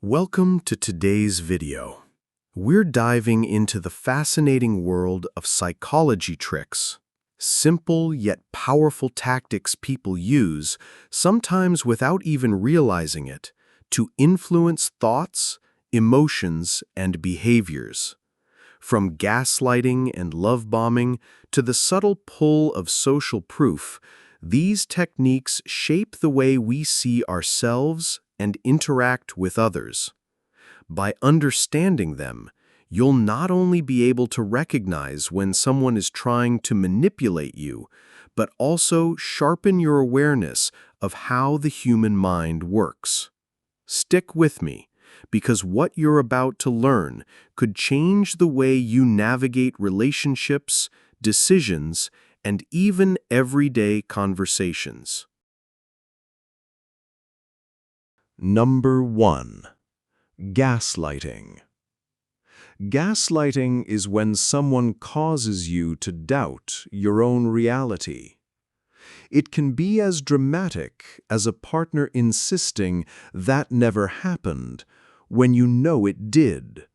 Welcome to today's video. We're diving into the fascinating world of psychology tricks, simple yet powerful tactics people use, sometimes without even realizing it, to influence thoughts, emotions, and behaviors. From gaslighting and love bombing to the subtle pull of social proof, these techniques shape the way we see ourselves and interact with others. By understanding them, you'll not only be able to recognize when someone is trying to manipulate you, but also sharpen your awareness of how the human mind works. Stick with me, because what you're about to learn could change the way you navigate relationships, decisions, and even everyday conversations. Number 1. Gaslighting. Gaslighting is when someone causes you to doubt your own reality. It can be as dramatic as a partner insisting that never happened when you know it did,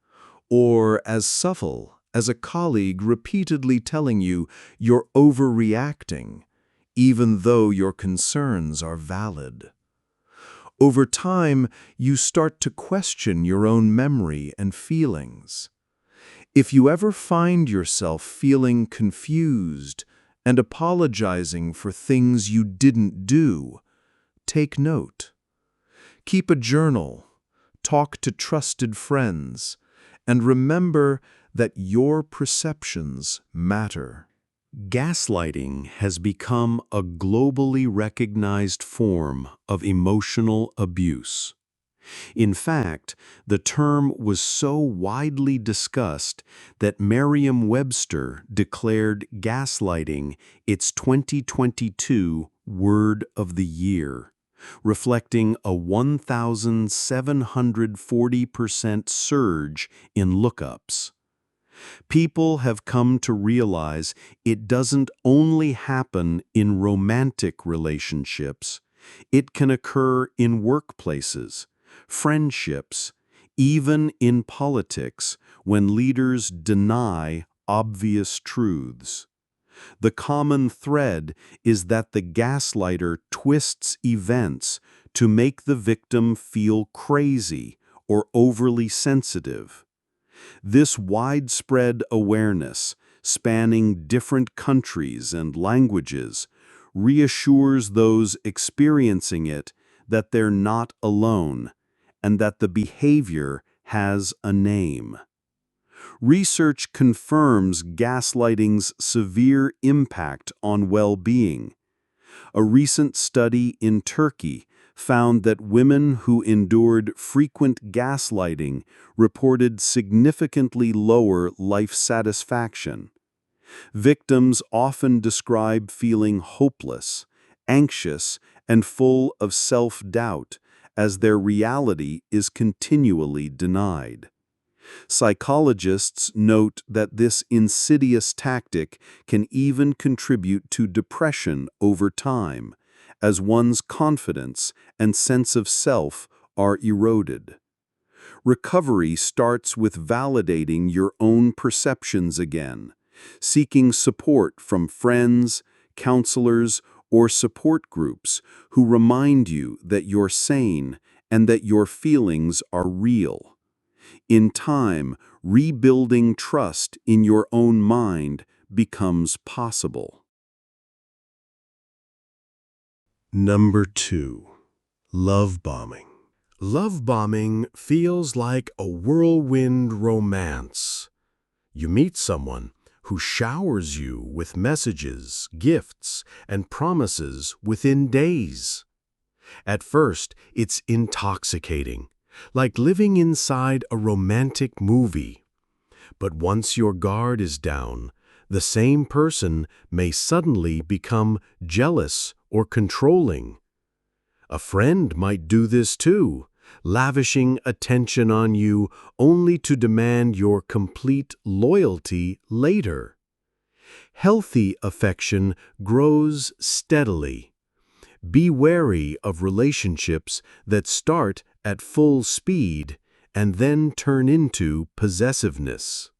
or as subtle as a colleague repeatedly telling you you're overreacting, even though your concerns are valid. Over time, you start to question your own memory and feelings. If you ever find yourself feeling confused and apologizing for things you didn't do, take note. Keep a journal, talk to trusted friends, and remember that your perceptions matter. Gaslighting has become a globally recognized form of emotional abuse. In fact, the term was so widely discussed that Merriam-Webster declared gaslighting its 2022 Word of the Year, reflecting a 1,740% surge in lookups. People have come to realize it doesn't only happen in romantic relationships. It can occur in workplaces, friendships, even in politics when leaders deny obvious truths. The common thread is that the gaslighter twists events to make the victim feel crazy or overly sensitive. This widespread awareness, spanning different countries and languages, reassures those experiencing it that they're not alone and that the behavior has a name. Research confirms gaslighting's severe impact on well-being. A recent study in Turkey found that women who endured frequent gaslighting reported significantly lower life satisfaction. Victims often describe feeling hopeless, anxious, and full of self-doubt as their reality is continually denied. Psychologists note that this insidious tactic can even contribute to depression over time, as one's confidence and sense of self are eroded. Recovery starts with validating your own perceptions again, seeking support from friends, counselors, or support groups who remind you that you're sane and that your feelings are real. In time, rebuilding trust in your own mind becomes possible. Number 2. Love bombing. Love bombing feels like a whirlwind romance. You meet someone who showers you with messages, gifts, and promises within days. At first, it's intoxicating, like living inside a romantic movie. But once your guard is down, the same person may suddenly become jealous or controlling. A friend might do this too, lavishing attention on you only to demand your complete loyalty later. Healthy affection grows steadily. Be wary of relationships that start at full speed and then turn into possessiveness.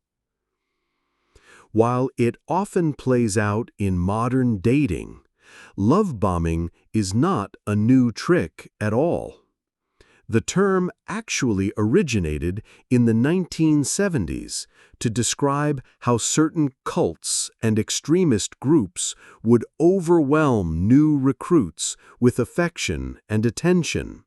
While it often plays out in modern dating, love bombing is not a new trick at all. The term actually originated in the 1970s to describe how certain cults and extremist groups would overwhelm new recruits with affection and attention.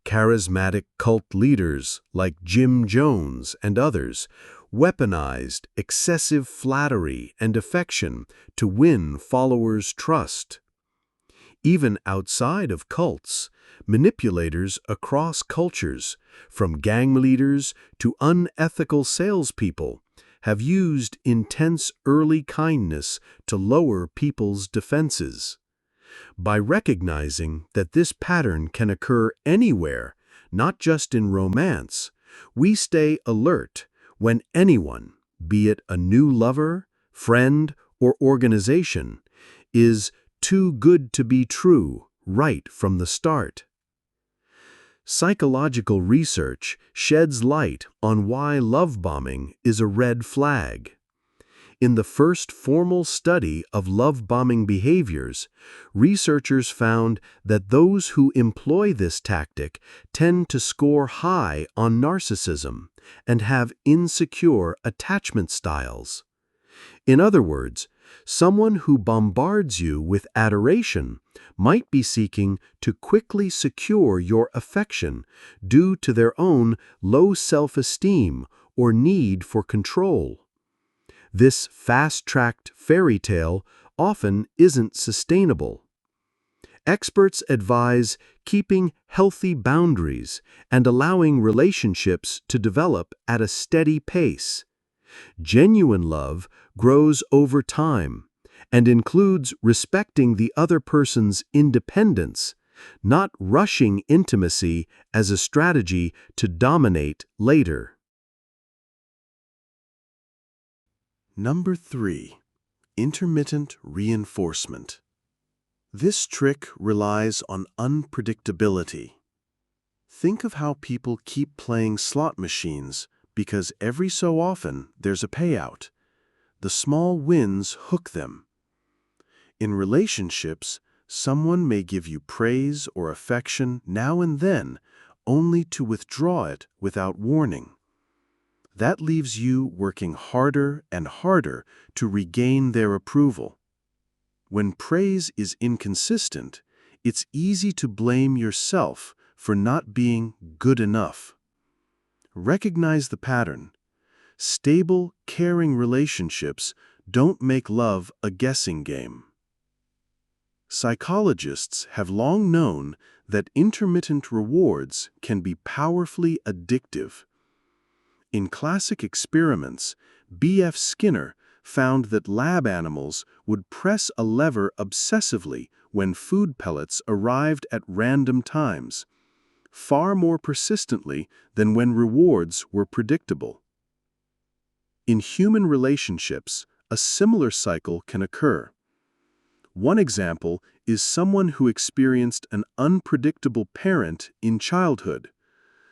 Charismatic cult leaders like Jim Jones and others weaponized excessive flattery and affection to win followers' trust. Even outside of cults, manipulators across cultures, from gang leaders to unethical salespeople, have used intense early kindness to lower people's defenses. By recognizing that this pattern can occur anywhere, not just in romance, we stay alert when anyone, be it a new lover, friend, or organization, is too good to be true right from the start. Psychological research sheds light on why love bombing is a red flag. In the first formal study of love bombing behaviors, researchers found that those who employ this tactic tend to score high on narcissism and have insecure attachment styles. In other words, someone who bombards you with adoration might be seeking to quickly secure your affection due to their own low self-esteem or need for control. This fast-tracked fairy tale often isn't sustainable. Experts advise keeping healthy boundaries and allowing relationships to develop at a steady pace. Genuine love grows over time and includes respecting the other person's independence, not rushing intimacy as a strategy to dominate later. Number 3. Intermittent reinforcement. This trick relies on unpredictability. Think of how people keep playing slot machines because every so often there's a payout. The small wins hook them. In relationships, someone may give you praise or affection now and then, only to withdraw it without warning. That leaves you working harder and harder to regain their approval. When praise is inconsistent, it's easy to blame yourself for not being good enough. Recognize the pattern. Stable, caring relationships don't make love a guessing game. Psychologists have long known that intermittent rewards can be powerfully addictive. In classic experiments, B.F. Skinner found that lab animals would press a lever obsessively when food pellets arrived at random times, far more persistently than when rewards were predictable. In human relationships, a similar cycle can occur. One example is someone who experienced an unpredictable parent in childhood.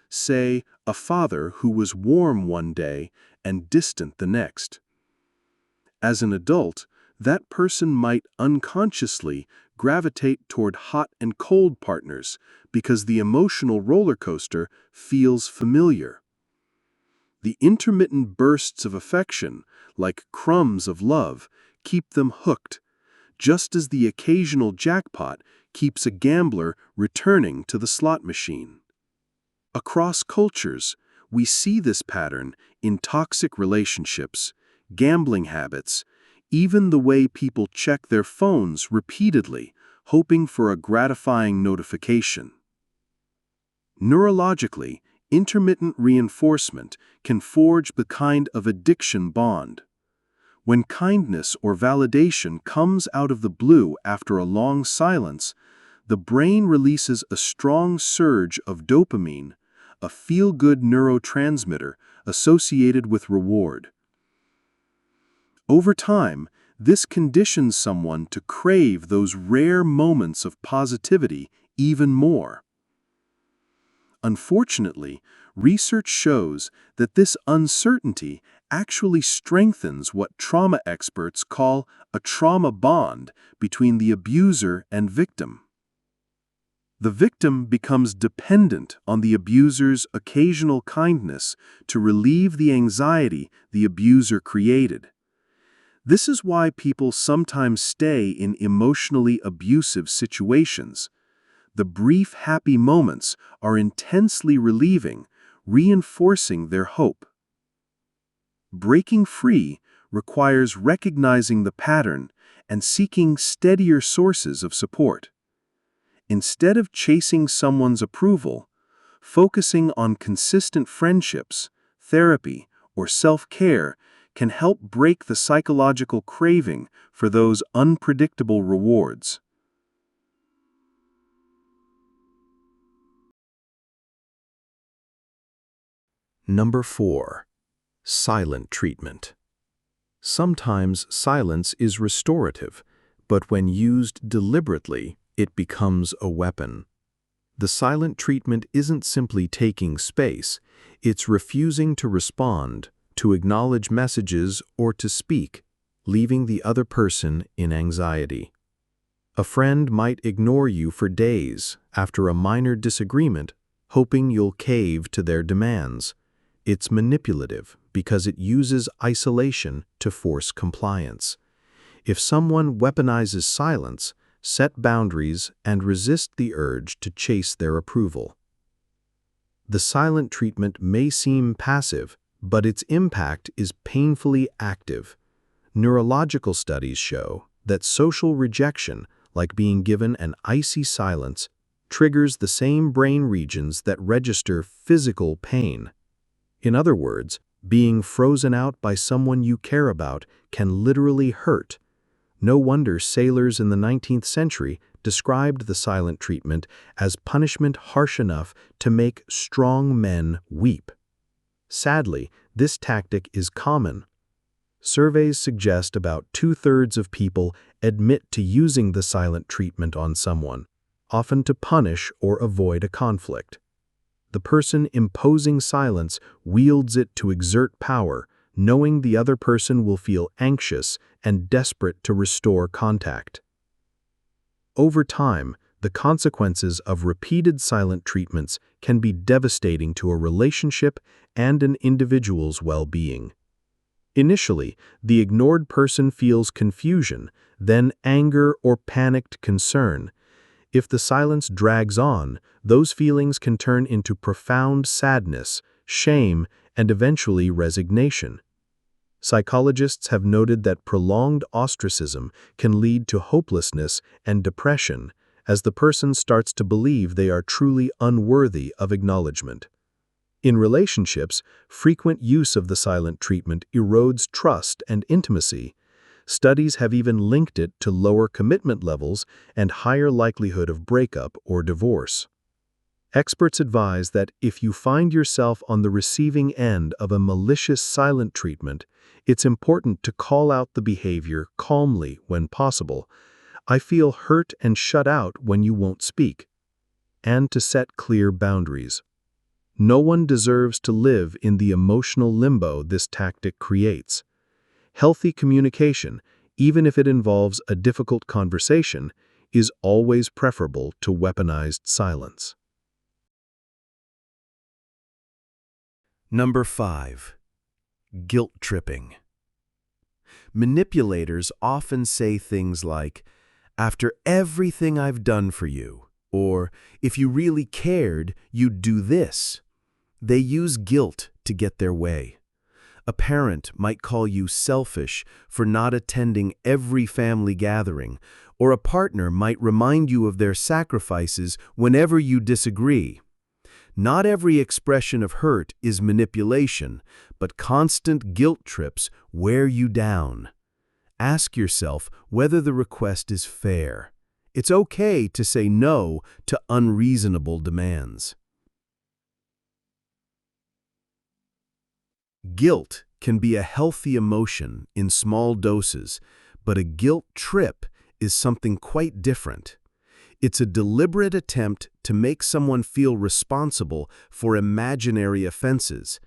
Say, a father who was warm one day and distant the next. As an adult, that person might unconsciously gravitate toward hot and cold partners because the emotional roller coaster feels familiar. The intermittent bursts of affection, like crumbs of love, keep them hooked, just as the occasional jackpot keeps a gambler returning to the slot machine. Across cultures, we see this pattern in toxic relationships, gambling habits, even the way people check their phones repeatedly, hoping for a gratifying notification. Neurologically, intermittent reinforcement can forge the kind of addiction bond. When kindness or validation comes out of the blue after a long silence, the brain releases a strong surge of dopamine, a feel-good neurotransmitter associated with reward. Over time, this conditions someone to crave those rare moments of positivity even more. Unfortunately, research shows that this uncertainty actually strengthens what trauma experts call a trauma bond between the abuser and victim. The victim becomes dependent on the abuser's occasional kindness to relieve the anxiety the abuser created. This is why people sometimes stay in emotionally abusive situations. The brief happy moments are intensely relieving, reinforcing their hope. Breaking free requires recognizing the pattern and seeking steadier sources of support. Instead of chasing someone's approval, focusing on consistent friendships, therapy, or self-care can help break the psychological craving for those unpredictable rewards. Number 4. Silent treatment. Sometimes silence is restorative, but when used deliberately, it becomes a weapon. The silent treatment isn't simply taking space, it's refusing to respond, to acknowledge messages, or to speak, leaving the other person in anxiety. A friend might ignore you for days after a minor disagreement, hoping you'll cave to their demands. It's manipulative because it uses isolation to force compliance. If someone weaponizes silence, set boundaries, and resist the urge to chase their approval. The silent treatment may seem passive, but its impact is painfully active. Neurological studies show that social rejection, like being given an icy silence, triggers the same brain regions that register physical pain. In other words, being frozen out by someone you care about can literally hurt. No wonder sailors in the 19th century described the silent treatment as punishment harsh enough to make strong men weep. Sadly, this tactic is common. Surveys suggest about 2/3 of people admit to using the silent treatment on someone, often to punish or avoid a conflict. The person imposing silence wields it to exert power, knowing the other person will feel anxious and desperate to restore contact. Over time, the consequences of repeated silent treatments can be devastating to a relationship and an individual's well-being. Initially, the ignored person feels confusion, then anger or panicked concern. If the silence drags on, those feelings can turn into profound sadness, shame, and eventually resignation. Psychologists have noted that prolonged ostracism can lead to hopelessness and depression as the person starts to believe they are truly unworthy of acknowledgement. In relationships, frequent use of the silent treatment erodes trust and intimacy. Studies have even linked it to lower commitment levels and higher likelihood of breakup or divorce. Experts advise that if you find yourself on the receiving end of a malicious silent treatment, it's important to call out the behavior calmly when possible. "I feel hurt and shut out when you won't speak," and to set clear boundaries. No one deserves to live in the emotional limbo this tactic creates. Healthy communication, even if it involves a difficult conversation, is always preferable to weaponized silence. Number 5. Guilt tripping. Manipulators often say things like, "After everything I've done for you," or "If you really cared, you'd do this." They use guilt to get their way. A parent might call you selfish for not attending every family gathering, or a partner might remind you of their sacrifices whenever you disagree. Not every expression of hurt is manipulation, but constant guilt trips wear you down. Ask yourself whether the request is fair. It's okay to say no to unreasonable demands. Guilt can be a healthy emotion in small doses, but a guilt trip is something quite different. It's a deliberate attempt to make someone feel responsible for imaginary offenses,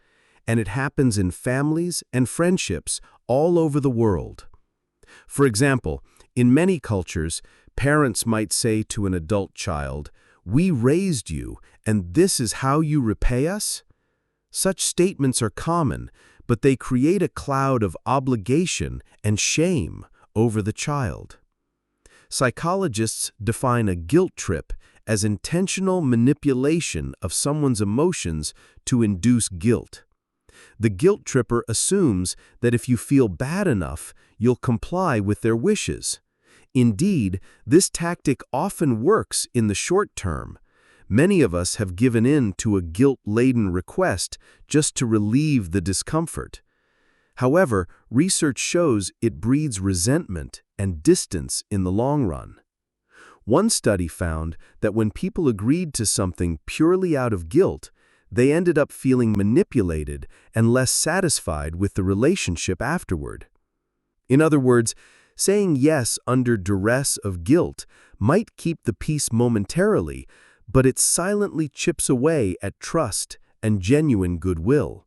and it happens in families and friendships all over the world. For example, in many cultures, parents might say to an adult child, "We raised you, and this is how you repay us?" Such statements are common, but they create a cloud of obligation and shame over the child. Psychologists define a guilt trip as intentional manipulation of someone's emotions to induce guilt. The guilt tripper assumes that if you feel bad enough, you'll comply with their wishes. Indeed, this tactic often works in the short term. Many of us have given in to a guilt-laden request just to relieve the discomfort. However, research shows it breeds resentment and distance in the long run. One study found that when people agreed to something purely out of guilt, they ended up feeling manipulated and less satisfied with the relationship afterward. In other words, saying yes under duress of guilt might keep the peace momentarily, but it silently chips away at trust and genuine goodwill.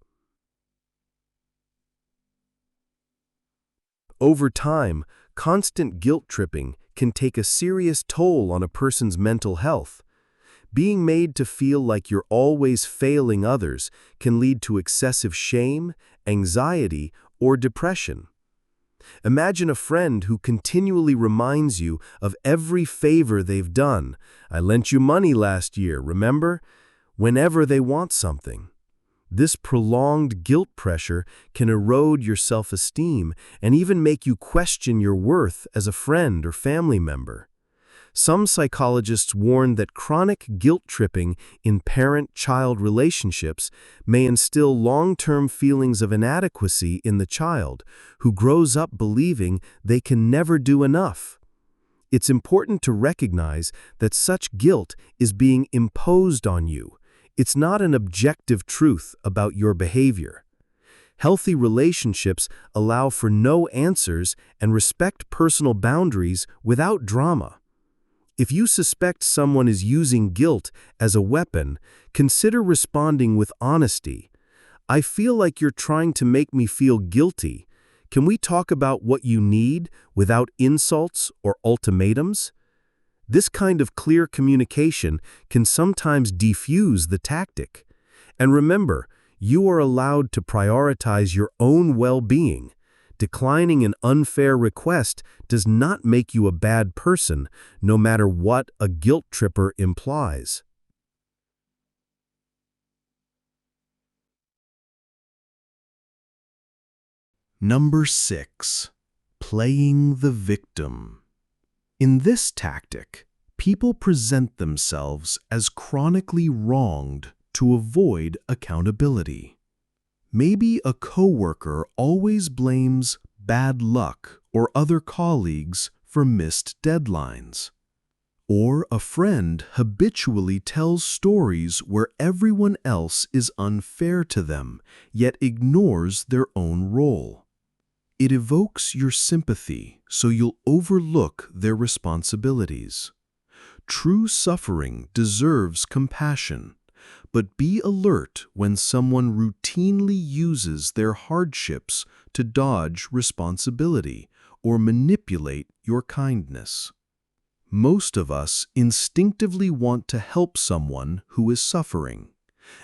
Over time, constant guilt tripping can take a serious toll on a person's mental health. Being made to feel like you're always failing others can lead to excessive shame, anxiety, or depression. Imagine a friend who continually reminds you of every favor they've done. "I lent you money last year, remember?" whenever they want something. This prolonged guilt pressure can erode your self-esteem and even make you question your worth as a friend or family member. Some psychologists warn that chronic guilt tripping in parent-child relationships may instill long-term feelings of inadequacy in the child, who grows up believing they can never do enough. It's important to recognize that such guilt is being imposed on you. It's not an objective truth about your behavior. Healthy relationships allow for no answers and respect personal boundaries without drama. If you suspect someone is using guilt as a weapon, consider responding with honesty. "I feel like you're trying to make me feel guilty. Can we talk about what you need without insults or ultimatums?" This kind of clear communication can sometimes defuse the tactic. And remember, you are allowed to prioritize your own well-being. Declining an unfair request does not make you a bad person, no matter what a guilt tripper implies. Number 6. Playing the victim. In this tactic, people present themselves as chronically wronged to avoid accountability. Maybe a coworker always blames bad luck or other colleagues for missed deadlines. Or a friend habitually tells stories where everyone else is unfair to them, yet ignores their own role. It evokes your sympathy, so you'll overlook their responsibilities. True suffering deserves compassion, but be alert when someone routinely uses their hardships to dodge responsibility or manipulate your kindness. Most of us instinctively want to help someone who is suffering,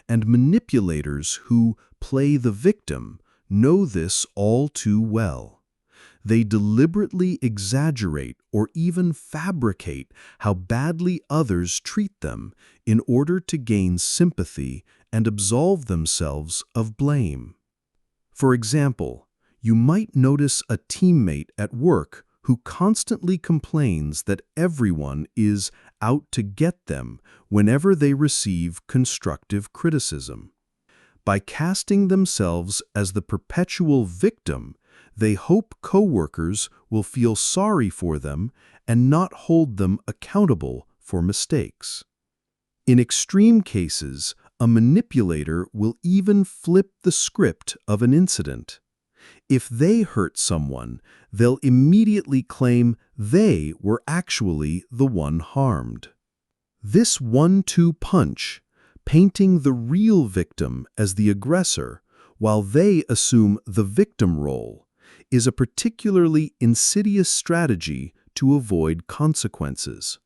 and manipulators who play the victim know this all too well. They deliberately exaggerate or even fabricate how badly others treat them in order to gain sympathy and absolve themselves of blame. For example, you might notice a teammate at work who constantly complains that everyone is out to get them whenever they receive constructive criticism. By casting themselves as the perpetual victim, they hope coworkers will feel sorry for them and not hold them accountable for mistakes. In extreme cases, a manipulator will even flip the script of an incident. If they hurt someone, they'll immediately claim they were actually the one harmed. This 1-2 punch, painting the real victim as the aggressor while they assume the victim role, is a particularly insidious strategy to avoid consequences.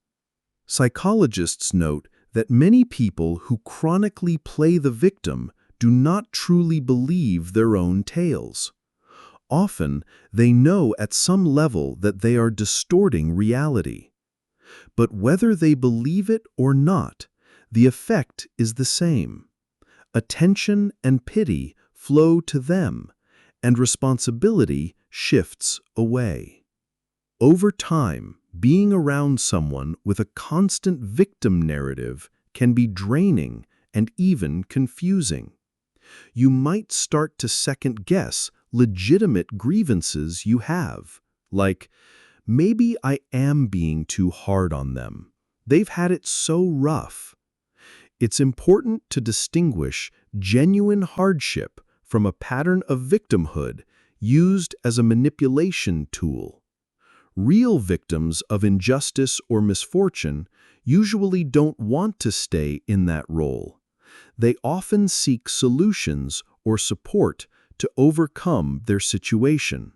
Psychologists note that many people who chronically play the victim do not truly believe their own tales. Often, they know at some level that they are distorting reality. But whether they believe it or not, the effect is the same. Attention and pity flow to them, and responsibility shifts away. Over time, being around someone with a constant victim narrative can be draining and even confusing. You might start to second-guess legitimate grievances you have, like, maybe I am being too hard on them. They've had it so rough. It's important to distinguish genuine hardship from a pattern of victimhood used as a manipulation tool. Real victims of injustice or misfortune usually don't want to stay in that role. They often seek solutions or support to overcome their situation.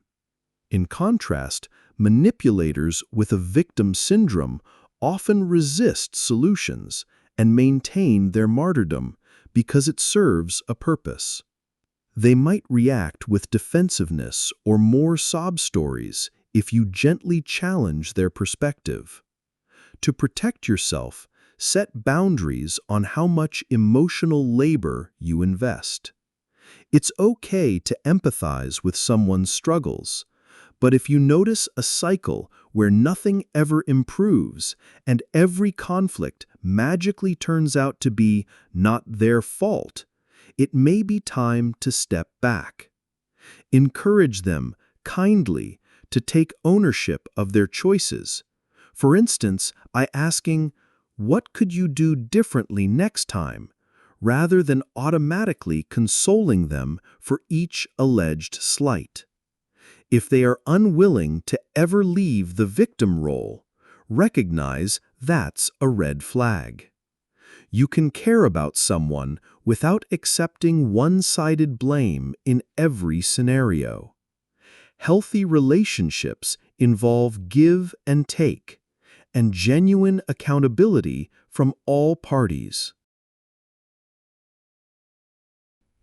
In contrast, manipulators with a victim syndrome often resist solutions and maintain their martyrdom because it serves a purpose. They might react with defensiveness or more sob stories if you gently challenge their perspective. To protect yourself, set boundaries on how much emotional labor you invest. It's okay to empathize with someone's struggles, but if you notice a cycle where nothing ever improves and every conflict magically turns out to be not their fault, it may be time to step back. Encourage them kindly to take ownership of their choices. For instance, by asking, "What could you do differently next time?" rather than automatically consoling them for each alleged slight. If they are unwilling to ever leave the victim role, recognize that's a red flag. You can care about someone without accepting one-sided blame in every scenario. Healthy relationships involve give and take, and genuine accountability from all parties.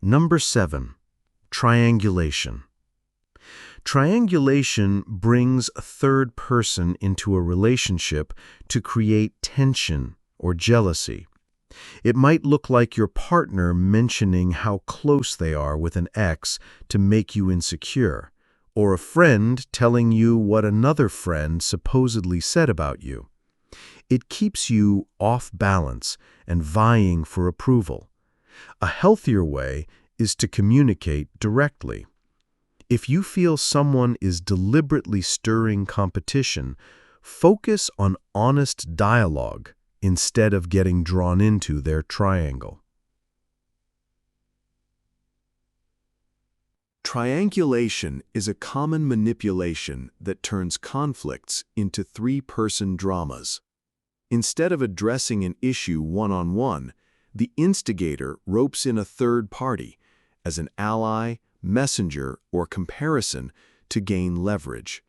Number 7. Triangulation. Triangulation brings a third person into a relationship to create tension or jealousy. It might look like your partner mentioning how close they are with an ex to make you insecure, or a friend telling you what another friend supposedly said about you. It keeps you off balance and vying for approval. A healthier way is to communicate directly. If you feel someone is deliberately stirring competition, focus on honest dialogue instead of getting drawn into their triangle. Triangulation is a common manipulation that turns conflicts into three-person dramas. Instead of addressing an issue one-on-one, the instigator ropes in a third party as an ally, messenger, or comparison to gain leverage.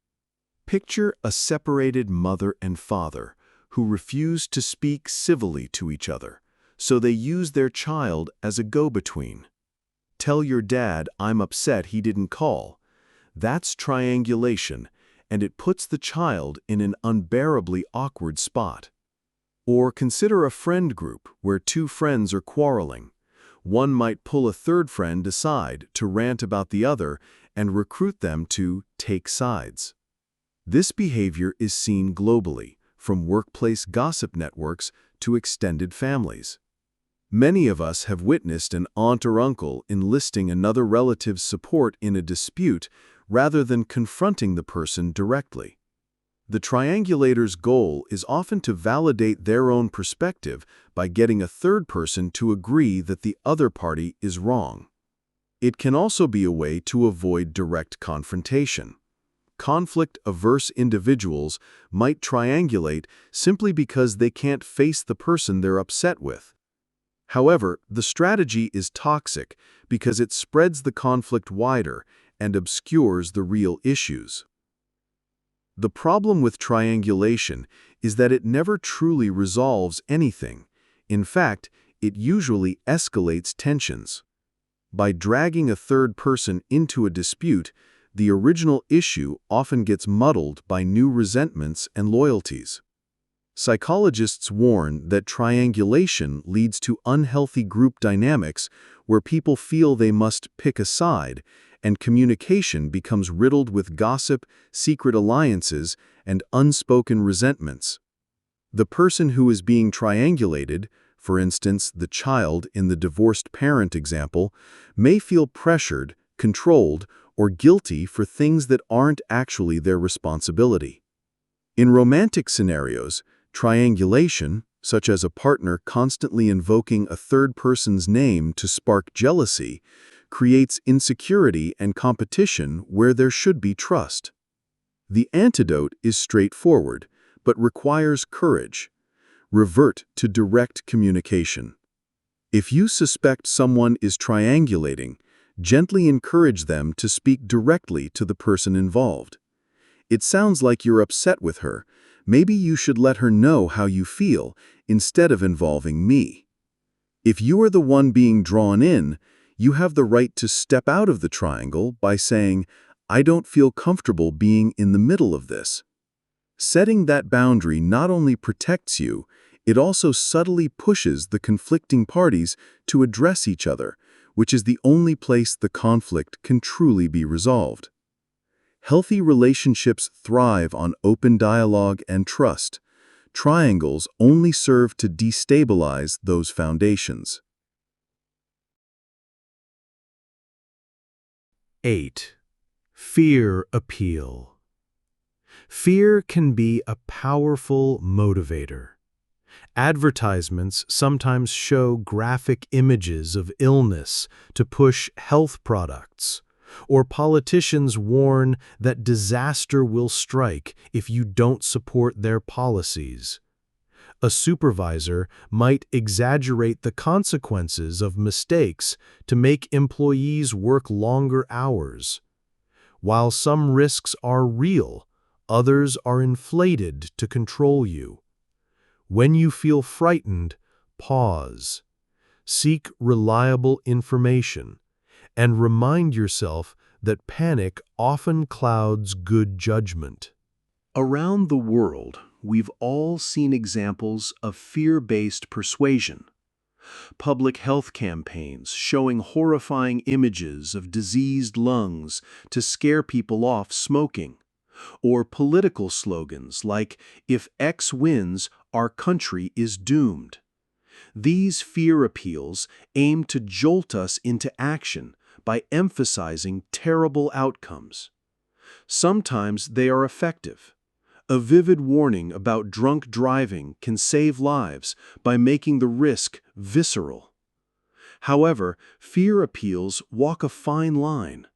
Picture a separated mother and father who refuse to speak civilly to each other, so they use their child as a go-between. Tell your dad I'm upset he didn't call. That's triangulation, and it puts the child in an unbearably awkward spot. Or consider a friend group where two friends are quarreling. One might pull a third friend aside to rant about the other and recruit them to take sides. This behavior is seen globally, from workplace gossip networks to extended families. Many of us have witnessed an aunt or uncle enlisting another relative's support in a dispute rather than confronting the person directly. The triangulator's goal is often to validate their own perspective by getting a third person to agree that the other party is wrong. It can also be a way to avoid direct confrontation. Conflict-averse individuals might triangulate simply because they can't face the person they're upset with. However, the strategy is toxic because it spreads the conflict wider and obscures the real issues. The problem with triangulation is that it never truly resolves anything. In fact, it usually escalates tensions. By dragging a third person into a dispute, the original issue often gets muddled by new resentments and loyalties. Psychologists warn that triangulation leads to unhealthy group dynamics where people feel they must pick a side, and communication becomes riddled with gossip, secret alliances, and unspoken resentments. The person who is being triangulated, for instance, the child in the divorced parent example, may feel pressured, controlled, or guilty for things that aren't actually their responsibility. In romantic scenarios, triangulation, such as a partner constantly invoking a third person's name to spark jealousy, creates insecurity and competition where there should be trust. The antidote is straightforward, but requires courage. Revert to direct communication. If you suspect someone is triangulating, gently encourage them to speak directly to the person involved. It sounds like you're upset with her. Maybe you should let her know how you feel instead of involving me. If you are the one being drawn in, you have the right to step out of the triangle by saying, "I don't feel comfortable being in the middle of this." Setting that boundary not only protects you, it also subtly pushes the conflicting parties to address each other, which is the only place the conflict can truly be resolved. Healthy relationships thrive on open dialogue and trust. Triangles only serve to destabilize those foundations. 8. Fear appeal. Fear can be a powerful motivator. Advertisements sometimes show graphic images of illness to push health products, or politicians warn that disaster will strike if you don't support their policies. A supervisor might exaggerate the consequences of mistakes to make employees work longer hours. While some risks are real, others are inflated to control you. When you feel frightened, pause. Seek reliable information, and remind yourself that panic often clouds good judgment. Around the world, we've all seen examples of fear-based persuasion. Public health campaigns showing horrifying images of diseased lungs to scare people off smoking, or political slogans like, "If X wins, our country is doomed." These fear appeals aim to jolt us into action by emphasizing terrible outcomes. Sometimes they are effective. A vivid warning about drunk driving can save lives by making the risk visceral. However, fear appeals walk a fine line.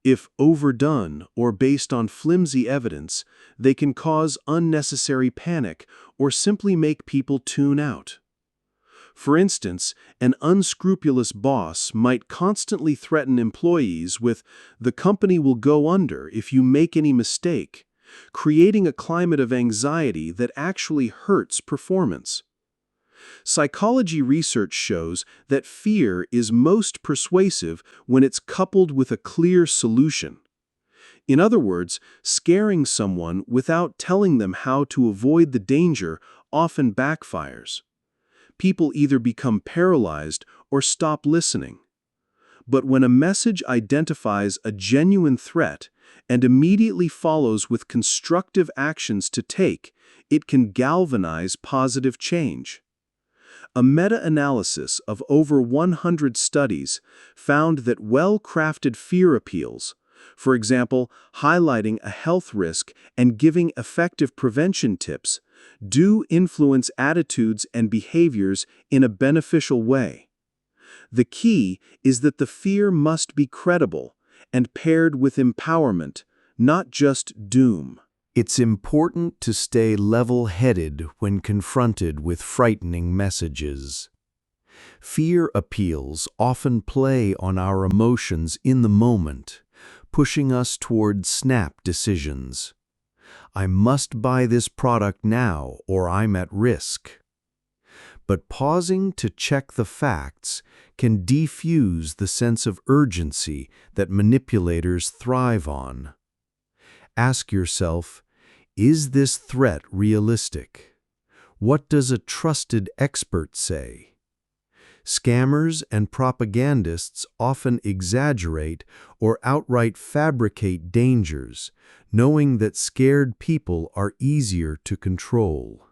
If overdone or based on flimsy evidence, they can cause unnecessary panic or simply make people tune out. For instance, an unscrupulous boss might constantly threaten employees with, "The company will go under if you make any mistake," creating a climate of anxiety that actually hurts performance. Psychology research shows that fear is most persuasive when it's coupled with a clear solution. In other words, scaring someone without telling them how to avoid the danger often backfires. People either become paralyzed or stop listening. But when a message identifies a genuine threat and immediately follows with constructive actions to take, it can galvanize positive change. A meta-analysis of over 100 studies found that well-crafted fear appeals, for example, highlighting a health risk and giving effective prevention tips, do influence attitudes and behaviors in a beneficial way. The key is that the fear must be credible and paired with empowerment, not just doom. It's important to stay level-headed when confronted with frightening messages. Fear appeals often play on our emotions in the moment, pushing us toward snap decisions. I must buy this product now or I'm at risk. But pausing to check the facts can defuse the sense of urgency that manipulators thrive on. Ask yourself, is this threat realistic? What does a trusted expert say? Scammers and propagandists often exaggerate or outright fabricate dangers, knowing that scared people are easier to control.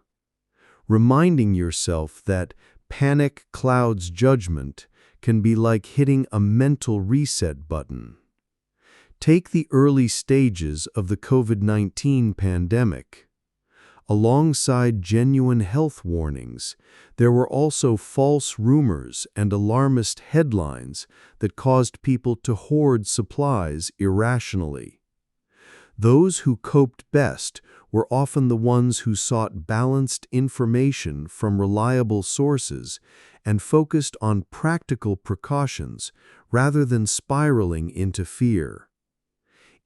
Reminding yourself that panic clouds judgment can be like hitting a mental reset button. Take the early stages of the COVID-19 pandemic. Alongside genuine health warnings, there were also false rumors and alarmist headlines that caused people to hoard supplies irrationally. Those who coped best were often the ones who sought balanced information from reliable sources and focused on practical precautions rather than spiraling into fear.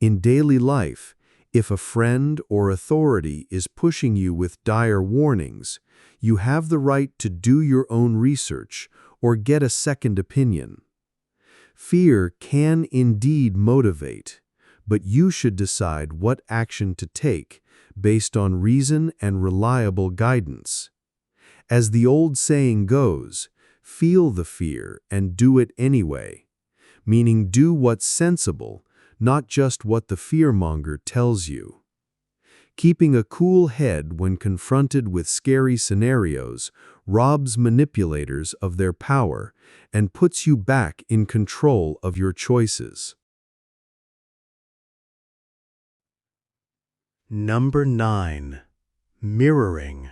In daily life, if a friend or authority is pushing you with dire warnings, you have the right to do your own research or get a second opinion. Fear can indeed motivate, but you should decide what action to take based on reason and reliable guidance. As the old saying goes, feel the fear and do it anyway, meaning do what's sensible, not just what the fearmonger tells you. Keeping a cool head when confronted with scary scenarios robs manipulators of their power and puts you back in control of your choices. Number 9. Mirroring.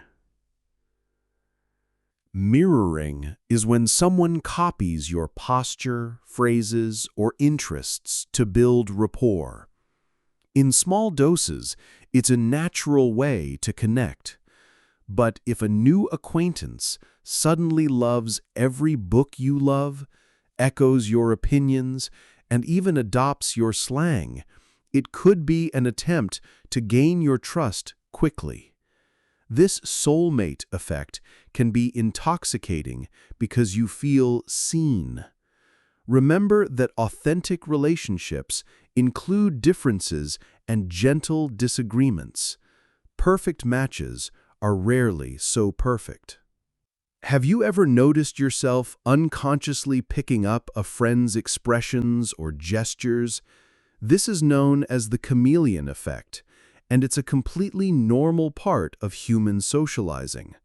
Mirroring is when someone copies your posture, phrases, or interests to build rapport. In small doses, it's a natural way to connect. But if a new acquaintance suddenly loves every book you love, echoes your opinions, and even adopts your slang, it could be an attempt to gain your trust quickly. This soulmate effect can be intoxicating because you feel seen. Remember that authentic relationships include differences and gentle disagreements. Perfect matches are rarely so perfect. Have you ever noticed yourself unconsciously picking up a friend's expressions or gestures? This is known as the chameleon effect, and it's a completely normal part of human socializing.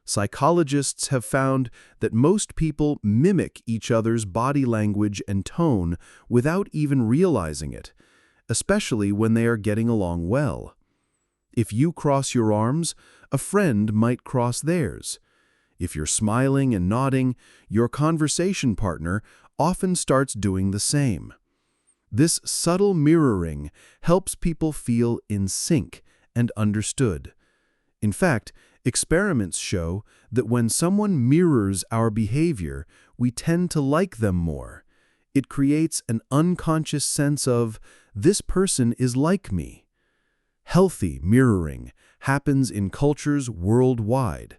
Psychologists have found that most people mimic each other's body language and tone without even realizing it, especially when they are getting along well. If you cross your arms, a friend might cross theirs. If you're smiling and nodding, your conversation partner often starts doing the same. This subtle mirroring helps people feel in sync and understood. In fact, experiments show that when someone mirrors our behavior, we tend to like them more. It creates an unconscious sense of, this person is like me. Healthy mirroring happens in cultures worldwide.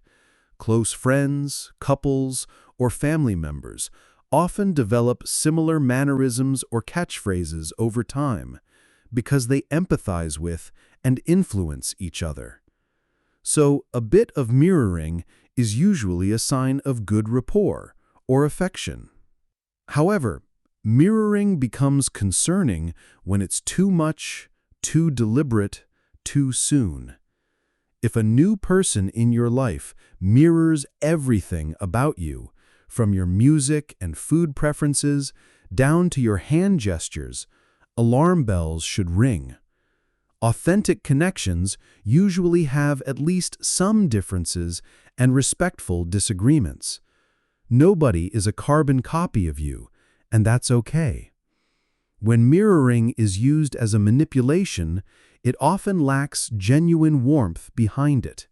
Close friends, couples, or family members often develop similar mannerisms or catchphrases over time because they empathize with and influence each other. So, a bit of mirroring is usually a sign of good rapport or affection. However, mirroring becomes concerning when it's too much, too deliberate, too soon. If a new person in your life mirrors everything about you, from your music and food preferences down to your hand gestures, alarm bells should ring. Authentic connections usually have at least some differences and respectful disagreements. Nobody is a carbon copy of you, and that's okay. When mirroring is used as a manipulation, it often lacks genuine warmth behind it.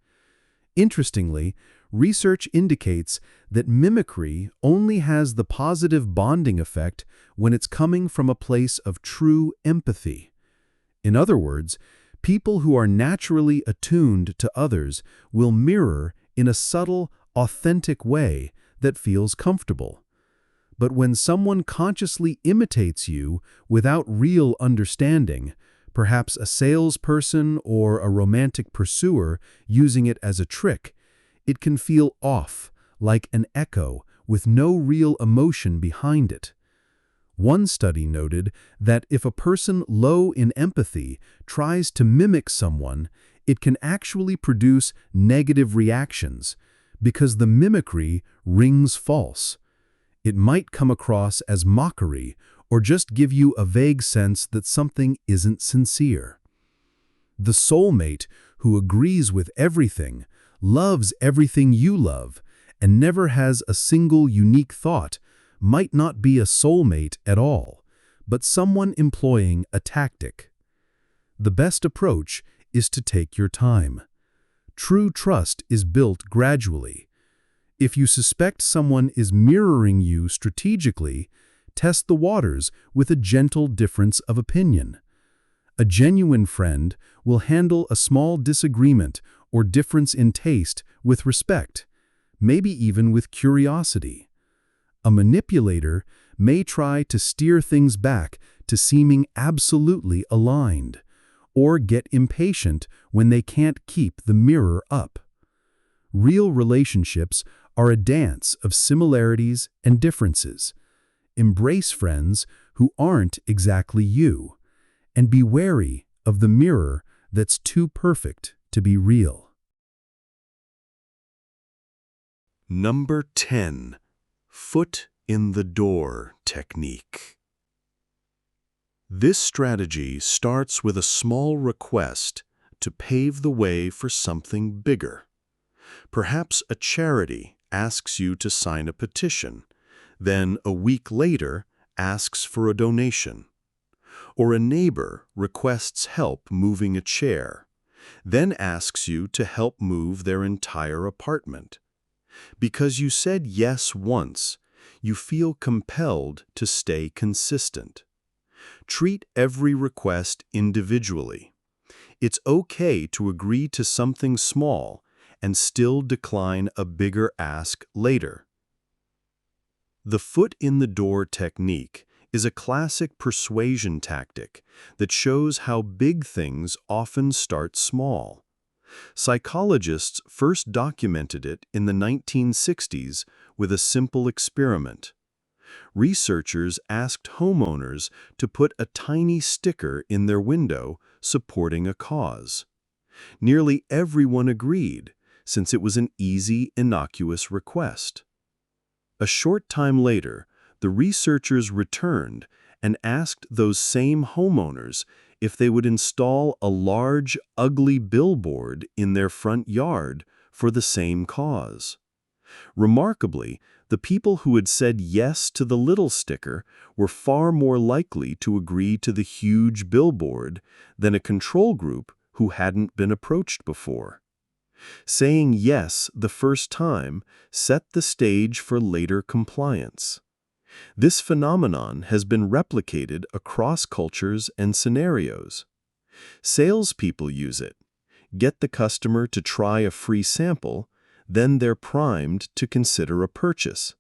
Interestingly, research indicates that mimicry only has the positive bonding effect when it's coming from a place of true empathy. In other words, people who are naturally attuned to others will mirror in a subtle, authentic way that feels comfortable. But when someone consciously imitates you without real understanding, perhaps a salesperson or a romantic pursuer using it as a trick, it can feel off, like an echo with no real emotion behind it. One study noted that if a person low in empathy tries to mimic someone, it can actually produce negative reactions because the mimicry rings false. It might come across as mockery or just give you a vague sense that something isn't sincere. The soulmate who agrees with everything, loves everything you love, and never has a single unique thought might not be a soulmate at all, but someone employing a tactic. The best approach is to take your time. True trust is built gradually. If you suspect someone is mirroring you strategically, test the waters with a gentle difference of opinion. A genuine friend will handle a small disagreement or difference in taste with respect, maybe even with curiosity. A manipulator may try to steer things back to seeming absolutely aligned, or get impatient when they can't keep the mirror up. Real relationships are a dance of similarities and differences. Embrace friends who aren't exactly you, and be wary of the mirror that's too perfect to be real. Number 10. Foot in the door technique. This strategy starts with a small request to pave the way for something bigger. Perhaps a charity asks you to sign a petition, then a week later asks for a donation. Or a neighbor requests help moving a chair, then asks you to help move their entire apartment. Because you said yes once, you feel compelled to stay consistent. Treat every request individually. It's okay to agree to something small and still decline a bigger ask later. The foot in the door technique is a classic persuasion tactic that shows how big things often start small. Psychologists first documented it in the 1960s with a simple experiment. Researchers asked homeowners to put a tiny sticker in their window supporting a cause. Nearly everyone agreed, since it was an easy, innocuous request. A short time later, the researchers returned and asked those same homeowners if they would install a large, ugly billboard in their front yard for the same cause. Remarkably, the people who had said yes to the little sticker were far more likely to agree to the huge billboard than a control group who hadn't been approached before. Saying yes the first time set the stage for later compliance. This phenomenon has been replicated across cultures and scenarios. Salespeople use it. Get the customer to try a free sample, then they're primed to consider a purchase.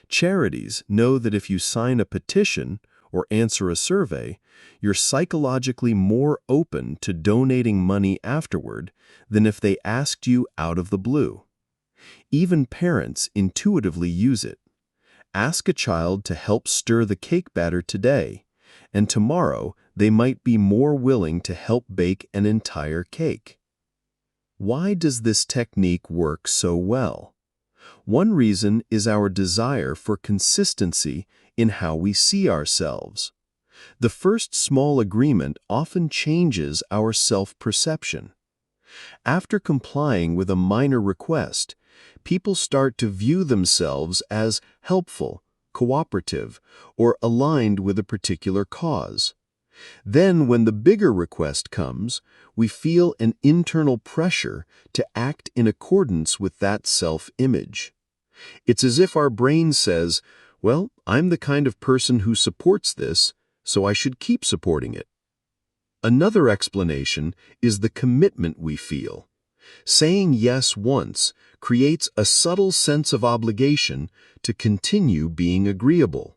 Charities know that if you sign a petition or answer a survey, you're psychologically more open to donating money afterward than if they asked you out of the blue. Even parents intuitively use it. Ask a child to help stir the cake batter today, and tomorrow they might be more willing to help bake an entire cake. Why does this technique work so well? One reason is our desire for consistency in how we see ourselves. The first small agreement often changes our self-perception. After complying with a minor request, people start to view themselves as helpful, cooperative, or aligned with a particular cause. Then, when the bigger request comes, we feel an internal pressure to act in accordance with that self-image. It's as if our brain says, well, I'm the kind of person who supports this, so I should keep supporting it. Another explanation is the commitment we feel. Saying yes once creates a subtle sense of obligation to continue being agreeable.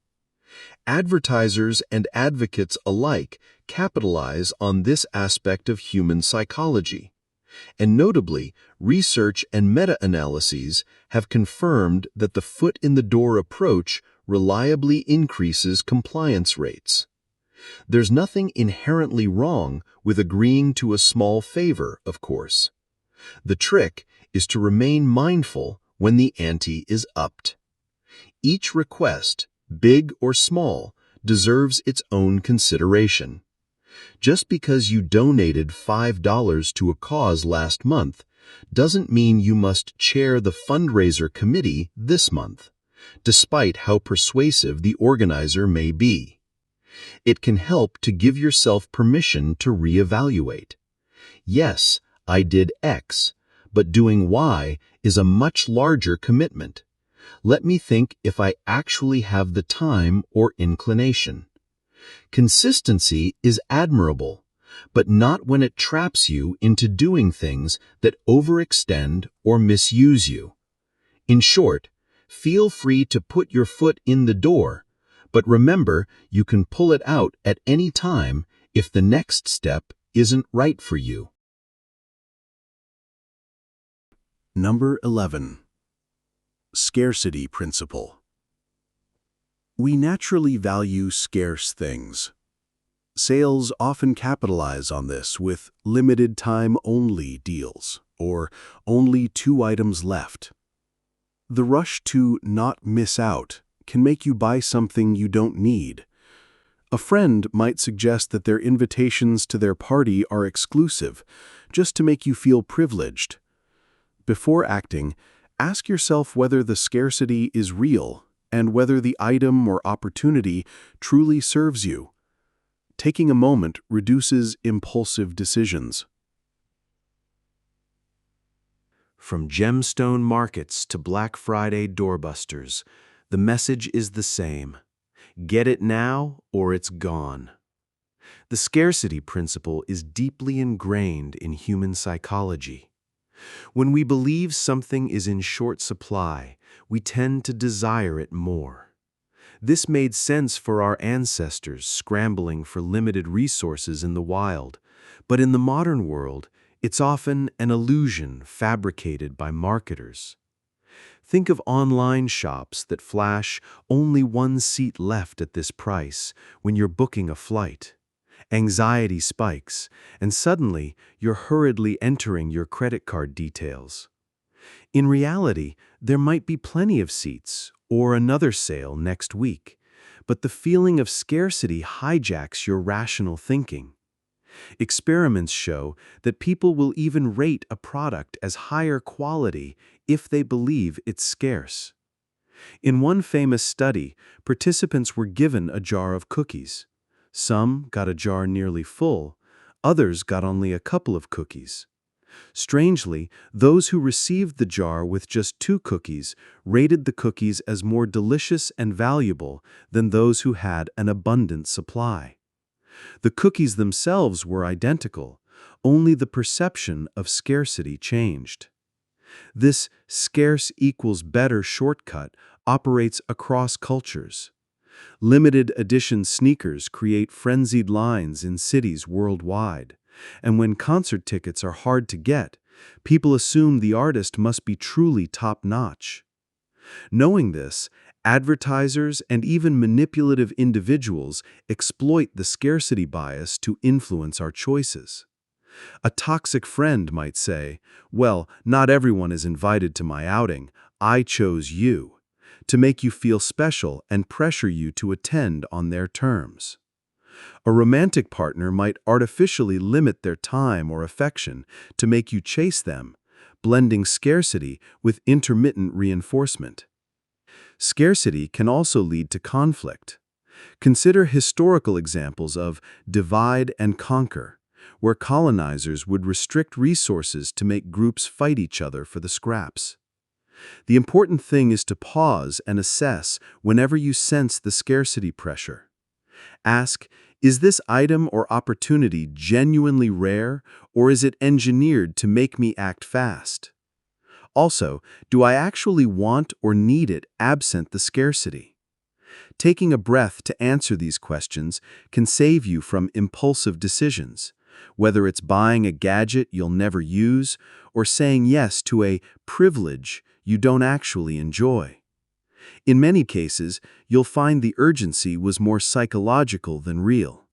Advertisers and advocates alike capitalize on this aspect of human psychology. And notably, research and meta-analyses have confirmed that the foot-in-the-door approach reliably increases compliance rates. There's nothing inherently wrong with agreeing to a small favor, of course. The trick is to remain mindful when the ante is upped. Each request, big or small, deserves its own consideration. Just because you donated $5 to a cause last month doesn't mean you must chair the fundraiser committee this month, despite how persuasive the organizer may be. It can help to give yourself permission to reevaluate. Yes, I did X, but doing Y is a much larger commitment. Let me think if I actually have the time or inclination. Consistency is admirable, but not when it traps you into doing things that overextend or misuse you. In short, feel free to put your foot in the door, but remember you can pull it out at any time if the next step isn't right for you. Number 11. Scarcity Principle. We naturally value scarce things. Sales often capitalize on this with limited time only deals, or only 2 items left. The rush to not miss out can make you buy something you don't need. A friend might suggest that their invitations to their party are exclusive, just to make you feel privileged. Before acting, ask yourself whether the scarcity is real and whether the item or opportunity truly serves you. Taking a moment reduces impulsive decisions. From gemstone markets to Black Friday doorbusters, the message is the same. Get it now or it's gone. The scarcity principle is deeply ingrained in human psychology. When we believe something is in short supply, we tend to desire it more. This made sense for our ancestors scrambling for limited resources in the wild, but in the modern world, it's often an illusion fabricated by marketers. Think of online shops that flash only 1 seat left at this price when you're booking a flight. Anxiety spikes, and suddenly you're hurriedly entering your credit card details. In reality, there might be plenty of seats or another sale next week, but the feeling of scarcity hijacks your rational thinking. Experiments show that people will even rate a product as higher quality if they believe it's scarce. In one famous study, participants were given a jar of cookies. Some got a jar nearly full, others got only a couple of cookies. Strangely, those who received the jar with just 2 cookies rated the cookies as more delicious and valuable than those who had an abundant supply. The cookies themselves were identical, only the perception of scarcity changed. This scarce equals better shortcut operates across cultures. Limited edition sneakers create frenzied lines in cities worldwide, and when concert tickets are hard to get, people assume the artist must be truly top-notch. Knowing this, advertisers and even manipulative individuals exploit the scarcity bias to influence our choices. A toxic friend might say, "Well, not everyone is invited to my outing. I chose you," to make you feel special and pressure you to attend on their terms. A romantic partner might artificially limit their time or affection to make you chase them, blending scarcity with intermittent reinforcement. Scarcity can also lead to conflict. Consider historical examples of divide and conquer, where colonizers would restrict resources to make groups fight each other for the scraps. The important thing is to pause and assess whenever you sense the scarcity pressure. Ask, is this item or opportunity genuinely rare, or is it engineered to make me act fast? Also, do I actually want or need it absent the scarcity? Taking a breath to answer these questions can save you from impulsive decisions, whether it's buying a gadget you'll never use or saying yes to a privilege you don't actually enjoy. In many cases, you'll find the urgency was more psychological than real.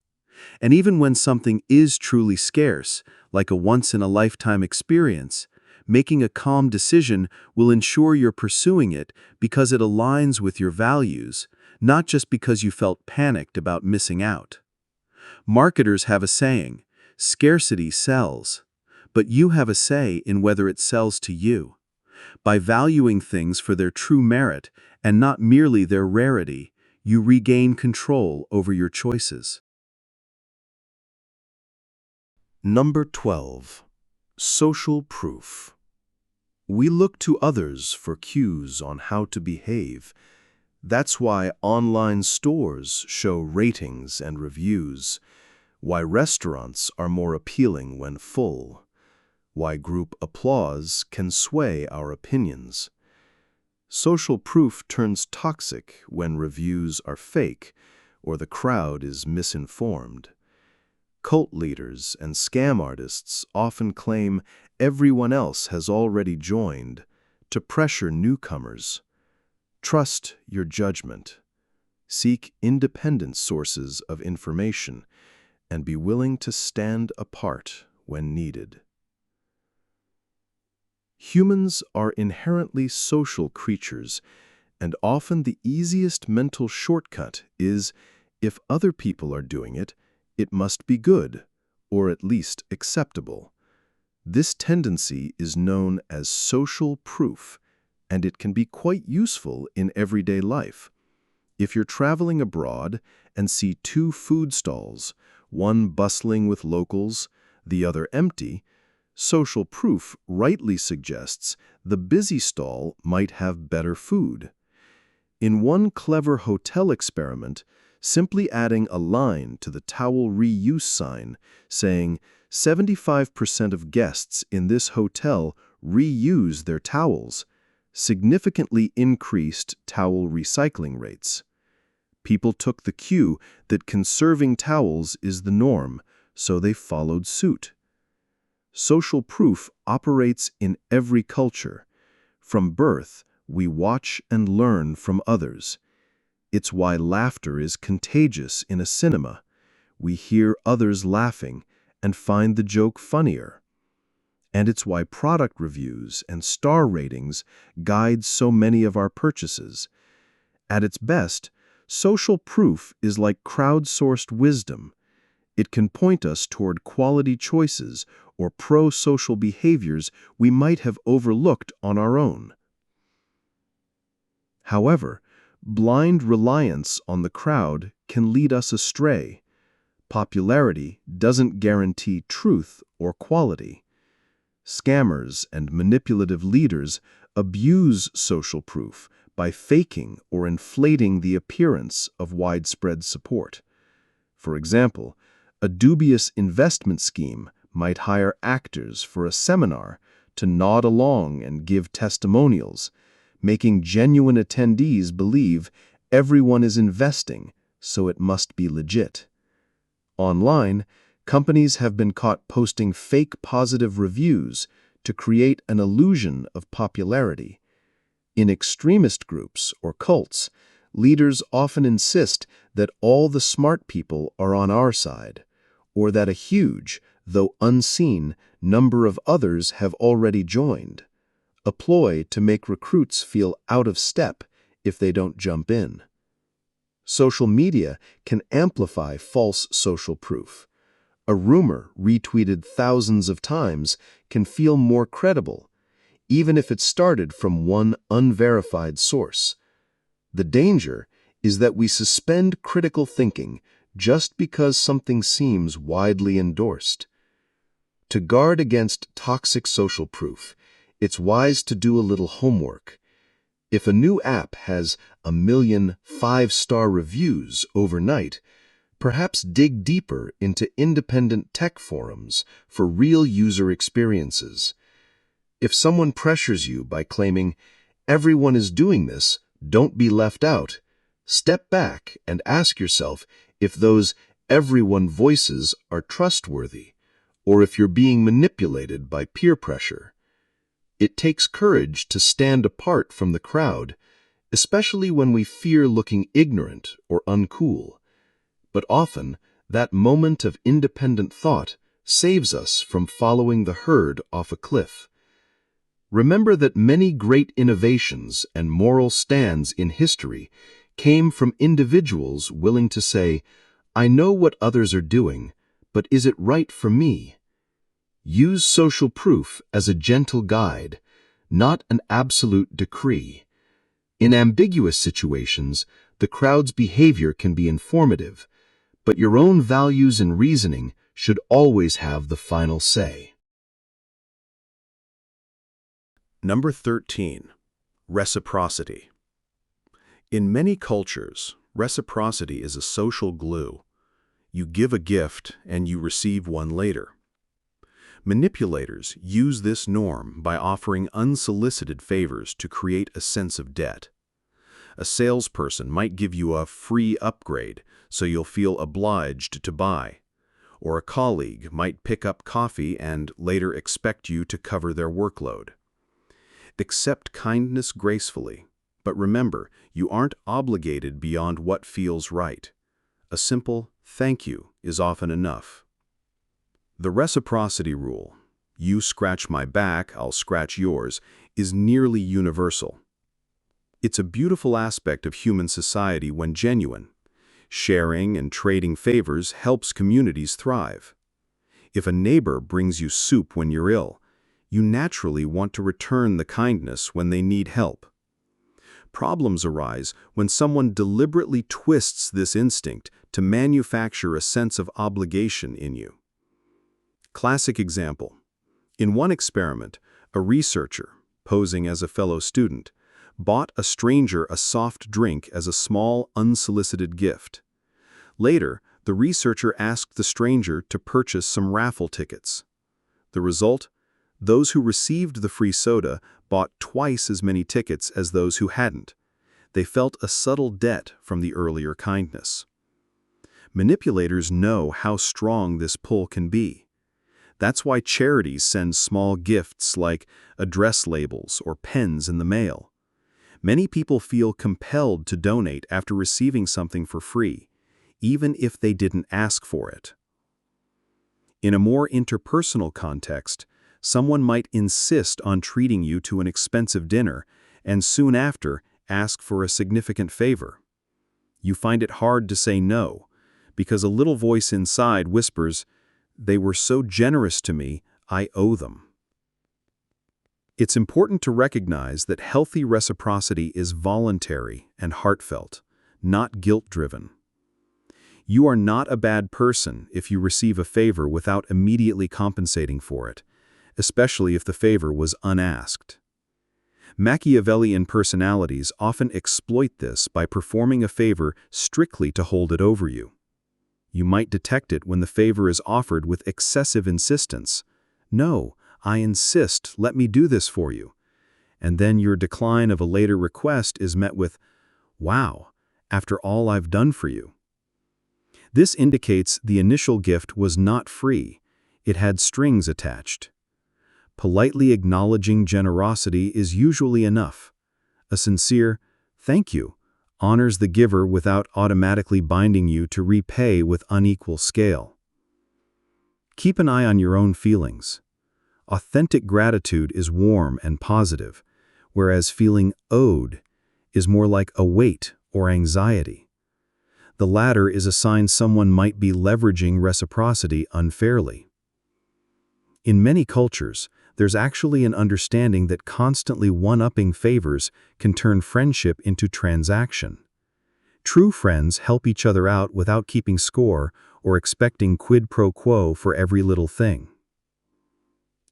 And even when something is truly scarce, like a once-in-a-lifetime experience, making a calm decision will ensure you're pursuing it because it aligns with your values, not just because you felt panicked about missing out. Marketers have a saying, scarcity sells, but you have a say in whether it sells to you. By valuing things for their true merit and not merely their rarity, you regain control over your choices. Number 12. Social proof. We look to others for cues on how to behave. That's why online stores show ratings and reviews, why restaurants are more appealing when full, why group applause can sway our opinions. Social proof turns toxic when reviews are fake or the crowd is misinformed. Cult leaders and scam artists often claim everyone else has already joined to pressure newcomers. Trust your judgment. Seek independent sources of information and be willing to stand apart when needed. Humans are inherently social creatures, and often the easiest mental shortcut is, if other people are doing it, it must be good, or at least acceptable. This tendency is known as social proof, and it can be quite useful in everyday life. If you're traveling abroad and see two food stalls, one bustling with locals, the other empty, social proof rightly suggests the busy stall might have better food. In one clever hotel experiment, simply adding a line to the towel reuse sign saying 75% of guests in this hotel reuse their towels significantly increased towel recycling rates. People took the cue that conserving towels is the norm, so they followed suit. Social proof operates in every culture. From birth, we watch and learn from others. It's why laughter is contagious in a cinema. We hear others laughing and find the joke funnier. And it's why product reviews and star ratings guide so many of our purchases. At its best, social proof is like crowdsourced wisdom. It can point us toward quality choices or pro-social behaviors we might have overlooked on our own. However, blind reliance on the crowd can lead us astray. Popularity doesn't guarantee truth or quality. Scammers and manipulative leaders abuse social proof by faking or inflating the appearance of widespread support. For example, a dubious investment scheme might hire actors for a seminar to nod along and give testimonials, making genuine attendees believe everyone is investing, so it must be legit. Online, companies have been caught posting fake positive reviews to create an illusion of popularity. In extremist groups or cults, leaders often insist that all the smart people are on our side, or that a huge, though unseen, number of others have already joined, a ploy to make recruits feel out of step if they don't jump in. Social media can amplify false social proof. A rumor retweeted thousands of times can feel more credible, even if it started from one unverified source. The danger is that we suspend critical thinking just because something seems widely endorsed. To guard against toxic social proof, it's wise to do a little homework. If a new app has 1,000,000 5-star reviews overnight, perhaps dig deeper into independent tech forums for real user experiences. If someone pressures you by claiming, "Everyone is doing this, don't be left out," step back and ask yourself if those everyone voices are trustworthy, or if you're being manipulated by peer pressure. It takes courage to stand apart from the crowd, especially when we fear looking ignorant or uncool. But often, that moment of independent thought saves us from following the herd off a cliff. Remember that many great innovations and moral stands in history came from individuals willing to say, "I know what others are doing, but is it right for me?" Use social proof as a gentle guide, not an absolute decree. In ambiguous situations, the crowd's behavior can be informative, but your own values and reasoning should always have the final say. Number 13. Reciprocity. In many cultures, reciprocity is a social glue. You give a gift and you receive one later. Manipulators use this norm by offering unsolicited favors to create a sense of debt. A salesperson might give you a free upgrade so you'll feel obliged to buy, or a colleague might pick up coffee and later expect you to cover their workload. Accept kindness gracefully, but remember, you aren't obligated beyond what feels right. A simple thank you is often enough. The reciprocity rule, "You scratch my back, I'll scratch yours," is nearly universal. It's a beautiful aspect of human society when genuine. Sharing and trading favors helps communities thrive. If a neighbor brings you soup when you're ill, you naturally want to return the kindness when they need help. Problems arise when someone deliberately twists this instinct to manufacture a sense of obligation in you. Classic example. In one experiment, a researcher, posing as a fellow student, bought a stranger a soft drink as a small, unsolicited gift. Later, the researcher asked the stranger to purchase some raffle tickets. The result? Those who received the free soda bought twice as many tickets as those who hadn't. They felt a subtle debt from the earlier kindness. Manipulators know how strong this pull can be. That's why charities send small gifts like address labels or pens in the mail. Many people feel compelled to donate after receiving something for free, even if they didn't ask for it. In a more interpersonal context, someone might insist on treating you to an expensive dinner and soon after ask for a significant favor. You find it hard to say no, because a little voice inside whispers, "They were so generous to me, I owe them." It's important to recognize that healthy reciprocity is voluntary and heartfelt, not guilt-driven. You are not a bad person if you receive a favor without immediately compensating for it, especially if the favor was unasked. Machiavellian personalities often exploit this by performing a favor strictly to hold it over you. You might detect it when the favor is offered with excessive insistence. "No, I insist, let me do this for you." And then your decline of a later request is met with, "Wow, after all I've done for you." This indicates the initial gift was not free, it had strings attached. Politely acknowledging generosity is usually enough. A sincere, "Thank you," honors the giver without automatically binding you to repay with unequal scale. Keep an eye on your own feelings. Authentic gratitude is warm and positive, whereas feeling owed is more like a weight or anxiety. The latter is a sign someone might be leveraging reciprocity unfairly. In many cultures, there's actually an understanding that constantly one-upping favors can turn friendship into transaction. True friends help each other out without keeping score or expecting quid pro quo for every little thing.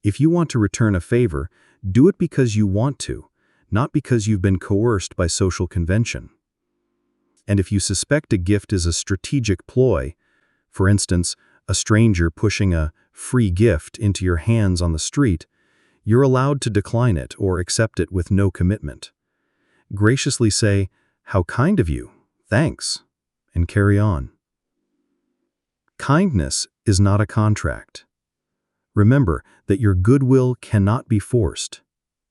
If you want to return a favor, do it because you want to, not because you've been coerced by social convention. And if you suspect a gift is a strategic ploy, for instance, a stranger pushing a free gift into your hands on the street, you're allowed to decline it or accept it with no commitment. Graciously say, "How kind of you, thanks," and carry on. Kindness is not a contract. Remember that your goodwill cannot be forced.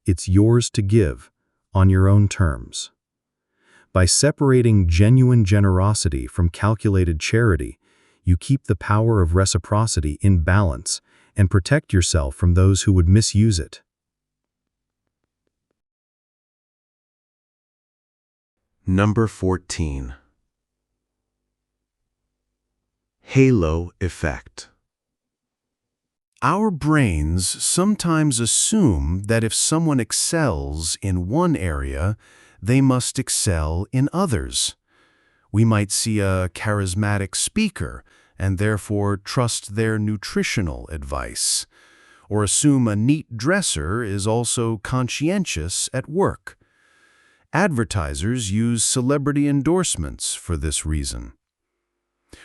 It's yours to give, on your own terms. By separating genuine generosity from calculated charity, you keep the power of reciprocity in balance and protect yourself from those who would misuse it. Number 14. Halo Effect. Our brains sometimes assume that if someone excels in one area, they must excel in others. We might see a charismatic speaker and therefore trust their nutritional advice, or assume a neat dresser is also conscientious at work. Advertisers use celebrity endorsements for this reason.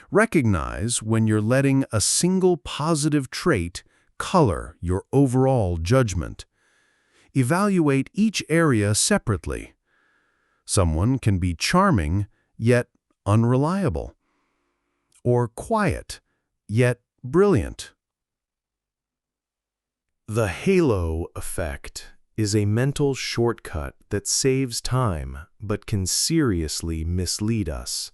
Recognize when you're letting a single positive trait color your overall judgment. Evaluate each area separately. Someone can be charming, yet unreliable, or quiet, yet brilliant. The halo effect is a mental shortcut that saves time but can seriously mislead us.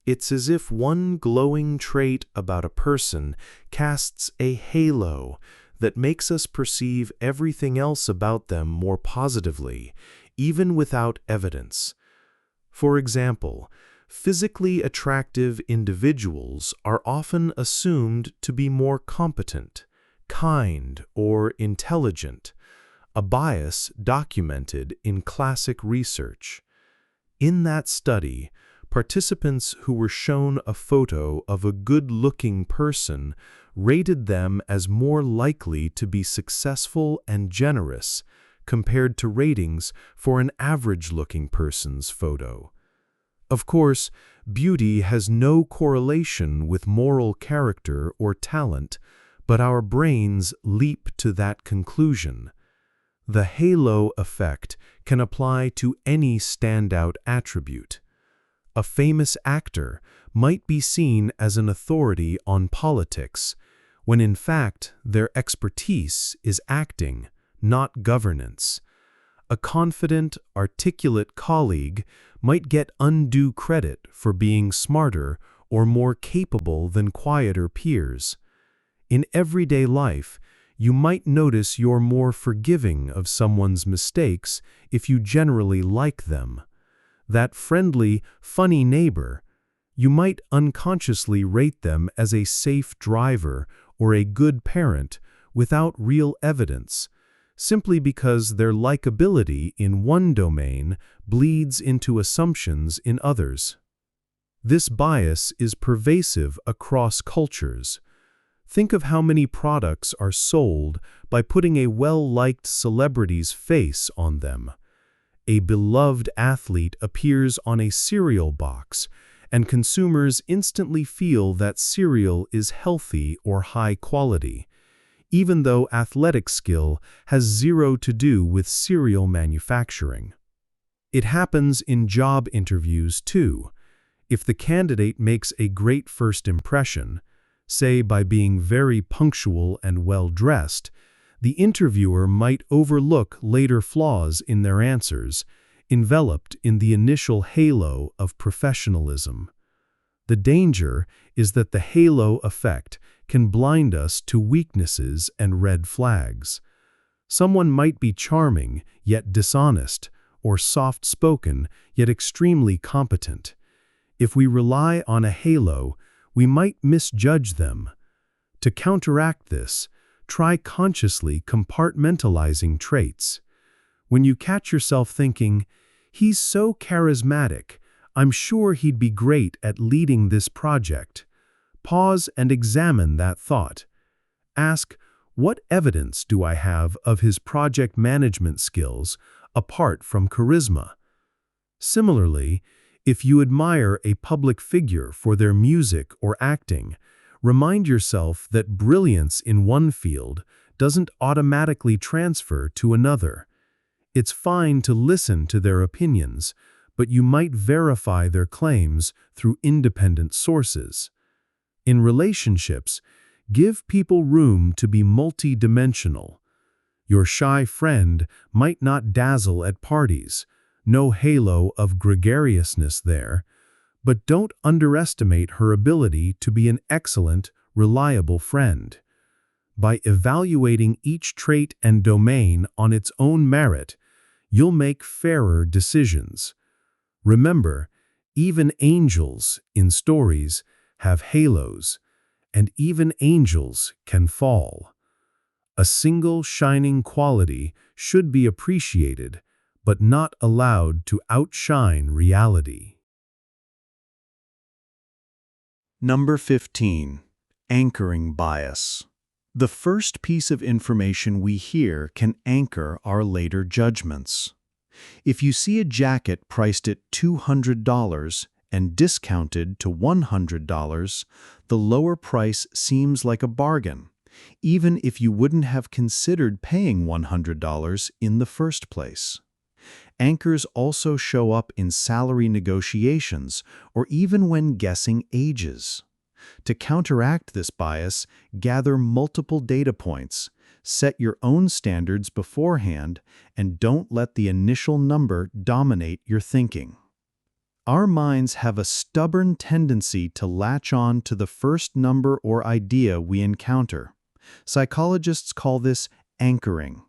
It's as if one glowing trait about a person casts a halo that makes us perceive everything else about them more positively, even without evidence. For example, physically attractive individuals are often assumed to be more competent, kind, or intelligent, a bias documented in classic research. In that study, participants who were shown a photo of a good-looking person rated them as more likely to be successful and generous compared to ratings for an average-looking person's photo. Of course, beauty has no correlation with moral character or talent, but our brains leap to that conclusion. The halo effect can apply to any standout attribute. A famous actor might be seen as an authority on politics, when in fact their expertise is acting, not governance. A confident, articulate colleague might get undue credit for being smarter or more capable than quieter peers. In everyday life, you might notice you're more forgiving of someone's mistakes if you generally like them. That friendly, funny neighbor, you might unconsciously rate them as a safe driver or a good parent without real evidence, simply because their likability in one domain bleeds into assumptions in others. This bias is pervasive across cultures. Think of how many products are sold by putting a well-liked celebrity's face on them. A beloved athlete appears on a cereal box, and consumers instantly feel that cereal is healthy or high quality, even though athletic skill has zero to do with cereal manufacturing. It happens in job interviews too. If the candidate makes a great first impression, say by being very punctual and well-dressed, the interviewer might overlook later flaws in their answers, enveloped in the initial halo of professionalism. The danger is that the halo effect can blind us to weaknesses and red flags. Someone might be charming, yet dishonest, or soft-spoken, yet extremely competent. If we rely on a halo, we might misjudge them. To counteract this, Try consciously compartmentalizing traits. When you catch yourself thinking, "He's so charismatic, I'm sure he'd be great at leading this project," pause and examine that thought. Ask, what evidence do I have of his project management skills apart from charisma? Similarly, if you admire a public figure for their music or acting, remind yourself that brilliance in one field doesn't automatically transfer to another. It's fine to listen to their opinions, but you might verify their claims through independent sources. In relationships, give people room to be multi-dimensional. Your shy friend might not dazzle at parties, no halo of gregariousness there, but don't underestimate her ability to be an excellent, reliable friend. By evaluating each trait and domain on its own merit, you'll make fairer decisions. Remember, even angels in stories have halos, and even angels can fall. A single shining quality should be appreciated, but not allowed to outshine reality. Number 15. Anchoring bias. The first piece of information we hear can anchor our later judgments. If you see a jacket priced at $200 and discounted to $100, the lower price seems like a bargain, even if you wouldn't have considered paying $100 in the first place. Anchors also show up in salary negotiations or even when guessing ages. To counteract this bias, gather multiple data points, set your own standards beforehand, and don't let the initial number dominate your thinking. Our minds have a stubborn tendency to latch on to the first number or idea we encounter. Psychologists call this anchoring.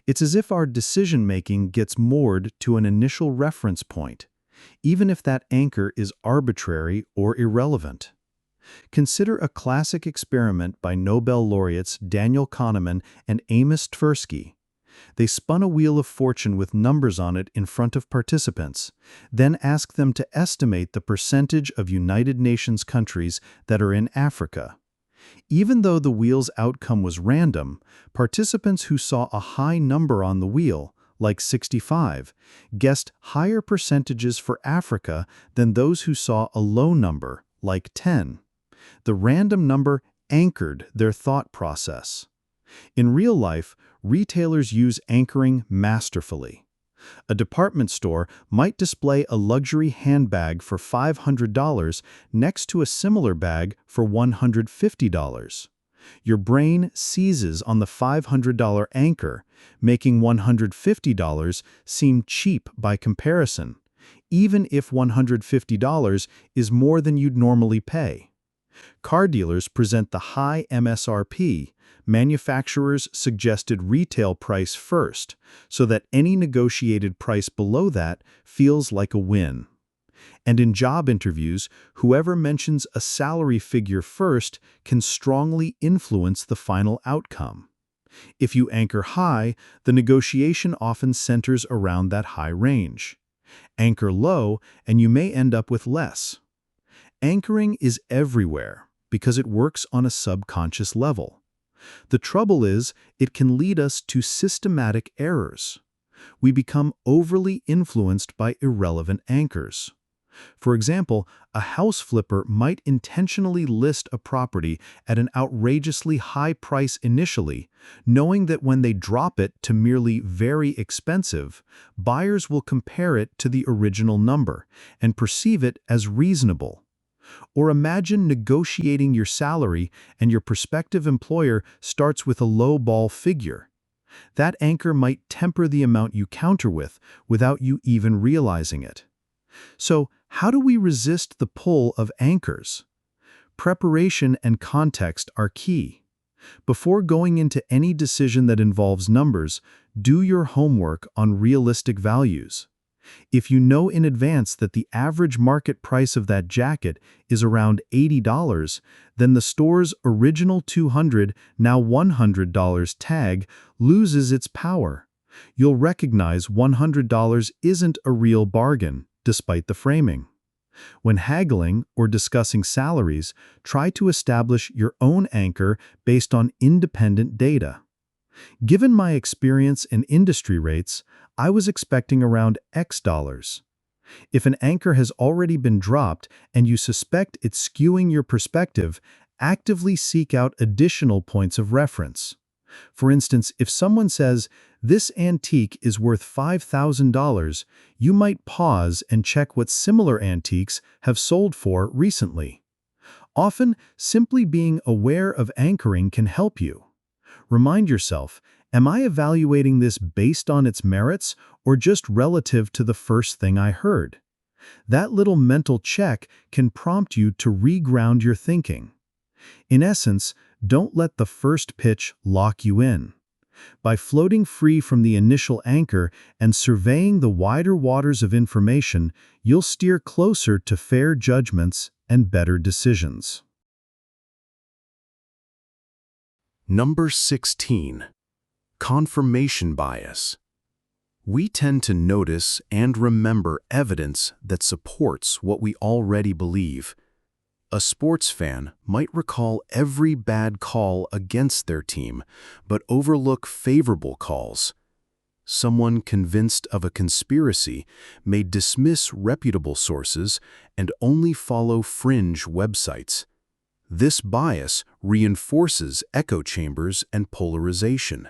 It's as if our decision-making gets moored to an initial reference point, even if that anchor is arbitrary or irrelevant. Consider a classic experiment by Nobel laureates Daniel Kahneman and Amos Tversky. They spun a wheel of fortune with numbers on it in front of participants, then asked them to estimate the percentage of United Nations countries that are in Africa. Even though the wheel's outcome was random, participants who saw a high number on the wheel, like 65, guessed higher percentages for Africa than those who saw a low number, like 10. The random number anchored their thought process. In real life, retailers use anchoring masterfully. A department store might display a luxury handbag for $500 next to a similar bag for $150. Your brain seizes on the $500 anchor, making $150 seem cheap by comparison, even if $150 is more than you'd normally pay. Car dealers present the high MSRP, manufacturers' suggested retail price first, so that any negotiated price below that feels like a win. And in job interviews, whoever mentions a salary figure first can strongly influence the final outcome. If you anchor high, the negotiation often centers around that high range. Anchor low, and you may end up with less. Anchoring is everywhere because it works on a subconscious level. The trouble is, it can lead us to systematic errors. We become overly influenced by irrelevant anchors. For example, a house flipper might intentionally list a property at an outrageously high price initially, knowing that when they drop it to merely very expensive, buyers will compare it to the original number and perceive it as reasonable. Or imagine negotiating your salary and your prospective employer starts with a low-ball figure. That anchor might temper the amount you counter with without you even realizing it. So, how do we resist the pull of anchors? Preparation and context are key. Before going into any decision that involves numbers, do your homework on realistic values. If you know in advance that the average market price of that jacket is around $80, then the store's original $200, now $100 tag loses its power. You'll recognize $100 isn't a real bargain, despite the framing. When haggling or discussing salaries, try to establish your own anchor based on independent data. Given my experience in industry rates, I was expecting around X dollars. If an anchor has already been dropped and you suspect it's skewing your perspective, actively seek out additional points of reference. For instance, if someone says, "This antique is worth $5,000, you might pause and check what similar antiques have sold for recently. Often, simply being aware of anchoring can help you. Remind yourself, am I evaluating this based on its merits or just relative to the first thing I heard? That little mental check can prompt you to reground your thinking. In essence, don't let the first pitch lock you in. By floating free from the initial anchor and surveying the wider waters of information, you'll steer closer to fair judgments and better decisions. Number 16. Confirmation bias. We tend to notice and remember evidence that supports what we already believe. A sports fan might recall every bad call against their team, but overlook favorable calls. Someone convinced of a conspiracy may dismiss reputable sources and only follow fringe websites. This bias reinforces echo chambers and polarization.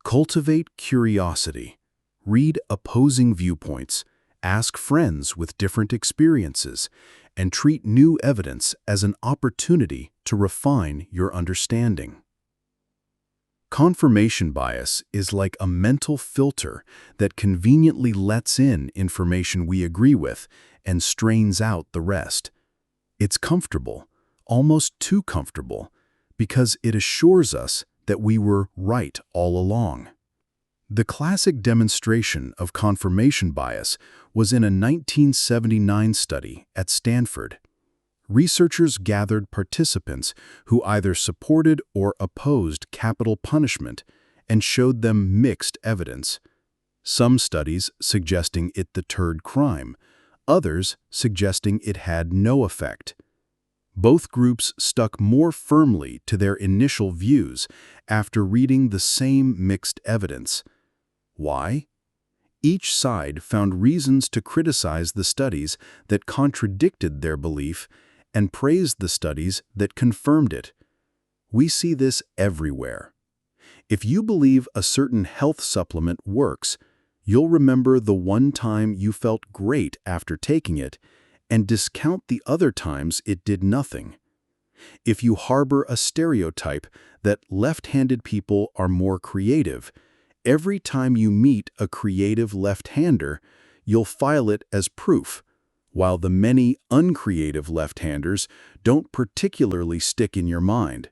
Cultivate curiosity. Read opposing viewpoints, ask friends with different experiences, and treat new evidence as an opportunity to refine your understanding. Confirmation bias is like a mental filter that conveniently lets in information we agree with and strains out the rest. It's comfortable, almost too comfortable, because it assures us that we were right all along. The classic demonstration of confirmation bias was in a 1979 study at Stanford. Researchers gathered participants who either supported or opposed capital punishment and showed them mixed evidence. Some studies suggesting it deterred crime, others suggesting it had no effect. Both groups stuck more firmly to their initial views after reading the same mixed evidence. Why? Each side found reasons to criticize the studies that contradicted their belief and praised the studies that confirmed it. We see this everywhere. If you believe a certain health supplement works, you'll remember the one time you felt great after taking it and discount the other times it did nothing. If you harbor a stereotype that left-handed people are more creative, every time you meet a creative left-hander, you'll file it as proof, while the many uncreative left-handers don't particularly stick in your mind.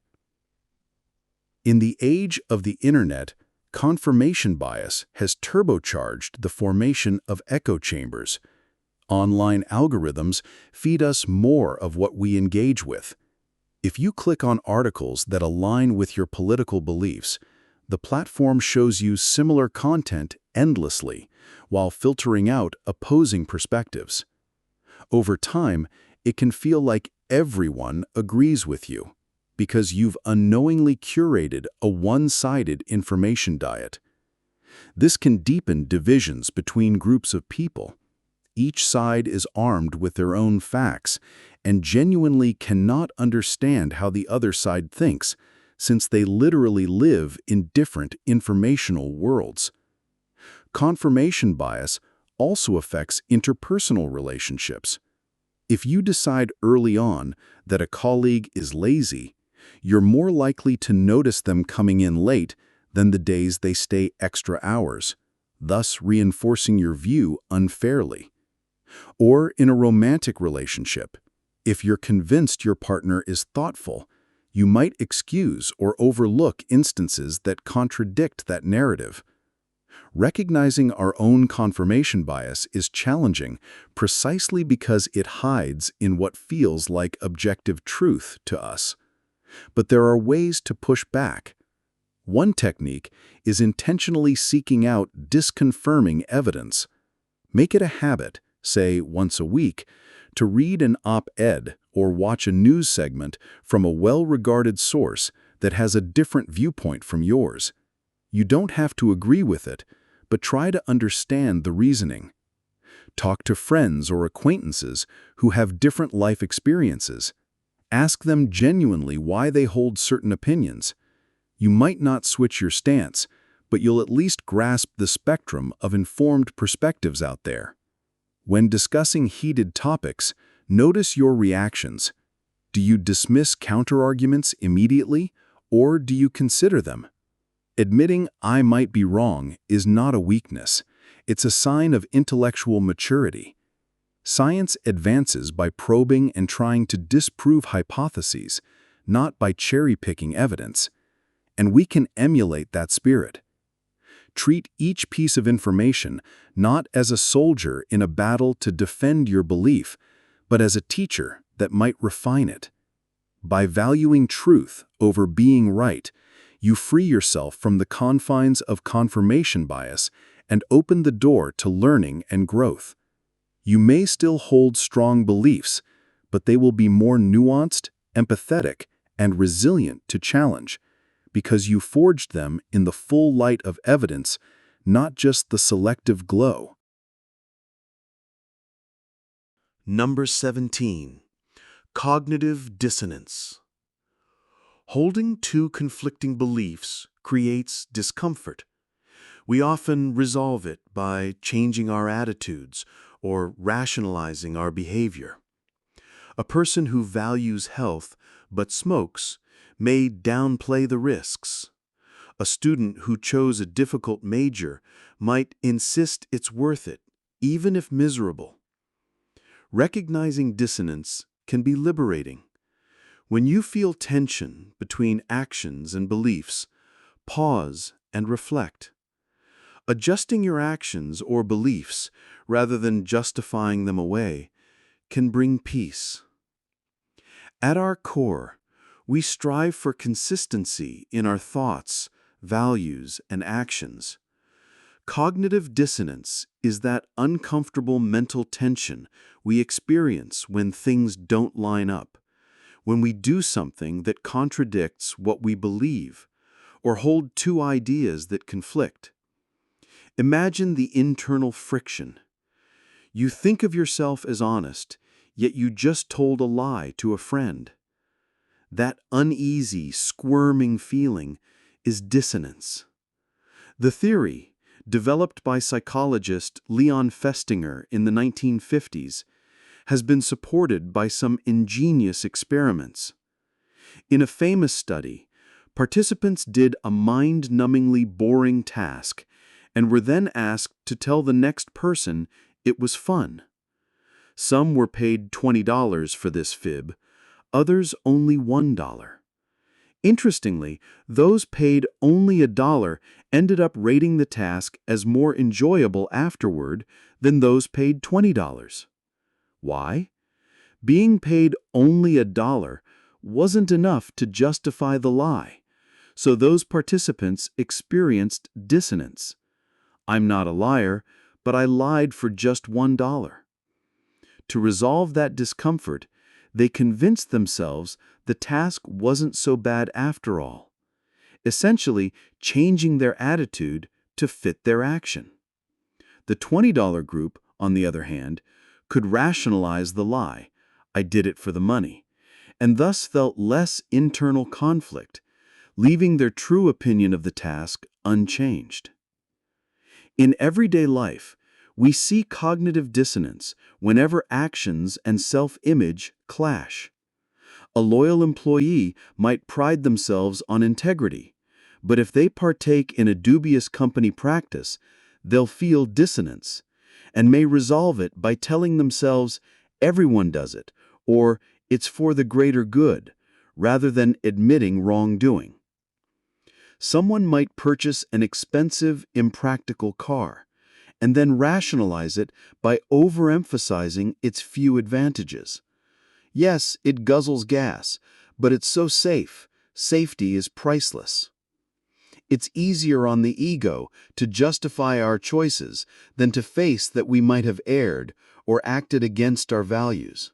In the age of the internet, confirmation bias has turbocharged the formation of echo chambers. Online algorithms feed us more of what we engage with. If you click on articles that align with your political beliefs, the platform shows you similar content endlessly, while filtering out opposing perspectives. Over time, it can feel like everyone agrees with you, because you've unknowingly curated a one-sided information diet. This can deepen divisions between groups of people. Each side is armed with their own facts and genuinely cannot understand how the other side thinks, since they literally live in different informational worlds. Confirmation bias also affects interpersonal relationships. If you decide early on that a colleague is lazy, you're more likely to notice them coming in late than the days they stay extra hours, thus reinforcing your view unfairly. Or in a romantic relationship, if you're convinced your partner is thoughtful, you might excuse or overlook instances that contradict that narrative. Recognizing our own confirmation bias is challenging precisely because it hides in what feels like objective truth to us. But there are ways to push back. One technique is intentionally seeking out disconfirming evidence. Make it a habit, say once a week, to read an op-ed or watch a news segment from a well-regarded source that has a different viewpoint from yours. You don't have to agree with it, but try to understand the reasoning. Talk to friends or acquaintances who have different life experiences. Ask them genuinely why they hold certain opinions. You might not switch your stance, but you'll at least grasp the spectrum of informed perspectives out there. When discussing heated topics, notice your reactions. Do you dismiss counterarguments immediately, or do you consider them? Admitting "I might be wrong" is not a weakness. It's a sign of intellectual maturity. Science advances by probing and trying to disprove hypotheses, not by cherry-picking evidence. And we can emulate that spirit. Treat each piece of information not as a soldier in a battle to defend your belief, but as a teacher that might refine it. By valuing truth over being right, you free yourself from the confines of confirmation bias and open the door to learning and growth. You may still hold strong beliefs, but they will be more nuanced, empathetic, and resilient to challenge, because you forged them in the full light of evidence, not just the selective glow. Number 17. Cognitive dissonance. Holding two conflicting beliefs creates discomfort. We often resolve it by changing our attitudes or rationalizing our behavior. A person who values health but smokes may downplay the risks. A student who chose a difficult major might insist it's worth it, even if miserable. Recognizing dissonance can be liberating. When you feel tension between actions and beliefs, pause and reflect. Adjusting your actions or beliefs, rather than justifying them away, can bring peace. At our core, we strive for consistency in our thoughts, values, and actions. Cognitive dissonance is that uncomfortable mental tension we experience when things don't line up, when we do something that contradicts what we believe, or hold two ideas that conflict. Imagine the internal friction. You think of yourself as honest, yet you just told a lie to a friend. That uneasy, squirming feeling is dissonance. The theory, developed by psychologist Leon Festinger in the 1950s, has been supported by some ingenious experiments. In a famous study, participants did a mind-numbingly boring task and were then asked to tell the next person it was fun. Some were paid $20 for this fib, others only $1. Interestingly, those paid only $1 ended up rating the task as more enjoyable afterward than those paid $20. Why? Being paid only $1 wasn't enough to justify the lie, so those participants experienced dissonance. I'm not a liar, but I lied for just $1. To resolve that discomfort, they convinced themselves the task wasn't so bad after all, essentially changing their attitude to fit their action. The $20 group, on the other hand, could rationalize the lie, I did it for the money, and thus felt less internal conflict, leaving their true opinion of the task unchanged. In everyday life, we see cognitive dissonance whenever actions and self-image clash. A loyal employee might pride themselves on integrity, but if they partake in a dubious company practice, they'll feel dissonance and may resolve it by telling themselves everyone does it or it's for the greater good, rather than admitting wrongdoing. Someone might purchase an expensive, impractical car, and then rationalize it by overemphasizing its few advantages. Yes, it guzzles gas, but it's so safe. Safety is priceless. It's easier on the ego to justify our choices than to face that we might have erred or acted against our values.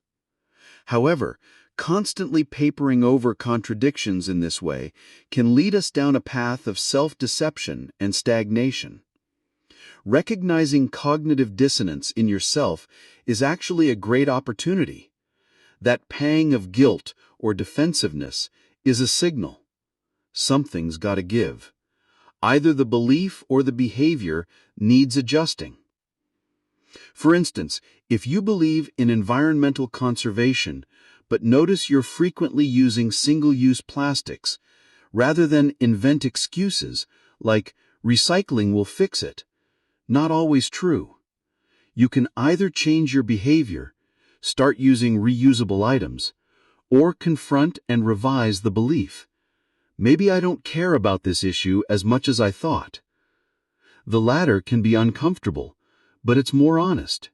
However, constantly papering over contradictions in this way can lead us down a path of self-deception and stagnation. Recognizing cognitive dissonance in yourself is actually a great opportunity. That pang of guilt or defensiveness is a signal. Something's got to give. Either the belief or the behavior needs adjusting. For instance, if you believe in environmental conservation, but notice you're frequently using single-use plastics, rather than invent excuses like recycling will fix it, not always true. You can either change your behavior, start using reusable items, or confront and revise the belief. Maybe I don't care about this issue as much as I thought. The latter can be uncomfortable, but it's more honest.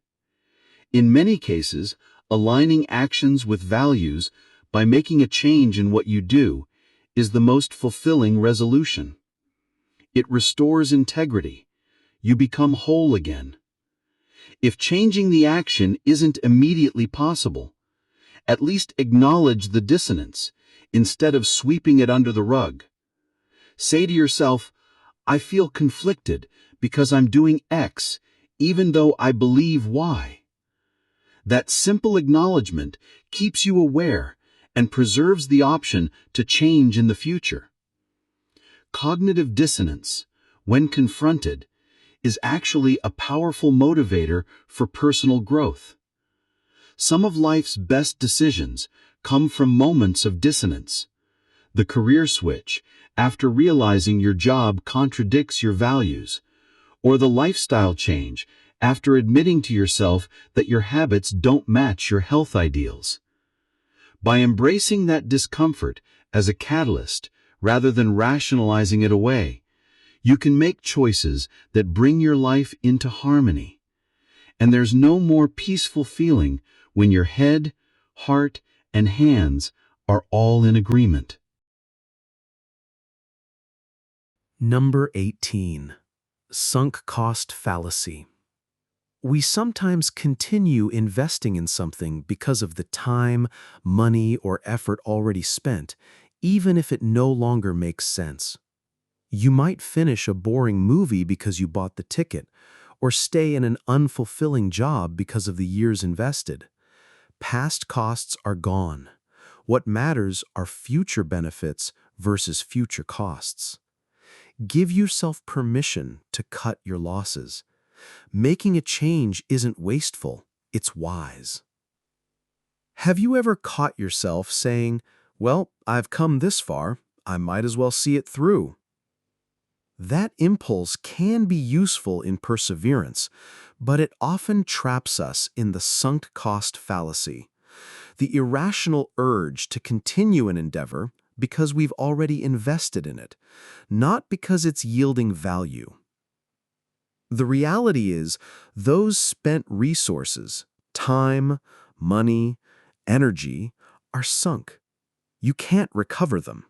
In many cases, aligning actions with values by making a change in what you do is the most fulfilling resolution. It restores integrity. You become whole again. If changing the action isn't immediately possible, at least acknowledge the dissonance instead of sweeping it under the rug. Say to yourself, I feel conflicted because I'm doing X, even though I believe Y. That simple acknowledgement keeps you aware and preserves the option to change in the future. Cognitive dissonance, when confronted, is actually a powerful motivator for personal growth. Some of life's best decisions come from moments of dissonance. The career switch, after realizing your job contradicts your values, or the lifestyle change, after admitting to yourself that your habits don't match your health ideals. By embracing that discomfort as a catalyst, rather than rationalizing it away, you can make choices that bring your life into harmony. And there's no more peaceful feeling when your head, heart, and hands are all in agreement. Number 18. Sunk cost fallacy. We sometimes continue investing in something because of the time, money, or effort already spent, even if it no longer makes sense. You might finish a boring movie because you bought the ticket, or stay in an unfulfilling job because of the years invested. Past costs are gone. What matters are future benefits versus future costs. Give yourself permission to cut your losses. Making a change isn't wasteful, it's wise. Have you ever caught yourself saying, well, I've come this far, I might as well see it through? That impulse can be useful in perseverance, but it often traps us in the sunk cost fallacy, the irrational urge to continue an endeavor because we've already invested in it, not because it's yielding value. The reality is, those spent resources, time, money, energy, are sunk. You can't recover them.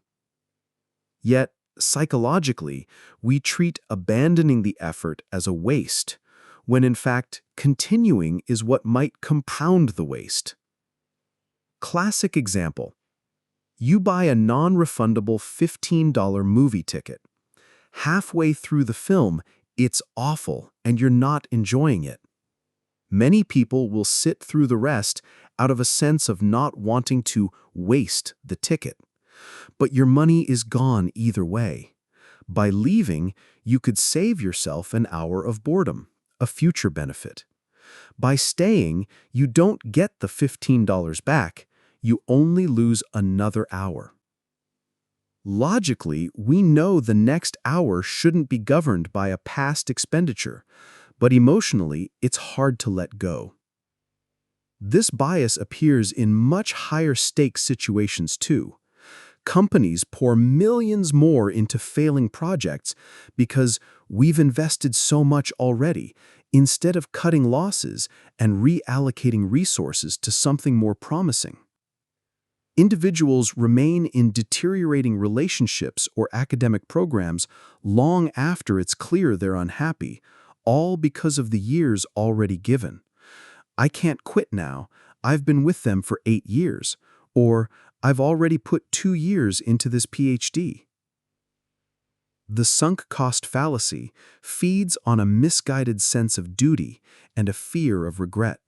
Yet, psychologically, we treat abandoning the effort as a waste, when in fact, continuing is what might compound the waste. Classic example. You buy a non-refundable $15 movie ticket. Halfway through the film, it's awful and you're not enjoying it. Many people will sit through the rest out of a sense of not wanting to waste the ticket. But your money is gone either way. By leaving, you could save yourself an hour of boredom, a future benefit. By staying, you don't get the $15 back, you only lose another hour. Logically, we know the next hour shouldn't be governed by a past expenditure, but emotionally, it's hard to let go. This bias appears in much higher stakes situations too. Companies pour millions more into failing projects because we've invested so much already, instead of cutting losses and reallocating resources to something more promising. Individuals remain in deteriorating relationships or academic programs long after it's clear they're unhappy, all because of the years already given. I can't quit now, I've been with them for 8 years, or I've already put 2 years into this PhD. The sunk cost fallacy feeds on a misguided sense of duty and a fear of regret.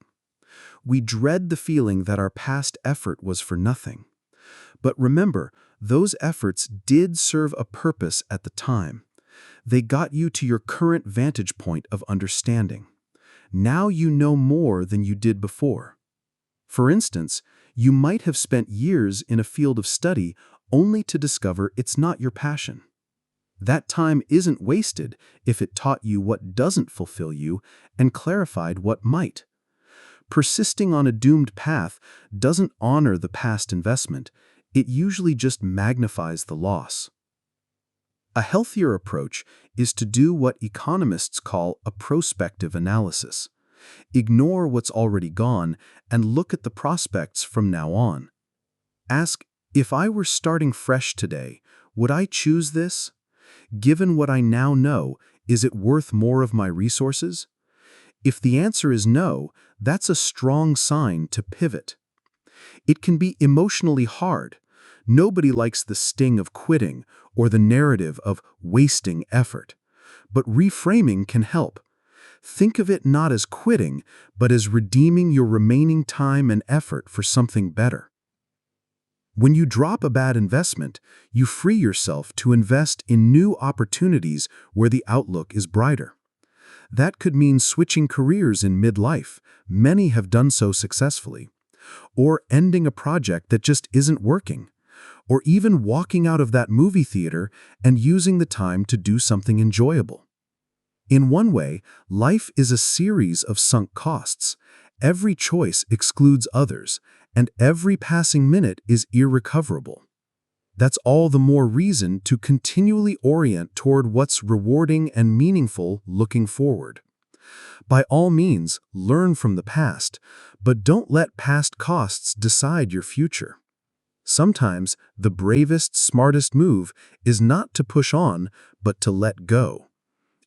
We dread the feeling that our past effort was for nothing. But remember, those efforts did serve a purpose at the time. They got you to your current vantage point of understanding. Now you know more than you did before. For instance, you might have spent years in a field of study only to discover it's not your passion. That time isn't wasted if it taught you what doesn't fulfill you and clarified what might. Persisting on a doomed path doesn't honor the past investment, it usually just magnifies the loss. A healthier approach is to do what economists call a prospective analysis. Ignore what's already gone and look at the prospects from now on. Ask, if I were starting fresh today, would I choose this? Given what I now know, is it worth more of my resources? If the answer is no, that's a strong sign to pivot. It can be emotionally hard. Nobody likes the sting of quitting or the narrative of wasting effort. But reframing can help. Think of it not as quitting, but as redeeming your remaining time and effort for something better. When you drop a bad investment, you free yourself to invest in new opportunities where the outlook is brighter. That could mean switching careers in midlife, many have done so successfully, or ending a project that just isn't working, or even walking out of that movie theater and using the time to do something enjoyable. In one way, life is a series of sunk costs. Every choice excludes others, and every passing minute is irrecoverable. That's all the more reason to continually orient toward what's rewarding and meaningful looking forward. By all means, learn from the past, but don't let past costs decide your future. Sometimes the bravest, smartest move is not to push on, but to let go.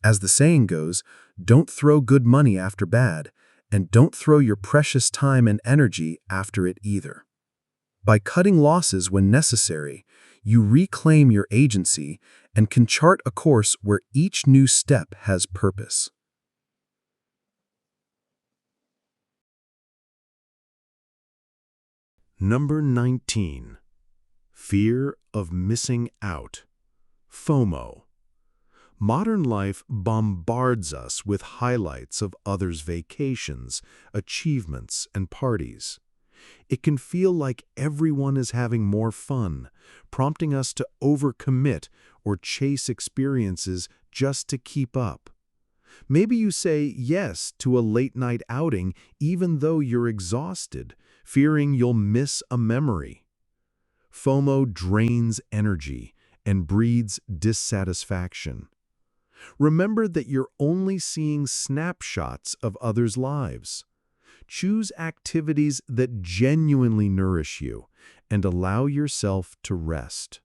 As the saying goes, don't throw good money after bad, and don't throw your precious time and energy after it either. By cutting losses when necessary, you reclaim your agency and can chart a course where each new step has purpose. Number 19. Fear of missing out. FOMO. Modern life bombards us with highlights of others' vacations, achievements, and parties. It can feel like everyone is having more fun, prompting us to overcommit or chase experiences just to keep up. Maybe you say yes to a late-night outing even though you're exhausted, fearing you'll miss a memory. FOMO drains energy and breeds dissatisfaction. Remember that you're only seeing snapshots of others' lives. Choose activities that genuinely nourish you and allow yourself to rest.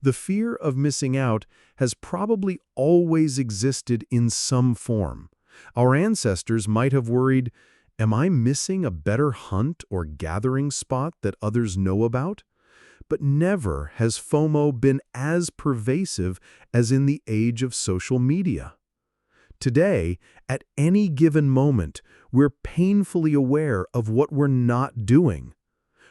The fear of missing out has probably always existed in some form. Our ancestors might have worried, am I missing a better hunt or gathering spot that others know about? But never has FOMO been as pervasive as in the age of social media. Today, at any given moment, we're painfully aware of what we're not doing.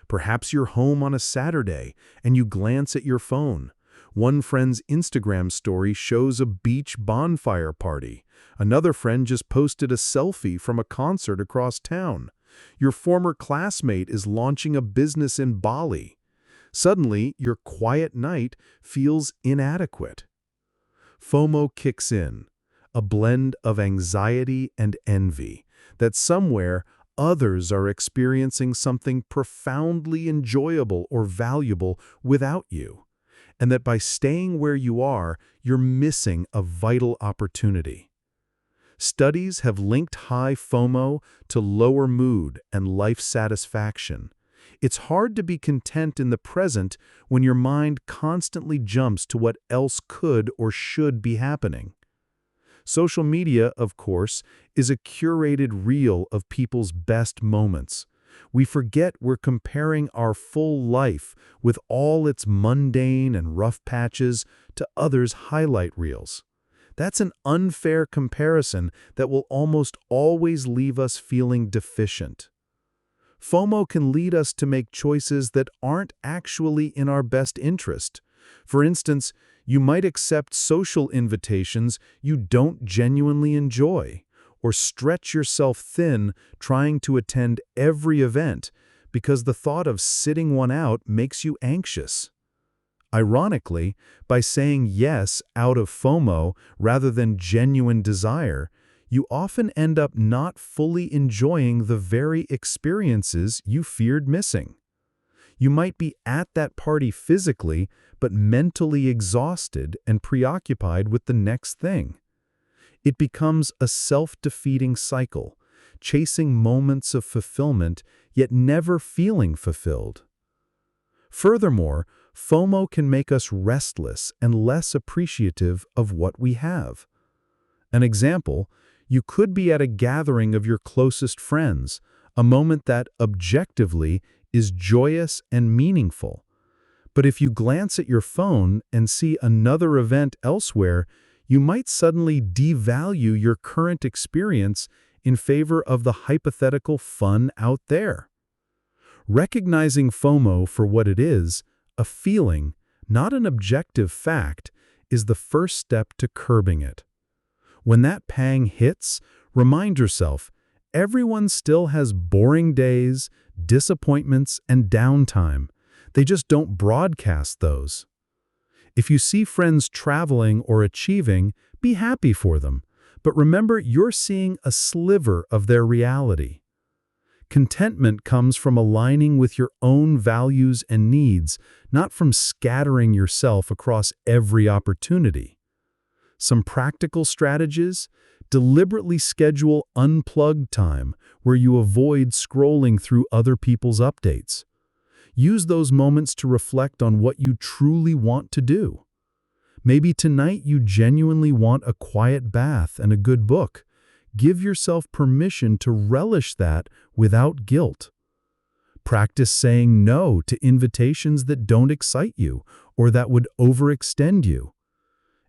Perhaps you're home on a Saturday and you glance at your phone. One friend's Instagram story shows a beach bonfire party. Another friend just posted a selfie from a concert across town. Your former classmate is launching a business in Bali. Suddenly, your quiet night feels inadequate. FOMO kicks in, a blend of anxiety and envy that somewhere others are experiencing something profoundly enjoyable or valuable without you, and that by staying where you are, you're missing a vital opportunity. Studies have linked high FOMO to lower mood and life satisfaction. It's hard to be content in the present when your mind constantly jumps to what else could or should be happening. Social media, of course, is a curated reel of people's best moments. We forget we're comparing our full life with all its mundane and rough patches to others' highlight reels. That's an unfair comparison that will almost always leave us feeling deficient. FOMO can lead us to make choices that aren't actually in our best interest. For instance, you might accept social invitations you don't genuinely enjoy, or stretch yourself thin trying to attend every event because the thought of sitting one out makes you anxious. Ironically, by saying yes out of FOMO rather than genuine desire, you often end up not fully enjoying the very experiences you feared missing. You might be at that party physically, but mentally exhausted and preoccupied with the next thing. It becomes a self-defeating cycle, chasing moments of fulfillment, yet never feeling fulfilled. Furthermore, FOMO can make us restless and less appreciative of what we have. An example, you could be at a gathering of your closest friends, a moment that, objectively, is joyous and meaningful. But if you glance at your phone and see another event elsewhere, you might suddenly devalue your current experience in favor of the hypothetical fun out there. Recognizing FOMO for what it is, a feeling, not an objective fact, is the first step to curbing it. When that pang hits, remind yourself, everyone still has boring days, disappointments, and downtime. They just don't broadcast those. If you see friends traveling or achieving, be happy for them, but remember you're seeing a sliver of their reality. Contentment comes from aligning with your own values and needs, not from scattering yourself across every opportunity. Some practical strategies: deliberately schedule unplugged time where you avoid scrolling through other people's updates. Use those moments to reflect on what you truly want to do. Maybe tonight you genuinely want a quiet bath and a good book. Give yourself permission to relish that without guilt. Practice saying no to invitations that don't excite you or that would overextend you.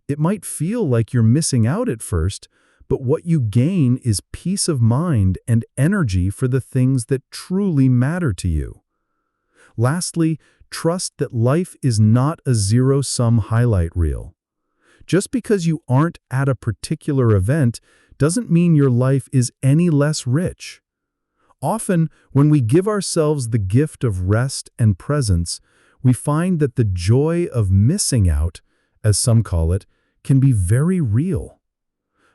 It might feel like you're missing out at first, but what you gain is peace of mind and energy for the things that truly matter to you. Lastly, trust that life is not a zero-sum highlight reel. Just because you aren't at a particular event doesn't mean your life is any less rich. Often, when we give ourselves the gift of rest and presence, we find that the joy of missing out, as some call it, can be very real.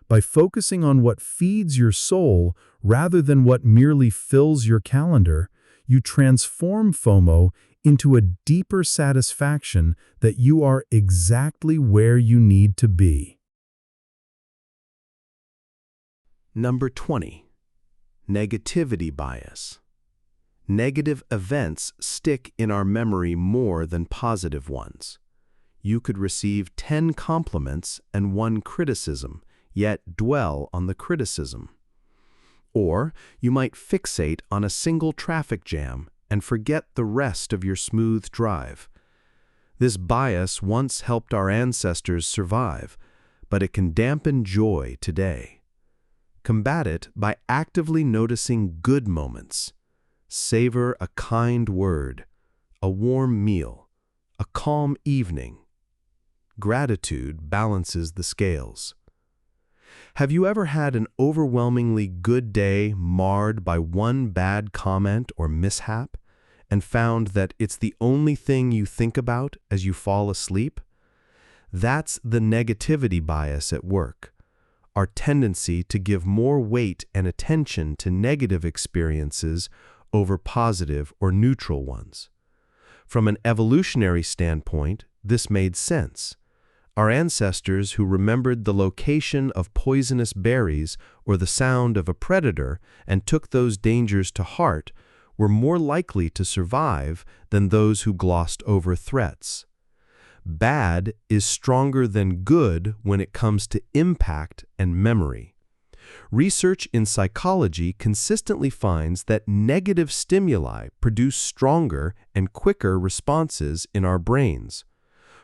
By focusing on what feeds your soul rather than what merely fills your calendar, you transform FOMO into a deeper satisfaction that you are exactly where you need to be. Number 20. Negativity bias. Negative events stick in our memory more than positive ones. You could receive 10 compliments and 1 criticism, yet dwell on the criticism. Or you might fixate on a single traffic jam and forget the rest of your smooth drive. This bias once helped our ancestors survive, but it can dampen joy today. Combat it by actively noticing good moments. Savor a kind word, a warm meal, a calm evening. Gratitude balances the scales. Have you ever had an overwhelmingly good day marred by one bad comment or mishap, and found that it's the only thing you think about as you fall asleep? That's the negativity bias at work. our tendency to give more weight and attention to negative experiences over positive or neutral ones. From an evolutionary standpoint, this made sense. Our ancestors who remembered the location of poisonous berries or the sound of a predator and took those dangers to heart were more likely to survive than those who glossed over threats. Bad is stronger than good when it comes to impact and memory. Research in psychology consistently finds that negative stimuli produce stronger and quicker responses in our brains.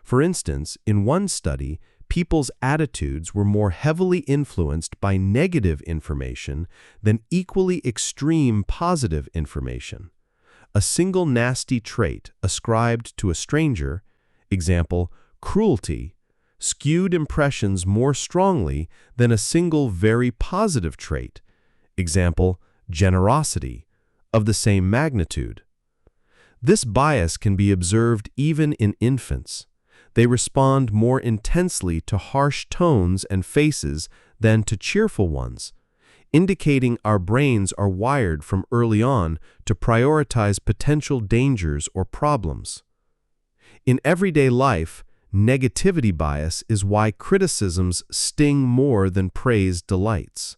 For instance, in one study, people's attitudes were more heavily influenced by negative information than equally extreme positive information. A single nasty trait ascribed to a stranger, example, cruelty, skewed impressions more strongly than a single very positive trait, example, generosity, of the same magnitude. This bias can be observed even in infants. They respond more intensely to harsh tones and faces than to cheerful ones, indicating our brains are wired from early on to prioritize potential dangers or problems. In everyday life, negativity bias is why criticisms sting more than praise delights.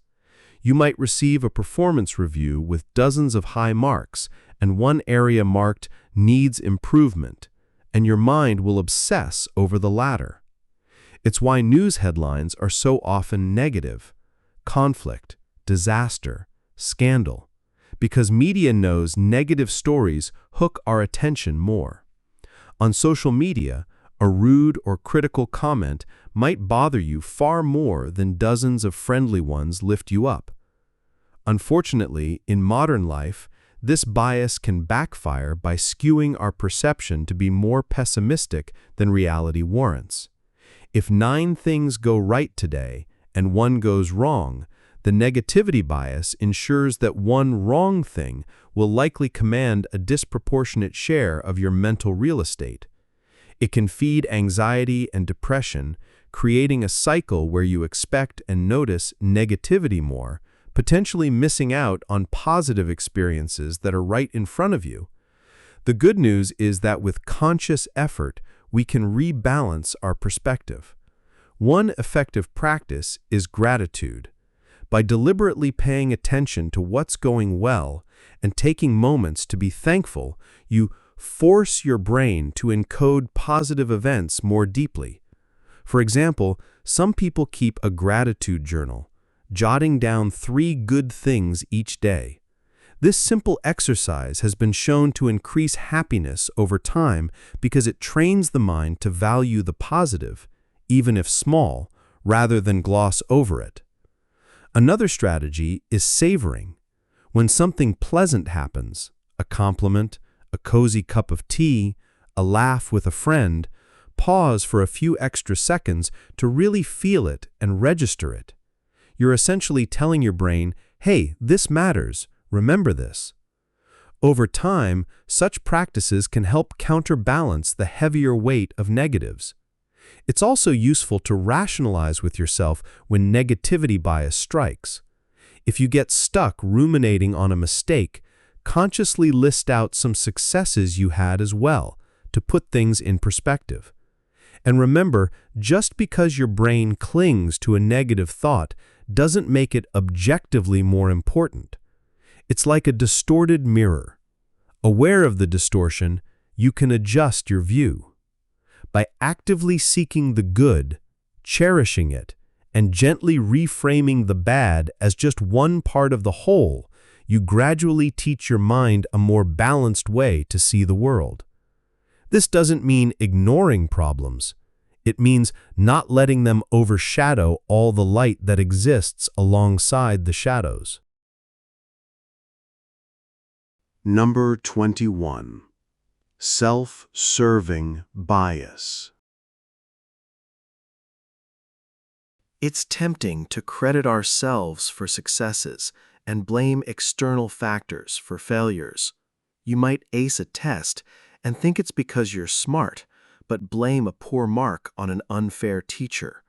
You might receive a performance review with dozens of high marks and one area marked needs improvement, and your mind will obsess over the latter. It's why news headlines are so often negative: conflict, disaster, scandal, because media knows negative stories hook our attention more. On social media, a rude or critical comment might bother you far more than dozens of friendly ones lift you up. Unfortunately, in modern life, this bias can backfire by skewing our perception to be more pessimistic than reality warrants. If 9 things go right today and 1 goes wrong, the negativity bias ensures that one wrong thing will likely command a disproportionate share of your mental real estate. It can feed anxiety and depression, creating a cycle where you expect and notice negativity more, potentially missing out on positive experiences that are right in front of you. The good news is that with conscious effort, we can rebalance our perspective. One effective practice is gratitude. By deliberately paying attention to what's going well and taking moments to be thankful, you force your brain to encode positive events more deeply. For example, some people keep a gratitude journal, jotting down 3 good things each day. This simple exercise has been shown to increase happiness over time because it trains the mind to value the positive, even if small, rather than gloss over it. Another strategy is savoring. When something pleasant happens, a compliment, a cozy cup of tea, a laugh with a friend, pause for a few extra seconds to really feel it and register it. You're essentially telling your brain, hey, this matters, remember this. Over time, such practices can help counterbalance the heavier weight of negatives. It's also useful to rationalize with yourself when negativity bias strikes. If you get stuck ruminating on a mistake, consciously list out some successes you had as well, to put things in perspective. And remember, just because your brain clings to a negative thought doesn't make it objectively more important. It's like a distorted mirror. Aware of the distortion, you can adjust your view. By actively seeking the good, cherishing it, and gently reframing the bad as just one part of the whole, you gradually teach your mind a more balanced way to see the world. This doesn't mean ignoring problems. It means not letting them overshadow all the light that exists alongside the shadows. Number 21. Self-serving bias. It's tempting to credit ourselves for successes and blame external factors for failures. You might ace a test and think it's because you're smart, but blame a poor mark on an unfair teacher.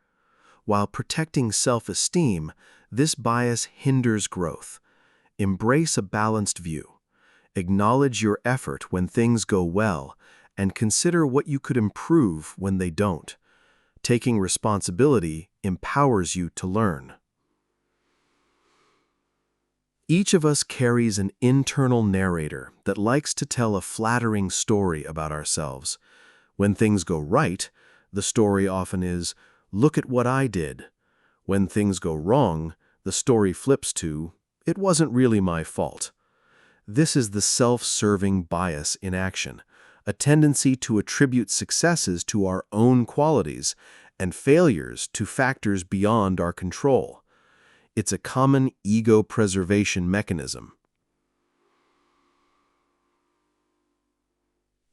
While protecting self-esteem, this bias hinders growth. Embrace a balanced view. Acknowledge your effort when things go well, and consider what you could improve when they don't. Taking responsibility empowers you to learn. Each of us carries an internal narrator that likes to tell a flattering story about ourselves. When things go right, the story often is, "Look at what I did." When things go wrong, the story flips to, "It wasn't really my fault." This is the self-serving bias in action, a tendency to attribute successes to our own qualities and failures to factors beyond our control. It's a common ego preservation mechanism.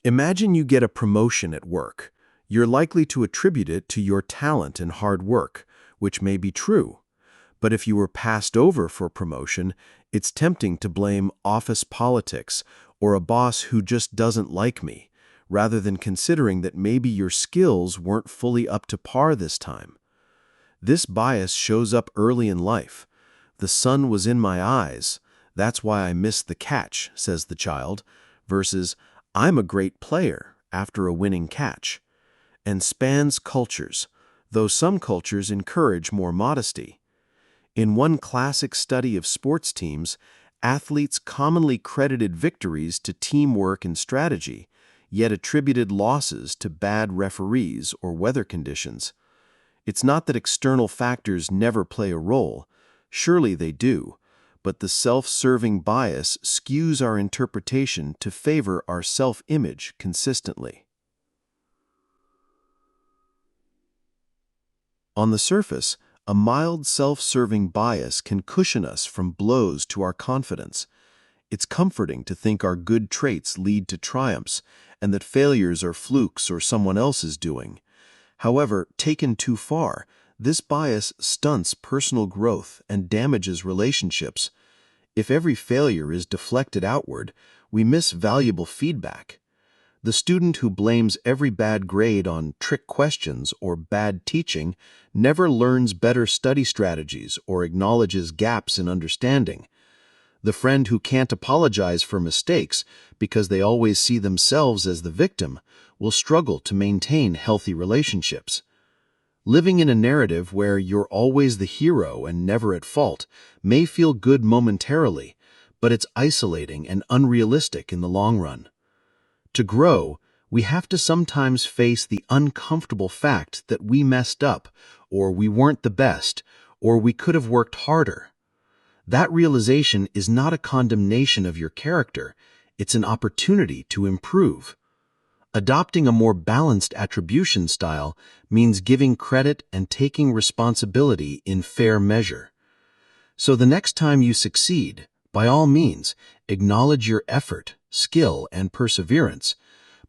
Imagine you get a promotion at work. You're likely to attribute it to your talent and hard work, which may be true. But if you were passed over for promotion, it's tempting to blame office politics or a boss who just doesn't like me, rather than considering that maybe your skills weren't fully up to par this time. This bias shows up early in life. "The sun was in my eyes. That's why I missed the catch," says the child, versus "I'm a great player" after a winning catch. And spans cultures, though some cultures encourage more modesty. In one classic study of sports teams, athletes commonly credited victories to teamwork and strategy, yet attributed losses to bad referees or weather conditions. It's not that external factors never play a role. Surely they do, but the self-serving bias skews our interpretation to favor our self-image consistently. On the surface, a mild self-serving bias can cushion us from blows to our confidence. It's comforting to think our good traits lead to triumphs and that failures are flukes or someone else's doing. However, taken too far, this bias stunts personal growth and damages relationships. If every failure is deflected outward, we miss valuable feedback. The student who blames every bad grade on trick questions or bad teaching never learns better study strategies or acknowledges gaps in understanding. The friend who can't apologize for mistakes because they always see themselves as the victim will struggle to maintain healthy relationships. Living in a narrative where you're always the hero and never at fault may feel good momentarily, but it's isolating and unrealistic in the long run. To grow, we have to sometimes face the uncomfortable fact that we messed up, or we weren't the best, or we could have worked harder. That realization is not a condemnation of your character, it's an opportunity to improve. Adopting a more balanced attribution style means giving credit and taking responsibility in fair measure. So the next time you succeed, by all means, acknowledge your effort, skill, and perseverance,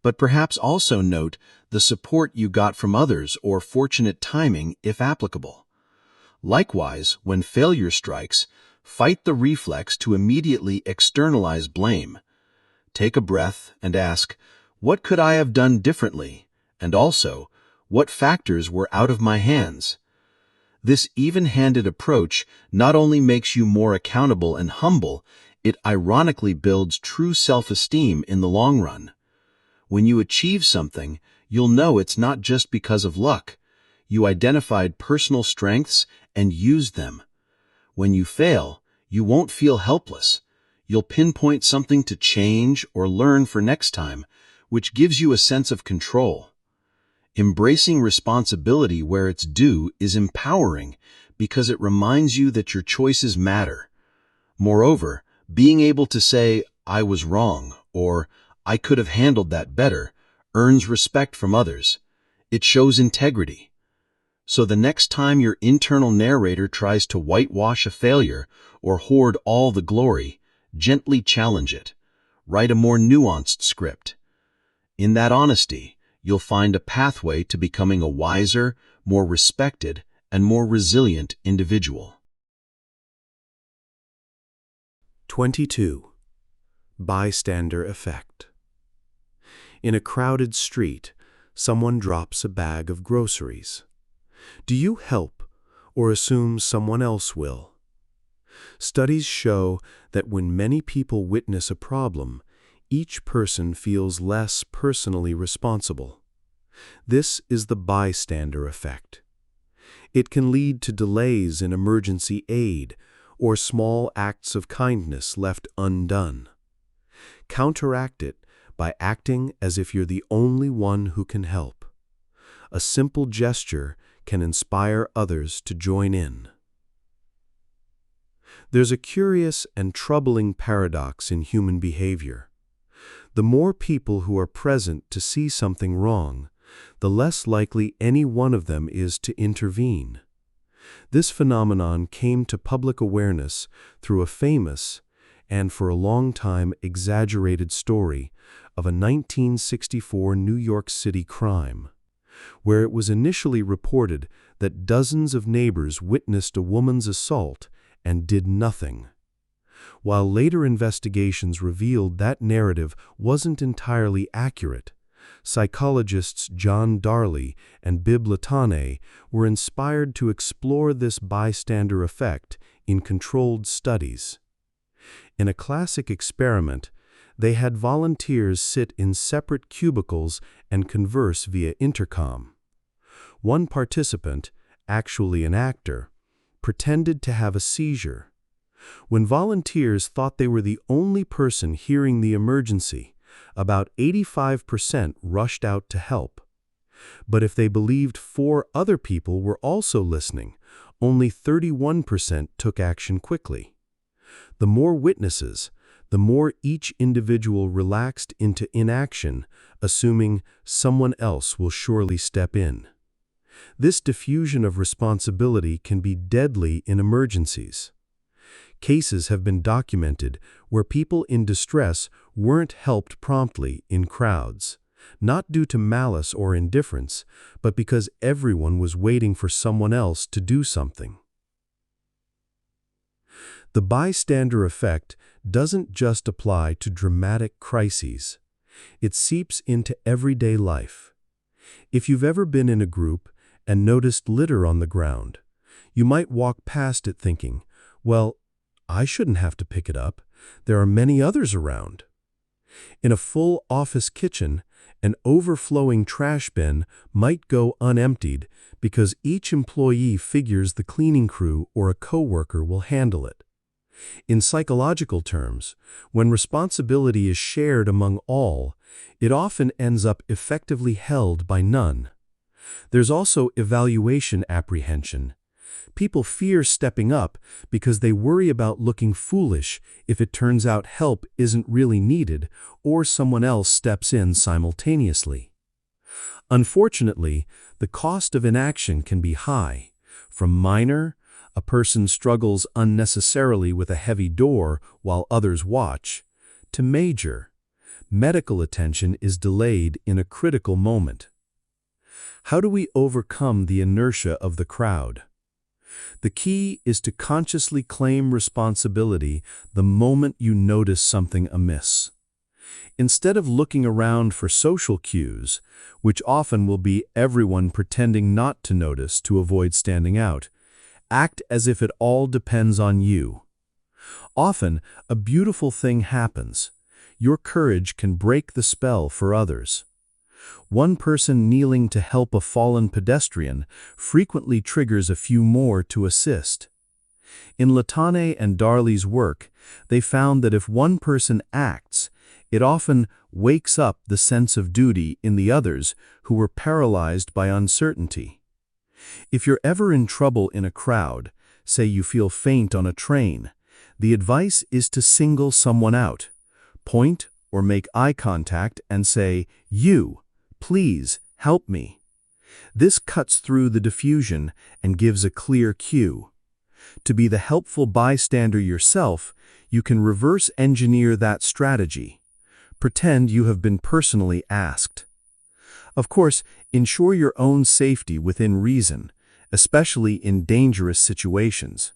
but perhaps also note the support you got from others or fortunate timing if applicable. Likewise, when failure strikes, fight the reflex to immediately externalize blame. Take a breath and ask, "What could I have done differently?" And also, "What factors were out of my hands?" This even-handed approach not only makes you more accountable and humble, it ironically builds true self-esteem in the long run. When you achieve something, you'll know it's not just because of luck. You identified personal strengths and used them. When you fail, you won't feel helpless. You'll pinpoint something to change or learn for next time, which gives you a sense of control. Embracing responsibility where it's due is empowering because it reminds you that your choices matter. Moreover, being able to say, "I was wrong," or "I could have handled that better," earns respect from others. It shows integrity. So the next time your internal narrator tries to whitewash a failure or hoard all the glory, gently challenge it. Write a more nuanced script. In that honesty, you'll find a pathway to becoming a wiser, more respected, and more resilient individual. 22. Bystander Effect. In a crowded street, someone drops a bag of groceries. Do you help or assume someone else will. Studies show that when many people witness a problem, each person feels less personally responsible. This is the bystander effect. It can lead to delays in emergency aid or small acts of kindness left undone. Counteract it by acting as if you're the only one who can help. A simple gesture can inspire others to join in. There's a curious and troubling paradox in human behavior. The more people who are present to see something wrong, the less likely any one of them is to intervene. This phenomenon came to public awareness through a famous, and for a long time exaggerated story of a 1964 New York City crime, where it was initially reported that dozens of neighbors witnessed a woman's assault and did nothing. While later investigations revealed that narrative wasn't entirely accurate, psychologists John Darley and Bibb Latané were inspired to explore this bystander effect in controlled studies. In a classic experiment, they had volunteers sit in separate cubicles and converse via intercom. One participant, actually an actor, pretended to have a seizure. When volunteers thought they were the only person hearing the emergency, about 85% rushed out to help. But if they believed 4 other people were also listening, only 31% took action quickly. The more witnesses, the more each individual relaxed into inaction, assuming someone else will surely step in. This diffusion of responsibility can be deadly in emergencies. Cases have been documented where people in distress weren't helped promptly in crowds, not due to malice or indifference, but because everyone was waiting for someone else to do something. The bystander effect doesn't just apply to dramatic crises. It seeps into everyday life. If you've ever been in a group and noticed litter on the ground, you might walk past it thinking, well, I shouldn't have to pick it up. There are many others around. In a full office kitchen, an overflowing trash bin might go unemptied because each employee figures the cleaning crew or a coworker will handle it. In psychological terms, when responsibility is shared among all, it often ends up effectively held by none. There's also evaluation apprehension. People fear stepping up because they worry about looking foolish if it turns out help isn't really needed or someone else steps in simultaneously. Unfortunately, the cost of inaction can be high. From minor, a person struggles unnecessarily with a heavy door while others watch, to major, medical attention is delayed in a critical moment. How do we overcome the inertia of the crowd? The key is to consciously claim responsibility the moment you notice something amiss. Instead of looking around for social cues, which often will be everyone pretending not to notice to avoid standing out, act as if it all depends on you. Often, a beautiful thing happens. Your courage can break the spell for others. One person kneeling to help a fallen pedestrian frequently triggers a few more to assist. In Latané and Darley's work, they found that if one person acts, it often wakes up the sense of duty in the others who were paralyzed by uncertainty. If you're ever in trouble in a crowd, say you feel faint on a train, the advice is to single someone out. Point or make eye contact and say, "You, please, help me." This cuts through the diffusion and gives a clear cue. To be the helpful bystander yourself, you can reverse engineer that strategy. Pretend you have been personally asked. Of course, ensure your own safety within reason, especially in dangerous situations.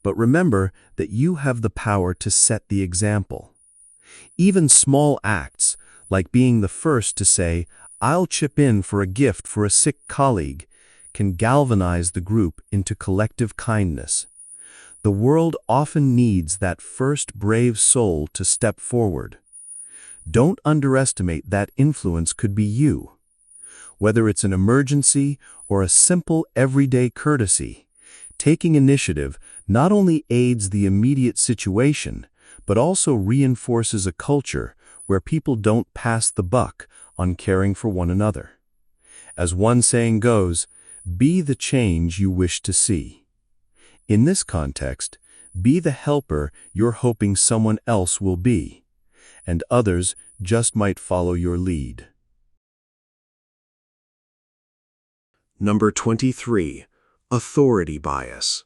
But remember that you have the power to set the example. Even small acts, like being the first to say, "I'll chip in for a gift for a sick colleague," can galvanize the group into collective kindness. The world often needs that first brave soul to step forward. Don't underestimate that influence could be you. Whether it's an emergency or a simple everyday courtesy, taking initiative not only aids the immediate situation, but also reinforces a culture where people don't pass the buck on caring for one another. As one saying goes, be the change you wish to see. In this context, be the helper you're hoping someone else will be, and others just might follow your lead. Number 23. Authority bias.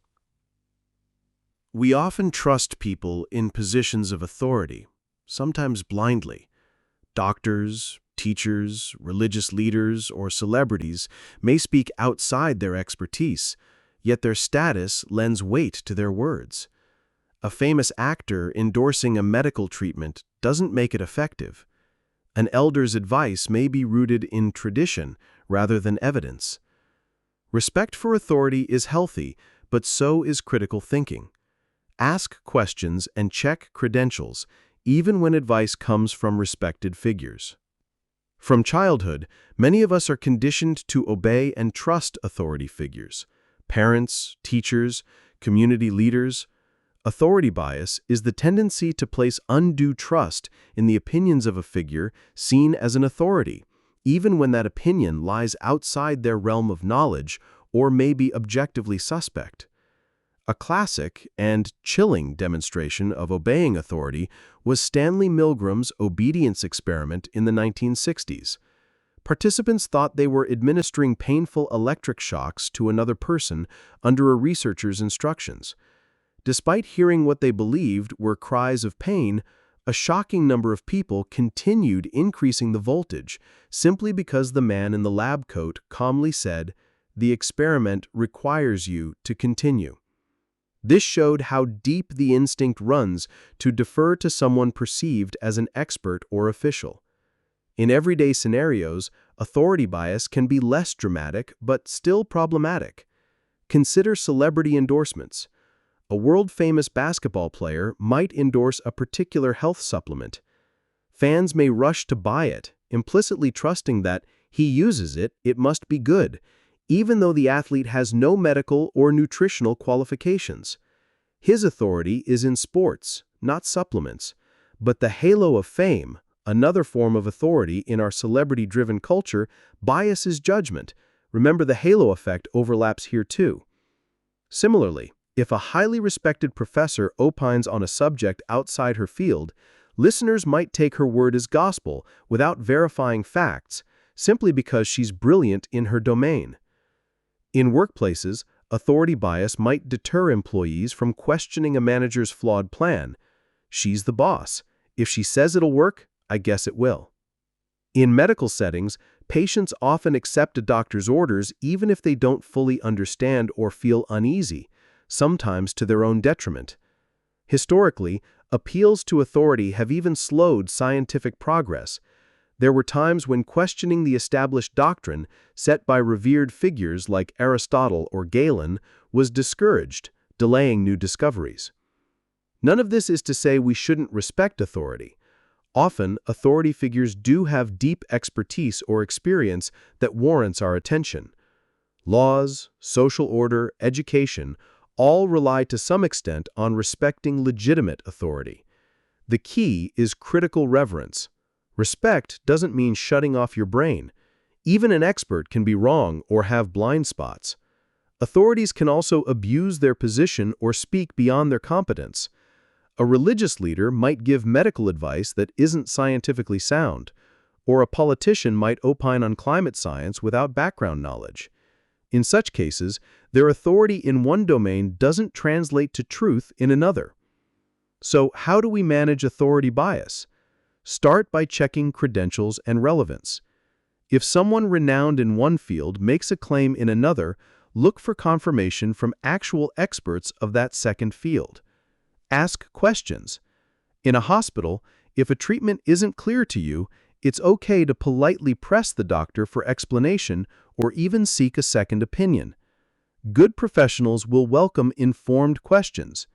We often trust people in positions of authority, sometimes blindly. Doctors, teachers, religious leaders, or celebrities may speak outside their expertise, yet their status lends weight to their words. A famous actor endorsing a medical treatment doesn't make it effective. An elder's advice may be rooted in tradition rather than evidence. Respect for authority is healthy, but so is critical thinking. Ask questions and check credentials, even when advice comes from respected figures. From childhood, many of us are conditioned to obey and trust authority figures. Parents, teachers, community leaders. Authority bias is the tendency to place undue trust in the opinions of a figure seen as an authority, even when that opinion lies outside their realm of knowledge or may be objectively suspect. A classic and chilling demonstration of obeying authority was Stanley Milgram's obedience experiment in the 1960s. Participants thought they were administering painful electric shocks to another person under a researcher's instructions. Despite hearing what they believed were cries of pain, a shocking number of people continued increasing the voltage simply because the man in the lab coat calmly said, "The experiment requires you to continue." This showed how deep the instinct runs to defer to someone perceived as an expert or official. In everyday scenarios, authority bias can be less dramatic but still problematic. Consider celebrity endorsements. A world-famous basketball player might endorse a particular health supplement. Fans may rush to buy it, implicitly trusting that he uses it, it must be good, even though the athlete has no medical or nutritional qualifications. His authority is in sports, not supplements. But the halo of fame, another form of authority in our celebrity-driven culture, biases judgment. Remember, the halo effect overlaps here too. Similarly, if a highly respected professor opines on a subject outside her field, listeners might take her word as gospel without verifying facts, simply because she's brilliant in her domain. In workplaces, authority bias might deter employees from questioning a manager's flawed plan. She's the boss. If she says it'll work, I guess it will. In medical settings, patients often accept a doctor's orders even if they don't fully understand or feel uneasy, sometimes to their own detriment. Historically, appeals to authority have even slowed scientific progress. There were times when questioning the established doctrine set by revered figures like Aristotle or Galen was discouraged, delaying new discoveries. None of this is to say we shouldn't respect authority. Often, authority figures do have deep expertise or experience that warrants our attention. Laws, social order, education all rely to some extent on respecting legitimate authority. The key is critical reverence. Respect doesn't mean shutting off your brain. Even an expert can be wrong or have blind spots. Authorities can also abuse their position or speak beyond their competence. A religious leader might give medical advice that isn't scientifically sound, or a politician might opine on climate science without background knowledge. In such cases, their authority in one domain doesn't translate to truth in another. So, how do we manage authority bias? Start by checking credentials and relevance. If someone renowned in one field makes a claim in another, look for confirmation from actual experts of that second field. Ask questions. In a hospital, if a treatment isn't clear to you, it's okay to politely press the doctor for explanation or even seek a second opinion. Good professionals will welcome informed questions.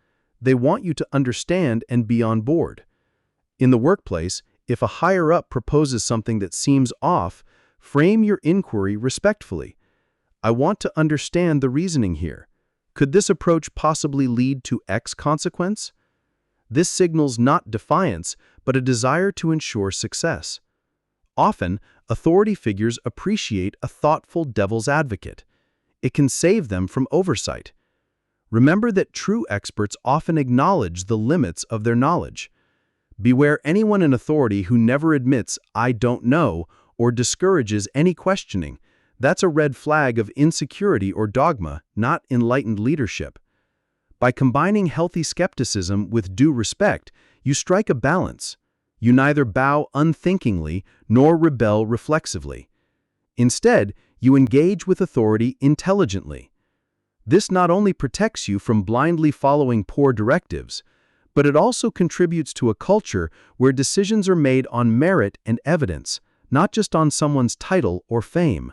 They want you to understand and be on board. In the workplace, if a higher-up proposes something that seems off, frame your inquiry respectfully. I want to understand the reasoning here. Could this approach possibly lead to X consequence? This signals not defiance, but a desire to ensure success. Often, authority figures appreciate a thoughtful devil's advocate. It can save them from oversight. Remember that true experts often acknowledge the limits of their knowledge. Beware anyone in authority who never admits, "I don't know," or discourages any questioning. That's a red flag of insecurity or dogma, not enlightened leadership. By combining healthy skepticism with due respect, you strike a balance. You neither bow unthinkingly nor rebel reflexively. Instead, you engage with authority intelligently. This not only protects you from blindly following poor directives, but it also contributes to a culture where decisions are made on merit and evidence, not just on someone's title or fame.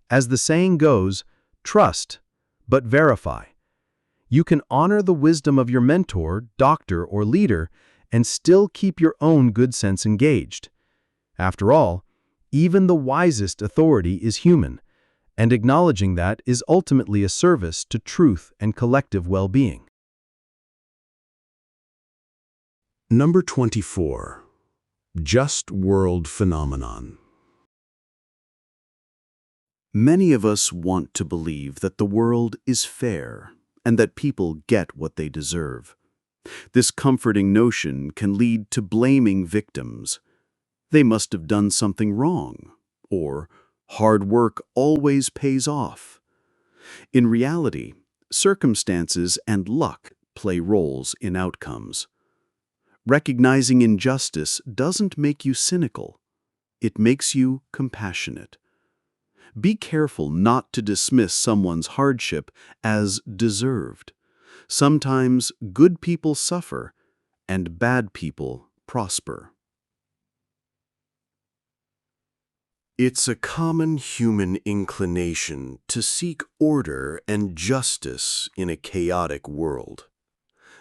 As the saying goes, trust, but verify. You can honor the wisdom of your mentor, doctor, or leader, and still keep your own good sense engaged. After all, even the wisest authority is human, and acknowledging that is ultimately a service to truth and collective well-being. Number 24. Just world phenomenon. Many of us want to believe that the world is fair and that people get what they deserve. This comforting notion can lead to blaming victims. They must have done something wrong, or hard work always pays off. In reality, circumstances and luck play roles in outcomes. Recognizing injustice doesn't make you cynical. It makes you compassionate. Be careful not to dismiss someone's hardship as deserved. Sometimes good people suffer and bad people prosper. It's a common human inclination to seek order and justice in a chaotic world.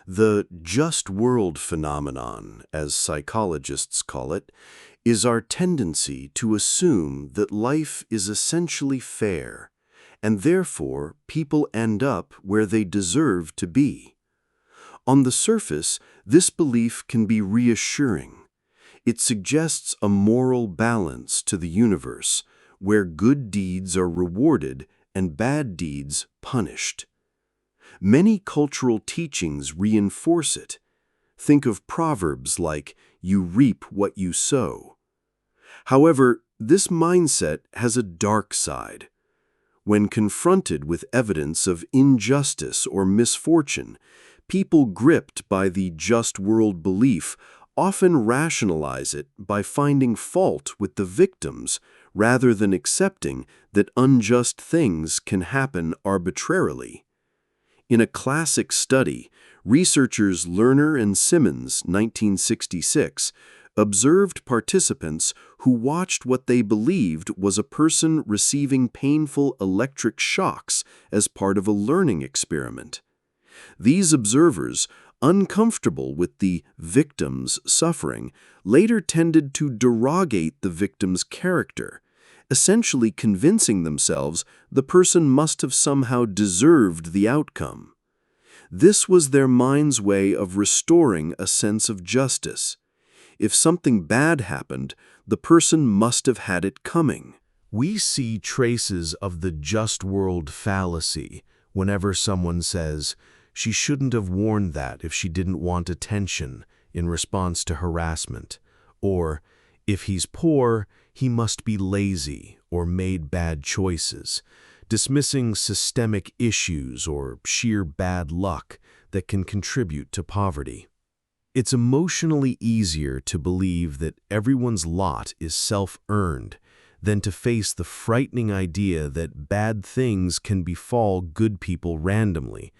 The just world phenomenon, as psychologists call it, is our tendency to assume that life is essentially fair, and therefore people end up where they deserve to be. On the surface, this belief can be reassuring. It suggests a moral balance to the universe, where good deeds are rewarded and bad deeds punished. Many cultural teachings reinforce it. Think of proverbs like, "You reap what you sow." However, this mindset has a dark side. When confronted with evidence of injustice or misfortune, people gripped by the just world belief often rationalize it by finding fault with the victims rather than accepting that unjust things can happen arbitrarily. In a classic study, researchers Lerner and Simmons, 1966, observed participants who watched what they believed was a person receiving painful electric shocks as part of a learning experiment. These observers, uncomfortable with the victim's suffering, later tended to derogate the victim's character, essentially convincing themselves the person must have somehow deserved the outcome. This was their mind's way of restoring a sense of justice. If something bad happened, the person must have had it coming. We see traces of the just world fallacy whenever someone says, "She shouldn't have worn that if she didn't want attention," in response to harassment, or, "If he's poor, he must be lazy or made bad choices," dismissing systemic issues or sheer bad luck that can contribute to poverty. It's emotionally easier to believe that everyone's lot is self-earned than to face the frightening idea that bad things can befall good people randomly,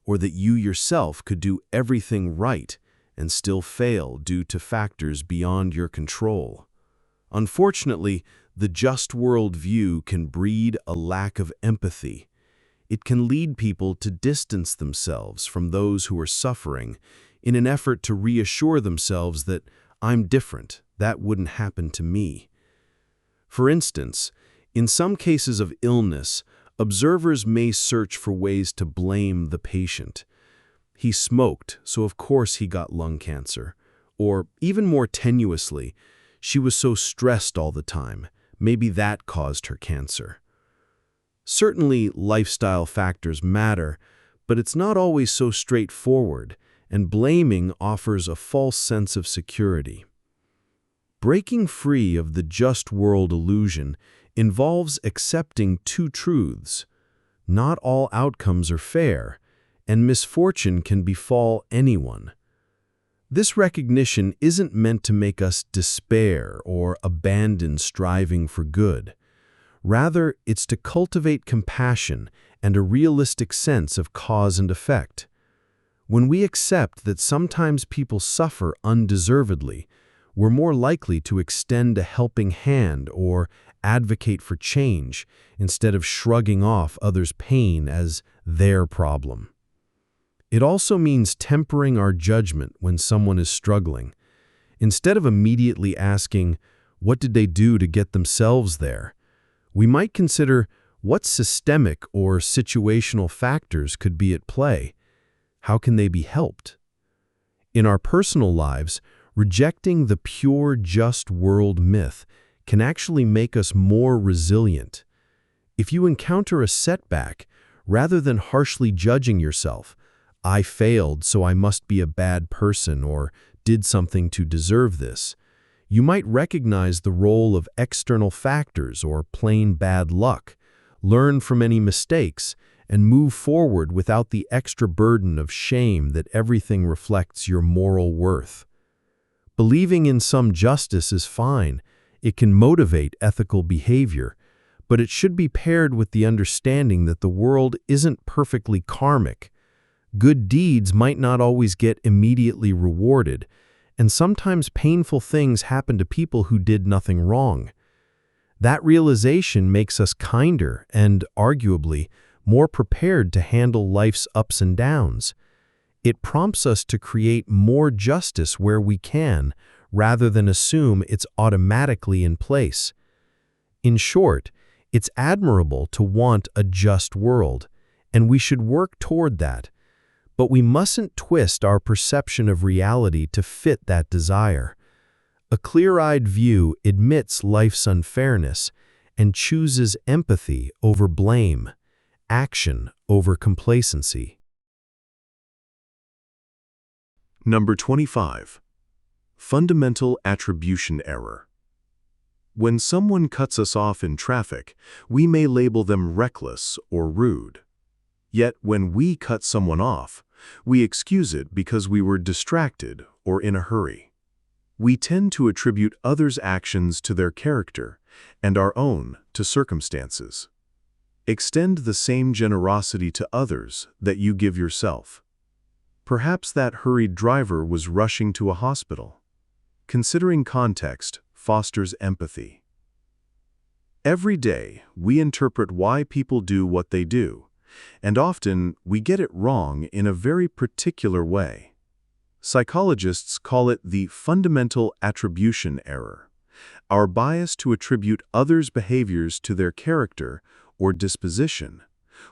or that you yourself could do everything right and still fail due to factors beyond your control. Unfortunately, The just world view can breed a lack of empathy. It can lead people to distance themselves from those who are suffering in an effort to reassure themselves that I'm different, that wouldn't happen to me. For instance, in some cases of illness, observers may search for ways to blame the patient. He smoked, so of course he got lung cancer. Or, even more tenuously, she was so stressed all the time, maybe that caused her cancer. Certainly, lifestyle factors matter, but it's not always so straightforward, and blaming offers a false sense of security. Breaking free of the just world illusion involves accepting two truths. Not all outcomes are fair, and misfortune can befall anyone. This recognition isn't meant to make us despair or abandon striving for good. Rather, it's to cultivate compassion and a realistic sense of cause and effect. When we accept that sometimes people suffer undeservedly, we're more likely to extend a helping hand or advocate for change instead of shrugging off others' pain as their problem. It also means tempering our judgment when someone is struggling. Instead of immediately asking, what did they do to get themselves there? We might consider what systemic or situational factors could be at play. How can they be helped? In our personal lives, rejecting the pure just world myth can actually make us more resilient. If you encounter a setback, rather than harshly judging yourself, I failed, so I must be a bad person or did something to deserve this, you might recognize the role of external factors or plain bad luck, learn from any mistakes, and move forward without the extra burden of shame that everything reflects your moral worth. Believing in some justice is fine. It can motivate ethical behavior, but it should be paired with the understanding that the world isn't perfectly karmic. Good deeds might not always get immediately rewarded, and sometimes painful things happen to people who did nothing wrong. That realization makes us kinder and, arguably, more prepared to handle life's ups and downs. It prompts us to create more justice where we can, rather than assume it's automatically in place. In short, it's admirable to want a just world, and we should work toward that. But we mustn't twist our perception of reality to fit that desire. A clear-eyed view admits life's unfairness and chooses empathy over blame, action over complacency. Number 25. Fundamental attribution error. When someone cuts us off in traffic, we may label them reckless or rude. Yet when we cut someone off, we excuse it because we were distracted or in a hurry. We tend to attribute others' actions to their character and our own to circumstances. Extend the same generosity to others that you give yourself. Perhaps that hurried driver was rushing to a hospital. Considering context fosters empathy. Every day, we interpret why people do what they do, and often we get it wrong in a very particular way. Psychologists call it the fundamental attribution error, our bias to attribute others' behaviors to their character or disposition,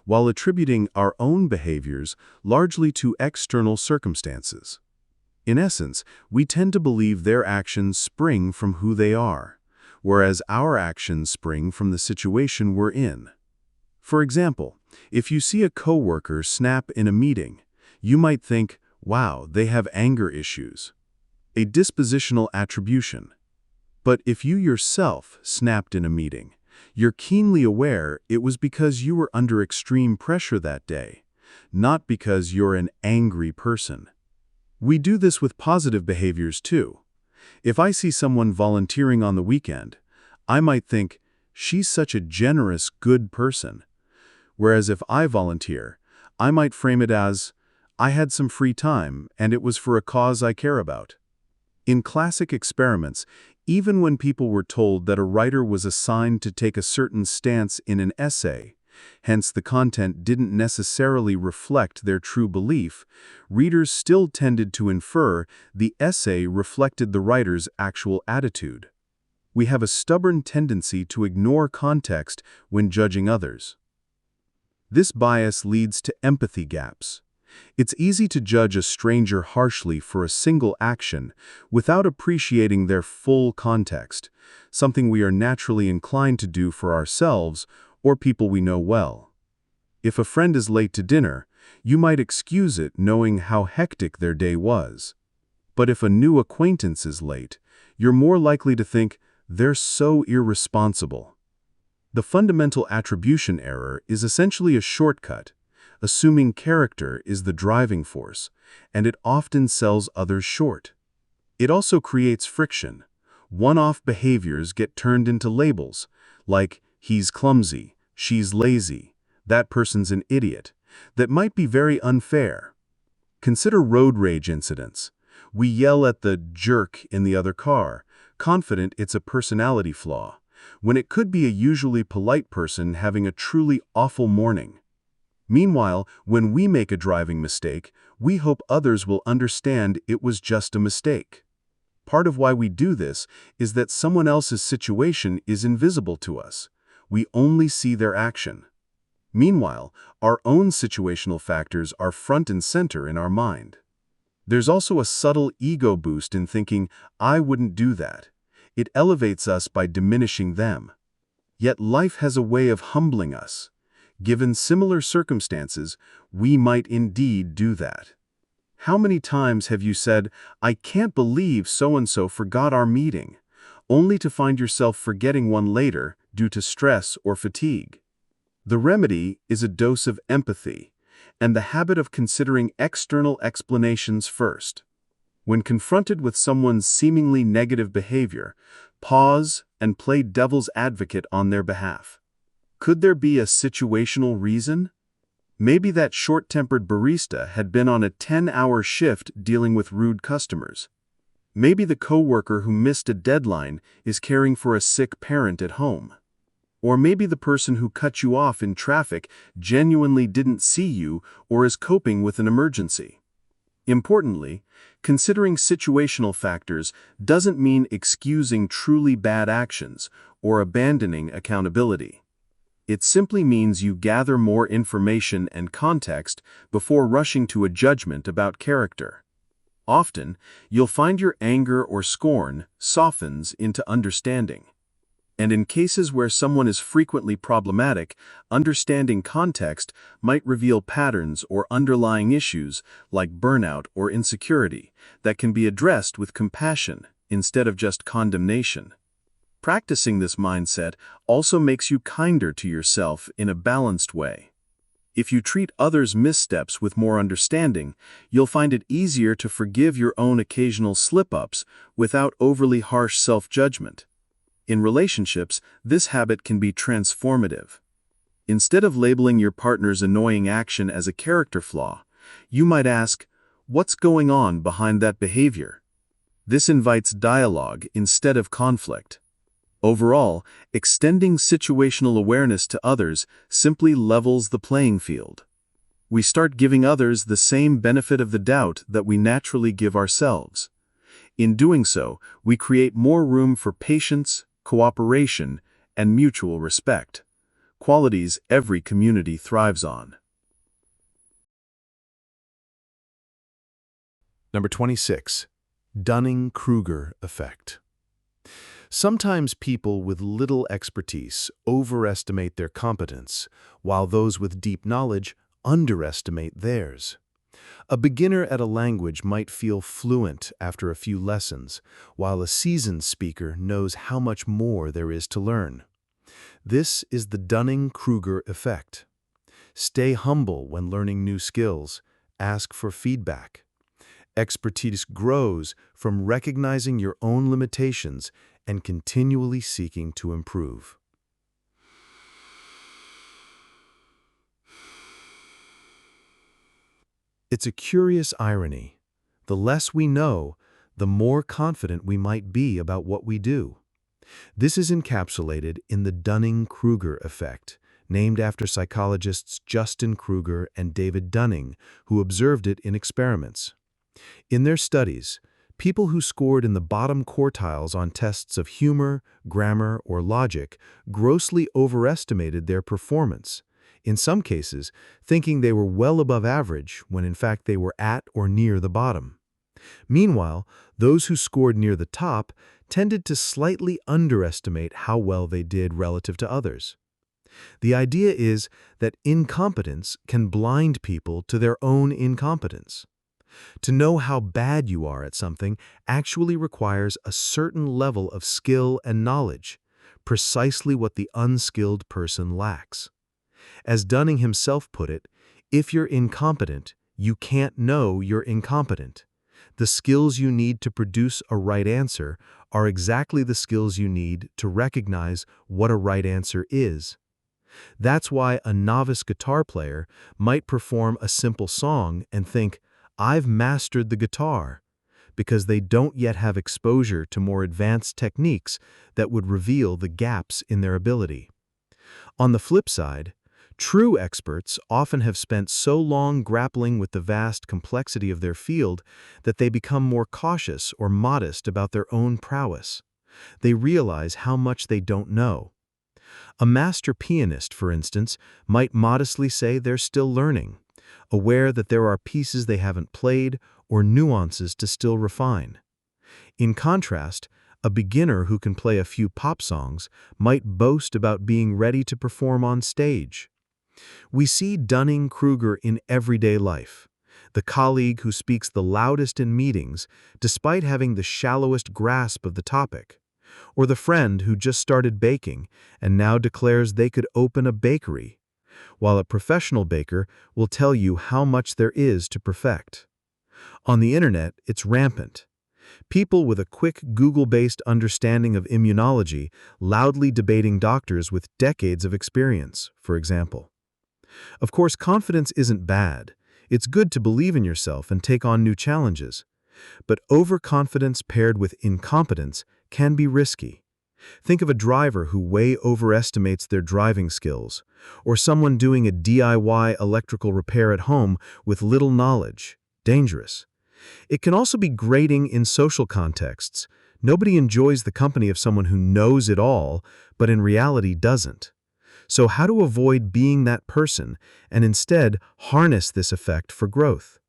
while attributing our own behaviors largely to external circumstances. In essence, we tend to believe their actions spring from who they are, whereas our actions spring from the situation we're in. For example, if you see a coworker snap in a meeting, you might think, wow, they have anger issues. A dispositional attribution. But if you yourself snapped in a meeting, you're keenly aware it was because you were under extreme pressure that day, not because you're an angry person. We do this with positive behaviors too. If I see someone volunteering on the weekend, I might think, she's such a generous, good person. Whereas if I volunteer, I might frame it as, I had some free time and it was for a cause I care about. In classic experiments, even when people were told that a writer was assigned to take a certain stance in an essay, hence the content didn't necessarily reflect their true belief, readers still tended to infer the essay reflected the writer's actual attitude. We have a stubborn tendency to ignore context when judging others. This bias leads to empathy gaps. It's easy to judge a stranger harshly for a single action without appreciating their full context, something we are naturally inclined to do for ourselves or people we know well. If a friend is late to dinner, you might excuse it knowing how hectic their day was. But if a new acquaintance is late, you're more likely to think, they're so irresponsible. The fundamental attribution error is essentially a shortcut, assuming character is the driving force, and it often sells others short. It also creates friction. One-off behaviors get turned into labels, like he's clumsy, she's lazy, that person's an idiot, that might be very unfair. Consider road rage incidents. We yell at the jerk in the other car, confident it's a personality flaw, when it could be a usually polite person having a truly awful morning. Meanwhile, when we make a driving mistake, we hope others will understand it was just a mistake. Part of why we do this is that someone else's situation is invisible to us. We only see their action. Meanwhile, our own situational factors are front and center in our mind. There's also a subtle ego boost in thinking, I wouldn't do that. It elevates us by diminishing them. Yet life has a way of humbling us. Given similar circumstances, we might indeed do that. How many times have you said, I can't believe so-and-so forgot our meeting, only to find yourself forgetting one later due to stress or fatigue? The remedy is a dose of empathy and the habit of considering external explanations first. When confronted with someone's seemingly negative behavior, pause and play devil's advocate on their behalf. Could there be a situational reason? Maybe that short-tempered barista had been on a 10-hour shift dealing with rude customers. Maybe the coworker who missed a deadline is caring for a sick parent at home. Or maybe the person who cut you off in traffic genuinely didn't see you or is coping with an emergency. Importantly, considering situational factors doesn't mean excusing truly bad actions or abandoning accountability. It simply means you gather more information and context before rushing to a judgment about character. Often, you'll find your anger or scorn softens into understanding. And in cases where someone is frequently problematic, understanding context might reveal patterns or underlying issues like burnout or insecurity that can be addressed with compassion instead of just condemnation. Practicing this mindset also makes you kinder to yourself in a balanced way. If you treat others' missteps with more understanding, you'll find it easier to forgive your own occasional slip-ups without overly harsh self-judgment. In relationships, this habit can be transformative. Instead of labeling your partner's annoying action as a character flaw, you might ask, what's going on behind that behavior? This invites dialogue instead of conflict. Overall, extending situational awareness to others simply levels the playing field. We start giving others the same benefit of the doubt that we naturally give ourselves. In doing so, we create more room for patience, cooperation, and mutual respect, qualities every community thrives on. Number 26. Dunning-Kruger Effect. Sometimes people with little expertise overestimate their competence, while those with deep knowledge underestimate theirs. A beginner at a language might feel fluent after a few lessons, while a seasoned speaker knows how much more there is to learn. This is the Dunning-Kruger effect. Stay humble when learning new skills. Ask for feedback. Expertise grows from recognizing your own limitations and continually seeking to improve. It's a curious irony. The less we know, the more confident we might be about what we do. This is encapsulated in the Dunning-Kruger effect, named after psychologists Justin Kruger and David Dunning, who observed it in experiments. In their studies, people who scored in the bottom quartiles on tests of humor, grammar, or logic grossly overestimated their performance, in some cases thinking they were well above average when in fact they were at or near the bottom. Meanwhile, those who scored near the top tended to slightly underestimate how well they did relative to others. The idea is that incompetence can blind people to their own incompetence. To know how bad you are at something actually requires a certain level of skill and knowledge, precisely what the unskilled person lacks. As Dunning himself put it, if you're incompetent, you can't know you're incompetent. The skills you need to produce a right answer are exactly the skills you need to recognize what a right answer is. That's why a novice guitar player might perform a simple song and think, "I've mastered the guitar," because they don't yet have exposure to more advanced techniques that would reveal the gaps in their ability. On the flip side, true experts often have spent so long grappling with the vast complexity of their field that they become more cautious or modest about their own prowess. They realize how much they don't know. A master pianist, for instance, might modestly say they're still learning, aware that there are pieces they haven't played or nuances to still refine. In contrast, a beginner who can play a few pop songs might boast about being ready to perform on stage. We see Dunning-Kruger in everyday life, the colleague who speaks the loudest in meetings despite having the shallowest grasp of the topic, or the friend who just started baking and now declares they could open a bakery, while a professional baker will tell you how much there is to perfect. On the internet, it's rampant. People with a quick Google-based understanding of immunology loudly debating doctors with decades of experience, for example. Of course, confidence isn't bad. It's good to believe in yourself and take on new challenges. But overconfidence paired with incompetence can be risky. Think of a driver who way overestimates their driving skills, or someone doing a DIY electrical repair at home with little knowledge. Dangerous. It can also be grating in social contexts. Nobody enjoys the company of someone who knows it all, but in reality doesn't. So how to avoid being that person and instead harness this effect for growth?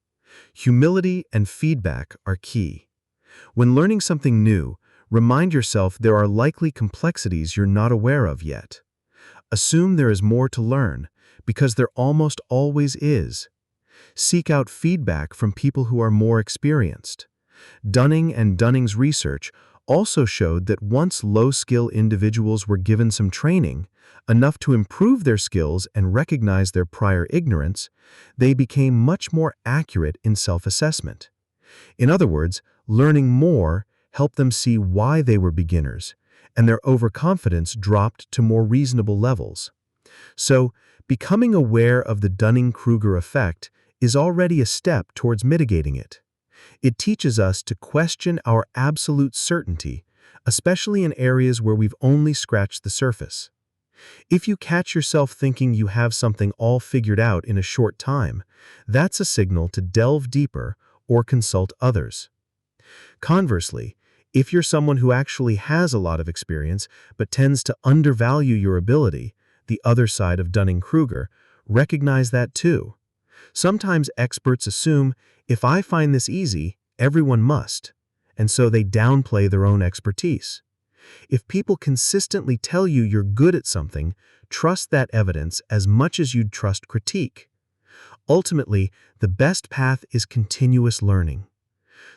Humility and feedback are key. When learning something new, remind yourself there are likely complexities you're not aware of yet. Assume there is more to learn, because there almost always is. Seek out feedback from people who are more experienced. Dunning and Dunning's research also showed that once low-skill individuals were given some training, enough to improve their skills and recognize their prior ignorance, they became much more accurate in self-assessment. In other words, learning more helped them see why they were beginners, and their overconfidence dropped to more reasonable levels. So, becoming aware of the Dunning-Kruger effect is already a step towards mitigating it. It teaches us to question our absolute certainty, especially in areas where we've only scratched the surface. If you catch yourself thinking you have something all figured out in a short time, that's a signal to delve deeper or consult others. Conversely, if you're someone who actually has a lot of experience but tends to undervalue your ability, the other side of Dunning-Kruger, recognize that too. Sometimes experts assume, if I find this easy, everyone must, and so they downplay their own expertise. If people consistently tell you you're good at something, trust that evidence as much as you'd trust critique. Ultimately, the best path is continuous learning.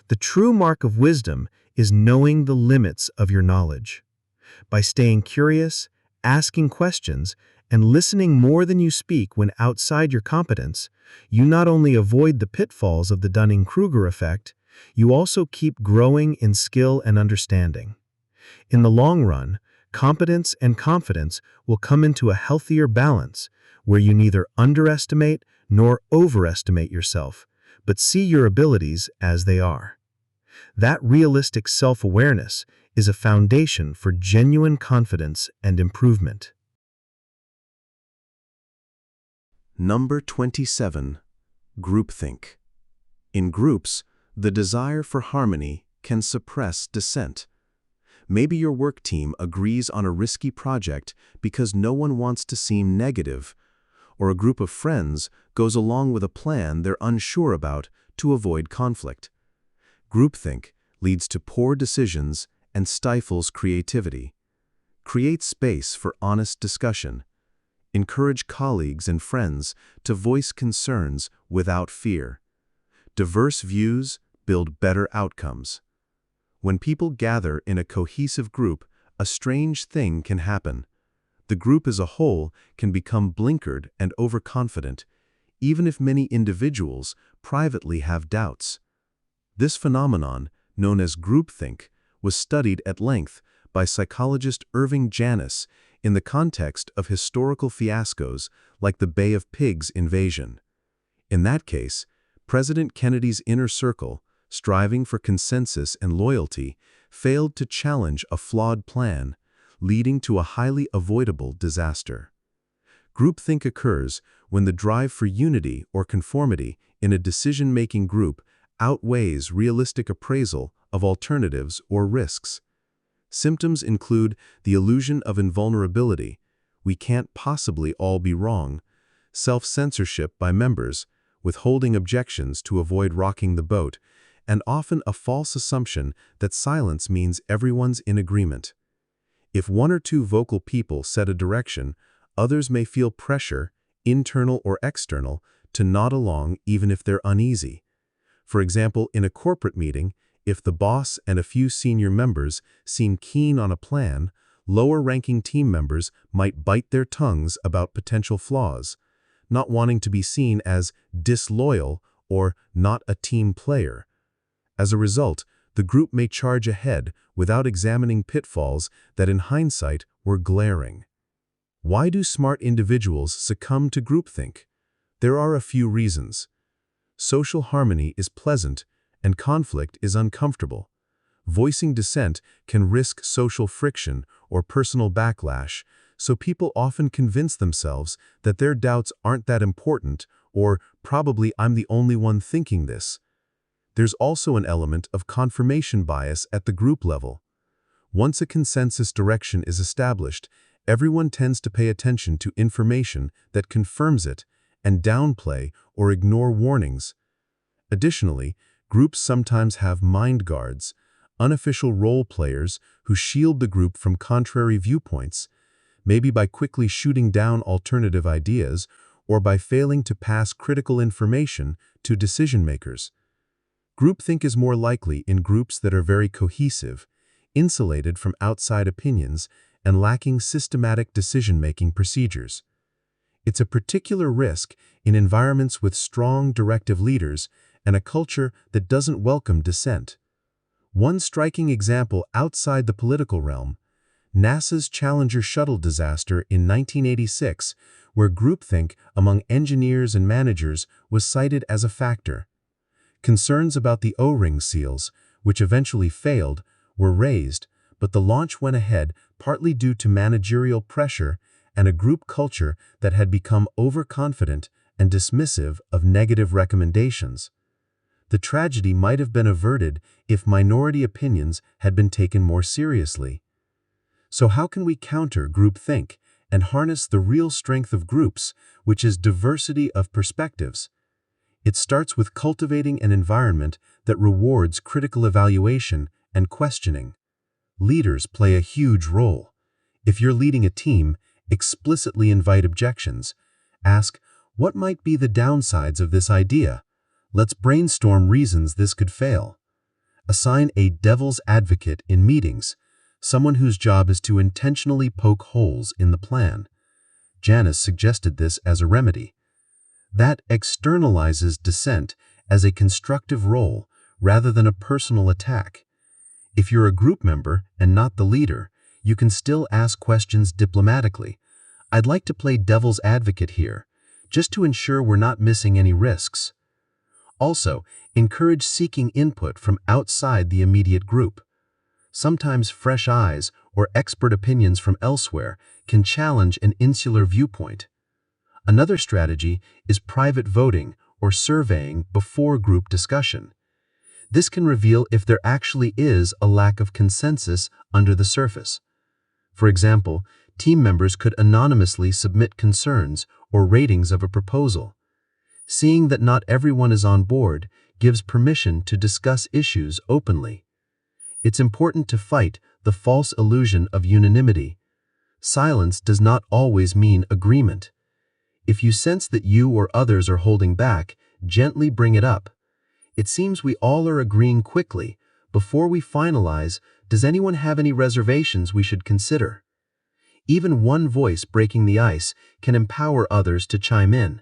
The true mark of wisdom is knowing the limits of your knowledge. By staying curious, asking questions, and listening more than you speak when outside your competence, you not only avoid the pitfalls of the Dunning-Kruger effect, you also keep growing in skill and understanding. In the long run, competence and confidence will come into a healthier balance where you neither underestimate nor overestimate yourself, but see your abilities as they are. That realistic self-awareness is a foundation for genuine confidence and improvement. Number 27. Groupthink. In groups, the desire for harmony can suppress dissent. Maybe your work team agrees on a risky project because no one wants to seem negative, or a group of friends goes along with a plan they're unsure about to avoid conflict. Groupthink leads to poor decisions and stifles creativity. Create space for honest discussion. Encourage colleagues and friends to voice concerns without fear. Diverse views build better outcomes. When people gather in a cohesive group, a strange thing can happen. The group as a whole can become blinkered and overconfident, even if many individuals privately have doubts. This phenomenon, known as groupthink, was studied at length by psychologist Irving Janis in the context of historical fiascos like the Bay of Pigs invasion. In that case, President Kennedy's inner circle, striving for consensus and loyalty, failed to challenge a flawed plan, leading to a highly avoidable disaster. Groupthink occurs when the drive for unity or conformity in a decision-making group outweighs realistic appraisal of alternatives or risks. Symptoms include the illusion of invulnerability, we can't possibly all be wrong, self-censorship by members, withholding objections to avoid rocking the boat, and often a false assumption that silence means everyone's in agreement. If one or two vocal people set a direction, others may feel pressure, internal or external, to nod along even if they're uneasy. For example, in a corporate meeting, if the boss and a few senior members seem keen on a plan, lower-ranking team members might bite their tongues about potential flaws, not wanting to be seen as disloyal or not a team player. As a result, the group may charge ahead without examining pitfalls that in hindsight were glaring. Why do smart individuals succumb to groupthink? There are a few reasons. Social harmony is pleasant and conflict is uncomfortable. Voicing dissent can risk social friction or personal backlash, so people often convince themselves that their doubts aren't that important or probably I'm the only one thinking this. There's also an element of confirmation bias at the group level. Once a consensus direction is established, everyone tends to pay attention to information that confirms it and downplay or ignore warnings. Additionally, groups sometimes have mind guards, unofficial role players who shield the group from contrary viewpoints, maybe by quickly shooting down alternative ideas or by failing to pass critical information to decision-makers. Groupthink is more likely in groups that are very cohesive, insulated from outside opinions, and lacking systematic decision-making procedures. It's a particular risk in environments with strong directive leaders and a culture that doesn't welcome dissent. One striking example outside the political realm, NASA's Challenger shuttle disaster in 1986, where groupthink among engineers and managers was cited as a factor. Concerns about the O-ring seals, which eventually failed, were raised, but the launch went ahead partly due to managerial pressure and a group culture that had become overconfident and dismissive of negative recommendations. The tragedy might have been averted if minority opinions had been taken more seriously. So how can we counter groupthink and harness the real strength of groups, which is diversity of perspectives? It starts with cultivating an environment that rewards critical evaluation and questioning. Leaders play a huge role. If you're leading a team, explicitly invite objections. Ask, what might be the downsides of this idea? Let's brainstorm reasons this could fail. Assign a devil's advocate in meetings, someone whose job is to intentionally poke holes in the plan. Janis suggested this as a remedy. That externalizes dissent as a constructive role rather than a personal attack. If you're a group member and not the leader, you can still ask questions diplomatically. I'd like to play devil's advocate here, just to ensure we're not missing any risks. Also, Encourage seeking input from outside the immediate group. Sometimes fresh eyes or expert opinions from elsewhere can challenge an insular viewpoint. Another strategy is private voting or surveying before group discussion. This can reveal if there actually is a lack of consensus under the surface. For example, team members could anonymously submit concerns or ratings of a proposal. Seeing that not everyone is on board gives permission to discuss issues openly. It's important to fight the false illusion of unanimity. Silence does not always mean agreement. If you sense that you or others are holding back, gently bring it up. It seems we all are agreeing quickly. Before we finalize, does anyone have any reservations we should consider? Even one voice breaking the ice can empower others to chime in.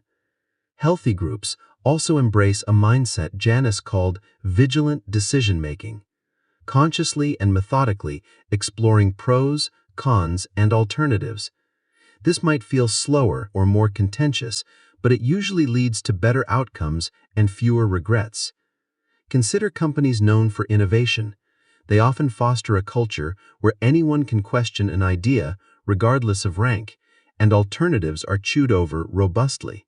Healthy groups also embrace a mindset Janice called vigilant decision-making, consciously and methodically exploring pros, cons, and alternatives. This might feel slower or more contentious, but it usually leads to better outcomes and fewer regrets. Consider companies known for innovation. They often foster a culture where anyone can question an idea, regardless of rank, and alternatives are chewed over robustly.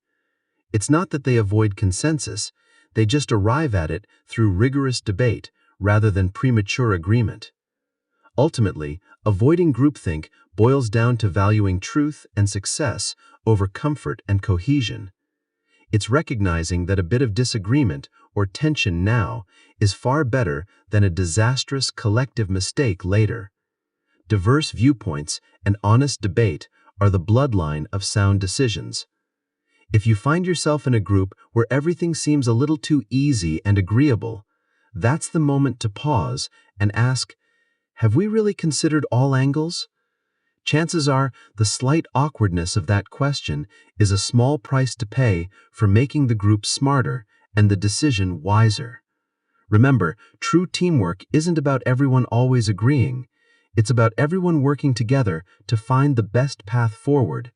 It's not that they avoid consensus, they just arrive at it through rigorous debate rather than premature agreement. Ultimately, avoiding groupthink boils down to valuing truth and success over comfort and cohesion. It's recognizing that a bit of disagreement or tension now is far better than a disastrous collective mistake later. Diverse viewpoints and honest debate are the bloodline of sound decisions. If you find yourself in a group where everything seems a little too easy and agreeable, that's the moment to pause and ask, have we really considered all angles? Chances are the slight awkwardness of that question is a small price to pay for making the group smarter and the decision wiser. Remember, true teamwork isn't about everyone always agreeing. It's about everyone working together to find the best path forward,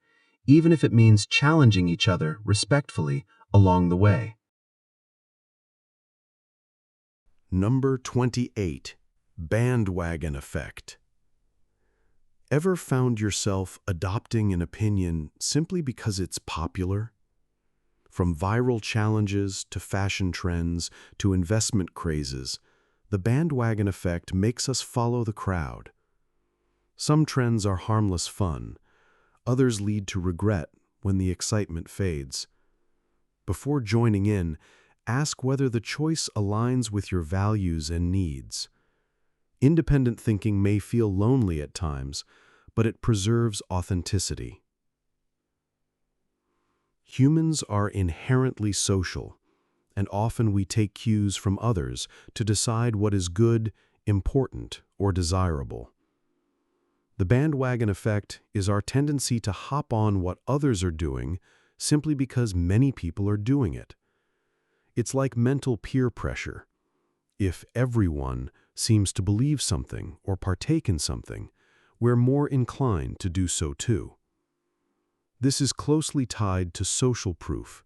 even if it means challenging each other respectfully along the way. Number 28. Bandwagon Effect. Ever found yourself adopting an opinion simply because it's popular? From viral challenges to fashion trends to investment crazes, the bandwagon effect makes us follow the crowd. Some trends are harmless fun. Others lead to regret when the excitement fades. Before joining in, ask whether the choice aligns with your values and needs. Independent thinking may feel lonely at times, but it preserves authenticity. Humans are inherently social, and often we take cues from others to decide what is good, important, or desirable. The bandwagon effect is our tendency to hop on what others are doing simply because many people are doing it. It's like mental peer pressure. If everyone seems to believe something or partake in something, we're more inclined to do so too. This is closely tied to social proof,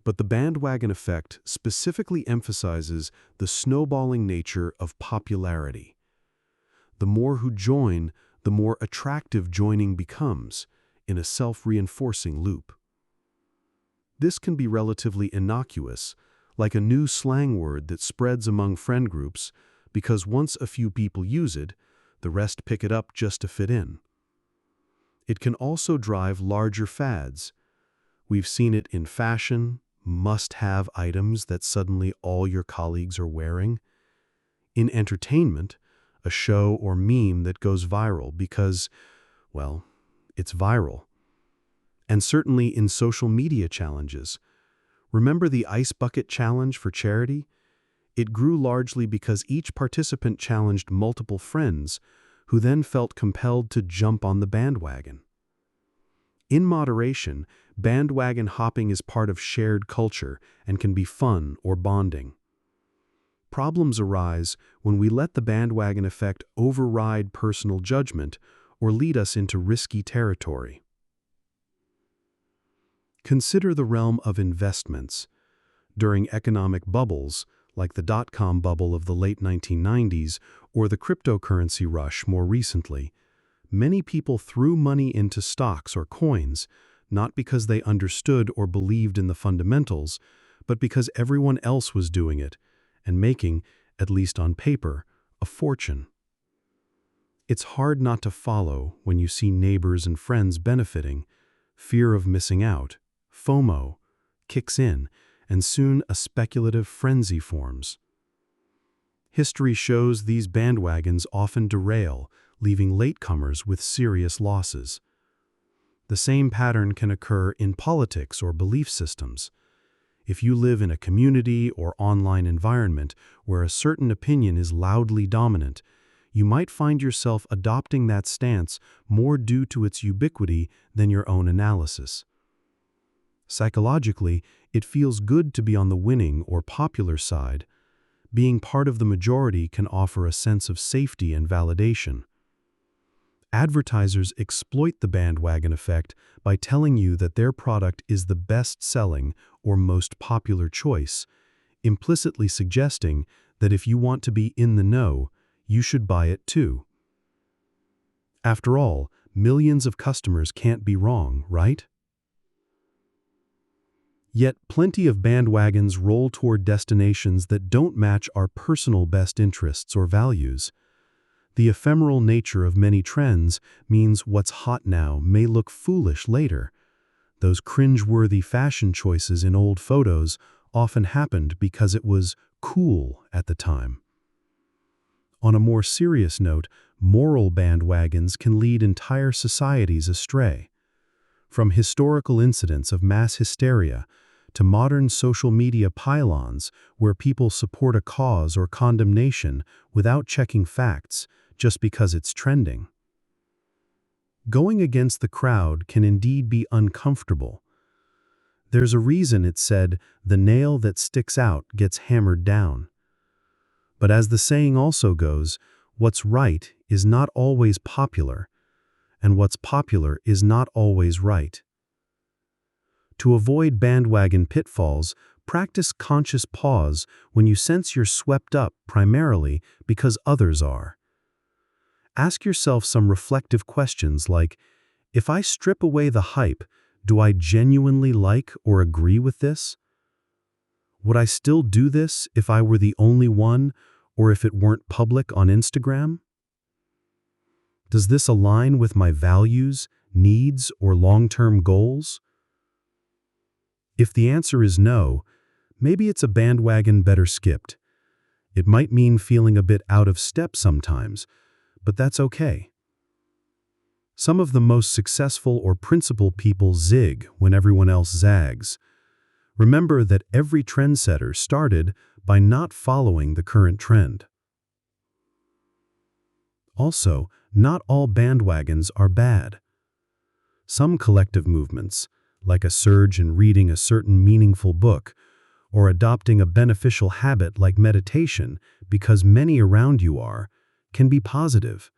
but the bandwagon effect specifically emphasizes the snowballing nature of popularity. The more who join, the more attractive joining becomes, in a self-reinforcing loop. This can be relatively innocuous, like a new slang word that spreads among friend groups because once a few people use it, the rest pick it up just to fit in. It can also drive larger fads. We've seen it in fashion, must-have items that suddenly all your colleagues are wearing. In entertainment, a show or meme that goes viral because, well, it's viral. And certainly in social media challenges. Remember the Ice Bucket Challenge for charity? It grew largely because each participant challenged multiple friends who then felt compelled to jump on the bandwagon. In moderation, bandwagon hopping is part of shared culture and can be fun or bonding. Problems arise when we let the bandwagon effect override personal judgment or lead us into risky territory. Consider the realm of investments. During economic bubbles, like the dot-com bubble of the late 1990s or the cryptocurrency rush more recently, many people threw money into stocks or coins, not because they understood or believed in the fundamentals, but because everyone else was doing it and making, at least on paper, a fortune. It's hard not to follow when you see neighbors and friends benefiting. Fear of missing out, FOMO, kicks in, and soon a speculative frenzy forms. History shows these bandwagons often derail, leaving latecomers with serious losses. The same pattern can occur in politics or belief systems. If you live in a community or online environment where a certain opinion is loudly dominant, you might find yourself adopting that stance more due to its ubiquity than your own analysis. Psychologically, it feels good to be on the winning or popular side. Being part of the majority can offer a sense of safety and validation. Advertisers exploit the bandwagon effect by telling you that their product is the best-selling or most popular choice, implicitly suggesting that if you want to be in the know, you should buy it too. After all, millions of customers can't be wrong, right? Yet plenty of bandwagons roll toward destinations that don't match our personal best interests or values. The ephemeral nature of many trends means what's hot now may look foolish later. Those cringe-worthy fashion choices in old photos often happened because it was cool at the time. On a more serious note, moral bandwagons can lead entire societies astray. From historical incidents of mass hysteria to modern social media pylons where people support a cause or condemnation without checking facts just because it's trending. Going against the crowd can indeed be uncomfortable. There's a reason it's said, "The nail that sticks out gets hammered down." But as the saying also goes, what's right is not always popular, and what's popular is not always right. To avoid bandwagon pitfalls, practice conscious pause when you sense you're swept up primarily because others are. Ask yourself some reflective questions like, if I strip away the hype, do I genuinely like or agree with this? Would I still do this if I were the only one or if it weren't public on Instagram? Does this align with my values, needs, or long-term goals? If the answer is no, maybe it's a bandwagon better skipped. It might mean feeling a bit out of step sometimes, but that's okay. Some of the most successful or principled people zig when everyone else zags. Remember that every trendsetter started by not following the current trend. Also, not all bandwagons are bad. Some collective movements, like a surge in reading a certain meaningful book, or adopting a beneficial habit like meditation because many around you are, can be positive.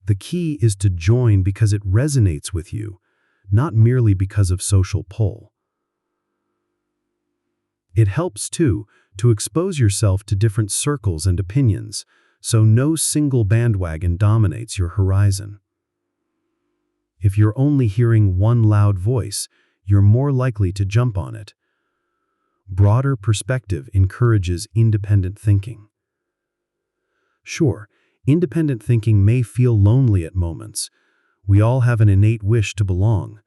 The key is to join because it resonates with you, not merely because of social pull. It helps, too, to expose yourself to different circles and opinions, so no single bandwagon dominates your horizon. If you're only hearing one loud voice, you're more likely to jump on it. Broader perspective encourages independent thinking. Sure, independent thinking may feel lonely at moments. We all have an innate wish to belong.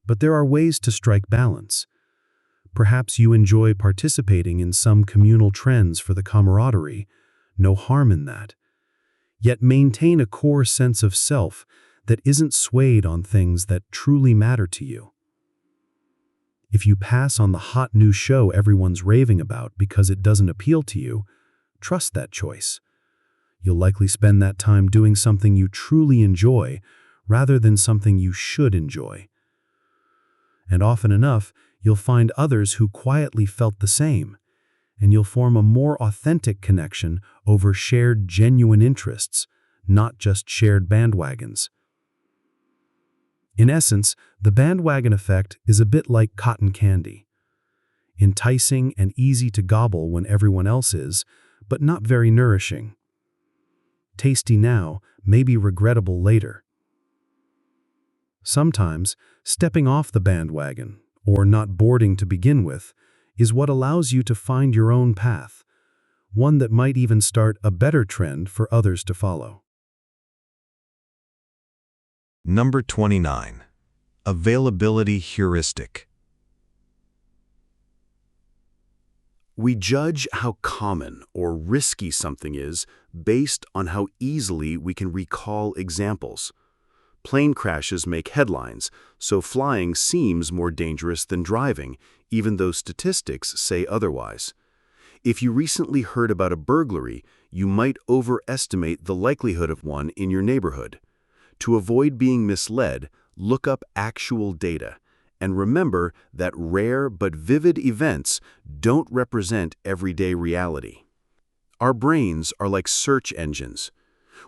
But there are ways to strike balance. Perhaps you enjoy participating in some communal trends for the camaraderie. No harm in that. Yet maintain a core sense of self that isn't swayed on things that truly matter to you. If you pass on the hot new show everyone's raving about because it doesn't appeal to you, trust that choice. You'll likely spend that time doing something you truly enjoy rather than something you should enjoy. And often enough, you'll find others who quietly felt the same, and you'll form a more authentic connection over shared genuine interests, not just shared bandwagons. In essence, the bandwagon effect is a bit like cotton candy. enticing and easy to gobble when everyone else is, but not very nourishing. Tasty now, may be regrettable later. Sometimes, stepping off the bandwagon, or not boarding to begin with, is what allows you to find your own path, one that might even start a better trend for others to follow. Number 29. Availability Heuristic. We judge how common or risky something is based on how easily we can recall examples. Plane crashes make headlines, so flying seems more dangerous than driving, even though statistics say otherwise. If you recently heard about a burglary, you might overestimate the likelihood of one in your neighborhood. To avoid being misled, look up actual data, and remember that rare but vivid events don't represent everyday reality. Our brains are like search engines.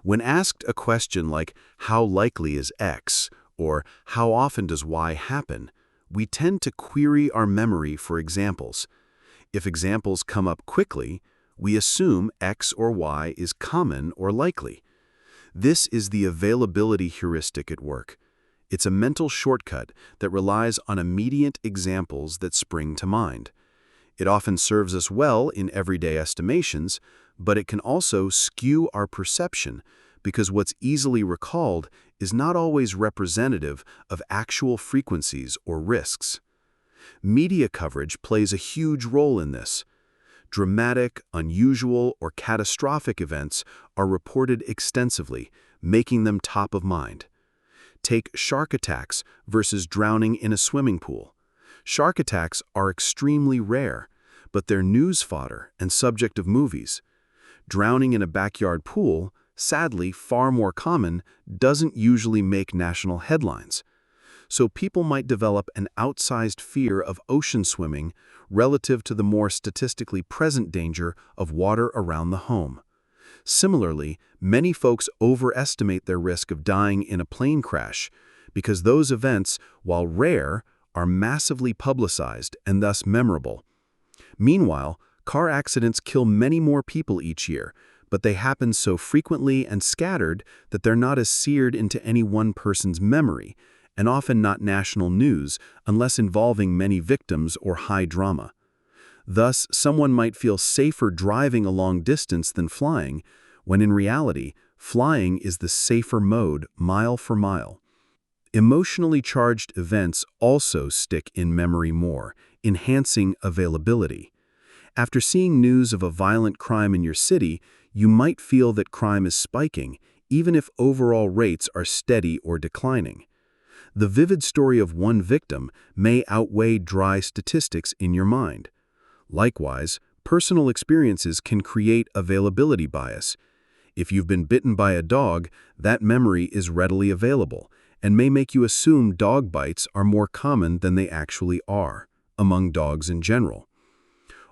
When asked a question like, "How likely is X?" or "How often does Y happen?" we tend to query our memory for examples. If examples come up quickly, we assume X or Y is common or likely. This is the availability heuristic at work. It's a mental shortcut that relies on immediate examples that spring to mind. It often serves us well in everyday estimations, but it can also skew our perception because what's easily recalled is not always representative of actual frequencies or risks. Media coverage plays a huge role in this. Dramatic, unusual, or catastrophic events are reported extensively, making them top of mind. Take shark attacks versus drowning in a swimming pool. Shark attacks are extremely rare, but they're news fodder and subject of movies. Drowning in a backyard pool, sadly far more common, doesn't usually make national headlines. So people might develop an outsized fear of ocean swimming relative to the more statistically present danger of water around the home. Similarly, many folks overestimate their risk of dying in a plane crash because those events, while rare, are massively publicized and thus memorable. Meanwhile, car accidents kill many more people each year, but they happen so frequently and scattered that they're not as seared into any one person's memory, and often not national news unless involving many victims or high drama. Thus, someone might feel safer driving a long distance than flying, when in reality, flying is the safer mode mile for mile. Emotionally charged events also stick in memory more, enhancing availability. After seeing news of a violent crime in your city, you might feel that crime is spiking, even if overall rates are steady or declining. The vivid story of one victim may outweigh dry statistics in your mind. Likewise, personal experiences can create availability bias. If you've been bitten by a dog, that memory is readily available and may make you assume dog bites are more common than they actually are, among dogs in general.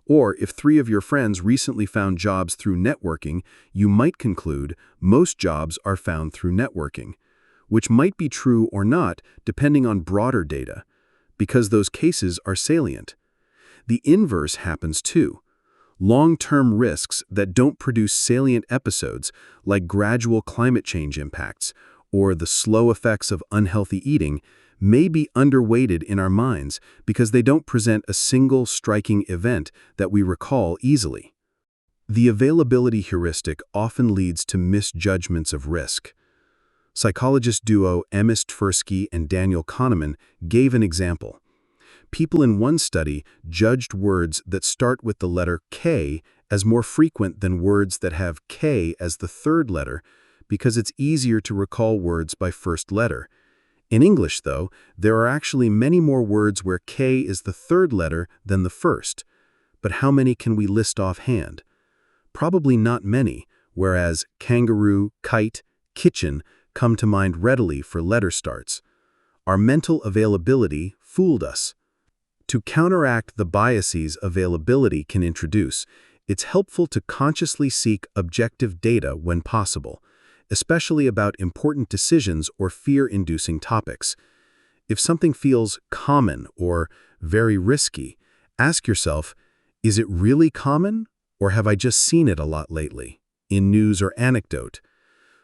Or if 3 of your friends recently found jobs through networking, you might conclude most jobs are found through networking, which might be true or not depending on broader data, because those cases are salient. The inverse happens too. Long-term risks that don't produce salient episodes, like gradual climate change impacts or the slow effects of unhealthy eating, may be underweighted in our minds because they don't present a single striking event that we recall easily. The availability heuristic often leads to misjudgments of risk. Psychologist duo Emma Tversky and Daniel Kahneman gave an example. People in one study judged words that start with the letter K as more frequent than words that have K as the third letter because it's easier to recall words by first letter. In English, though, there are actually many more words where K is the third letter than the first. But how many can we list offhand? Probably not many, whereas kangaroo, kite, kitchen come to mind readily for letter starts. Our mental availability fooled us. To counteract the biases availability can introduce, it's helpful to consciously seek objective data when possible, especially about important decisions or fear-inducing topics. If something feels common or very risky, Ask yourself, is it really common, or have I just seen it a lot lately, in news or anecdote?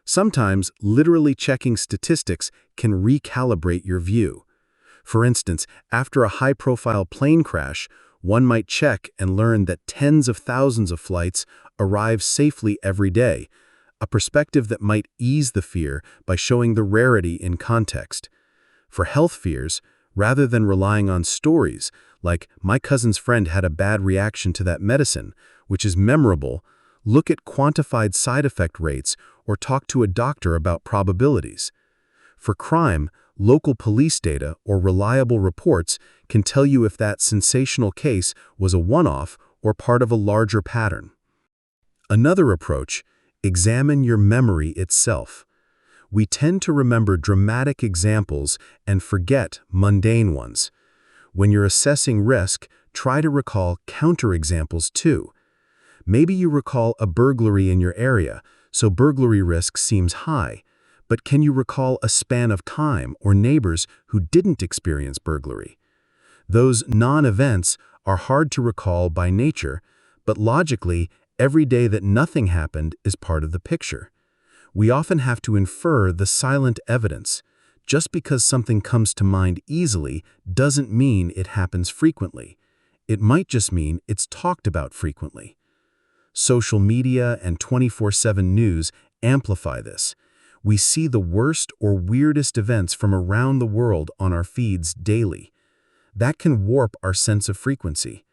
Sometimes, literally checking statistics can recalibrate your view. For instance, after a high-profile plane crash, one might check and learn that tens of thousands of flights arrive safely every day, a perspective that might ease the fear by showing the rarity in context. For health fears, rather than relying on stories, like "my cousin's friend had a bad reaction to that medicine," which is memorable, look at quantified side effect rates or talk to a doctor about probabilities. For crime, local police data or reliable reports can tell you if that sensational case was a one-off or part of a larger pattern. Another approach: examine your memory itself. We tend to remember dramatic examples and forget mundane ones. When you're assessing risk, try to recall counterexamples too. Maybe you recall a burglary in your area, so burglary risk seems high. But can you recall a span of time or neighbors who didn't experience burglary? Those non-events are hard to recall by nature, but logically, every day that nothing happened is part of the picture. We often have to infer the silent evidence. Just because something comes to mind easily doesn't mean it happens frequently. It might just mean it's talked about frequently. Social media and 24/7 news amplify this. We see the worst or weirdest events from around the world on our feeds daily. That can warp our sense of frequency.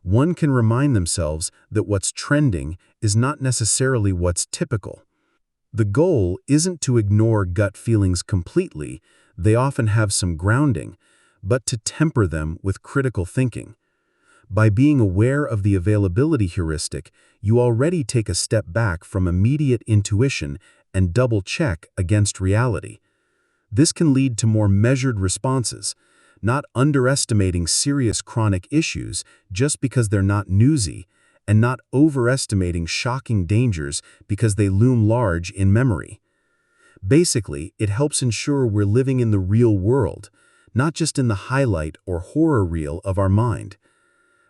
One can remind themselves that what's trending is not necessarily what's typical. The goal isn't to ignore gut feelings completely, they often have some grounding, but to temper them with critical thinking. By being aware of the availability heuristic, you already take a step back from immediate intuition and double-check against reality. This can lead to more measured responses, not underestimating serious chronic issues just because they're not newsy, and not overestimating shocking dangers because they loom large in memory. Basically, it helps ensure we're living in the real world, not just in the highlight or horror reel of our mind.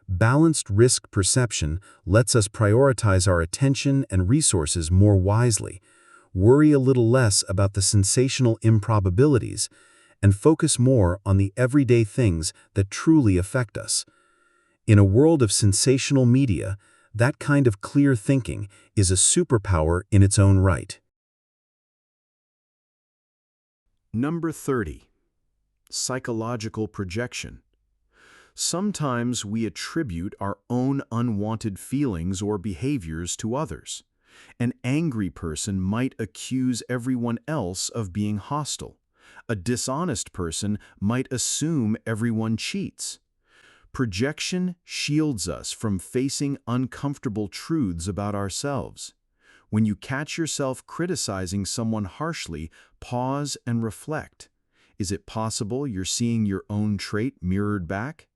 Balanced risk perception lets us prioritize our attention and resources more wisely, worry a little less about the sensational improbabilities, and focus more on the everyday things that truly affect us. In a world of sensational media, that kind of clear thinking is a superpower in its own right. Number 30. Psychological projection. Sometimes we attribute our own unwanted feelings or behaviors to others. An angry person might accuse everyone else of being hostile. A dishonest person might assume everyone cheats. Projection shields us from facing uncomfortable truths about ourselves. When you catch yourself criticizing someone harshly, pause and reflect. Is it possible you're seeing your own trait mirrored back?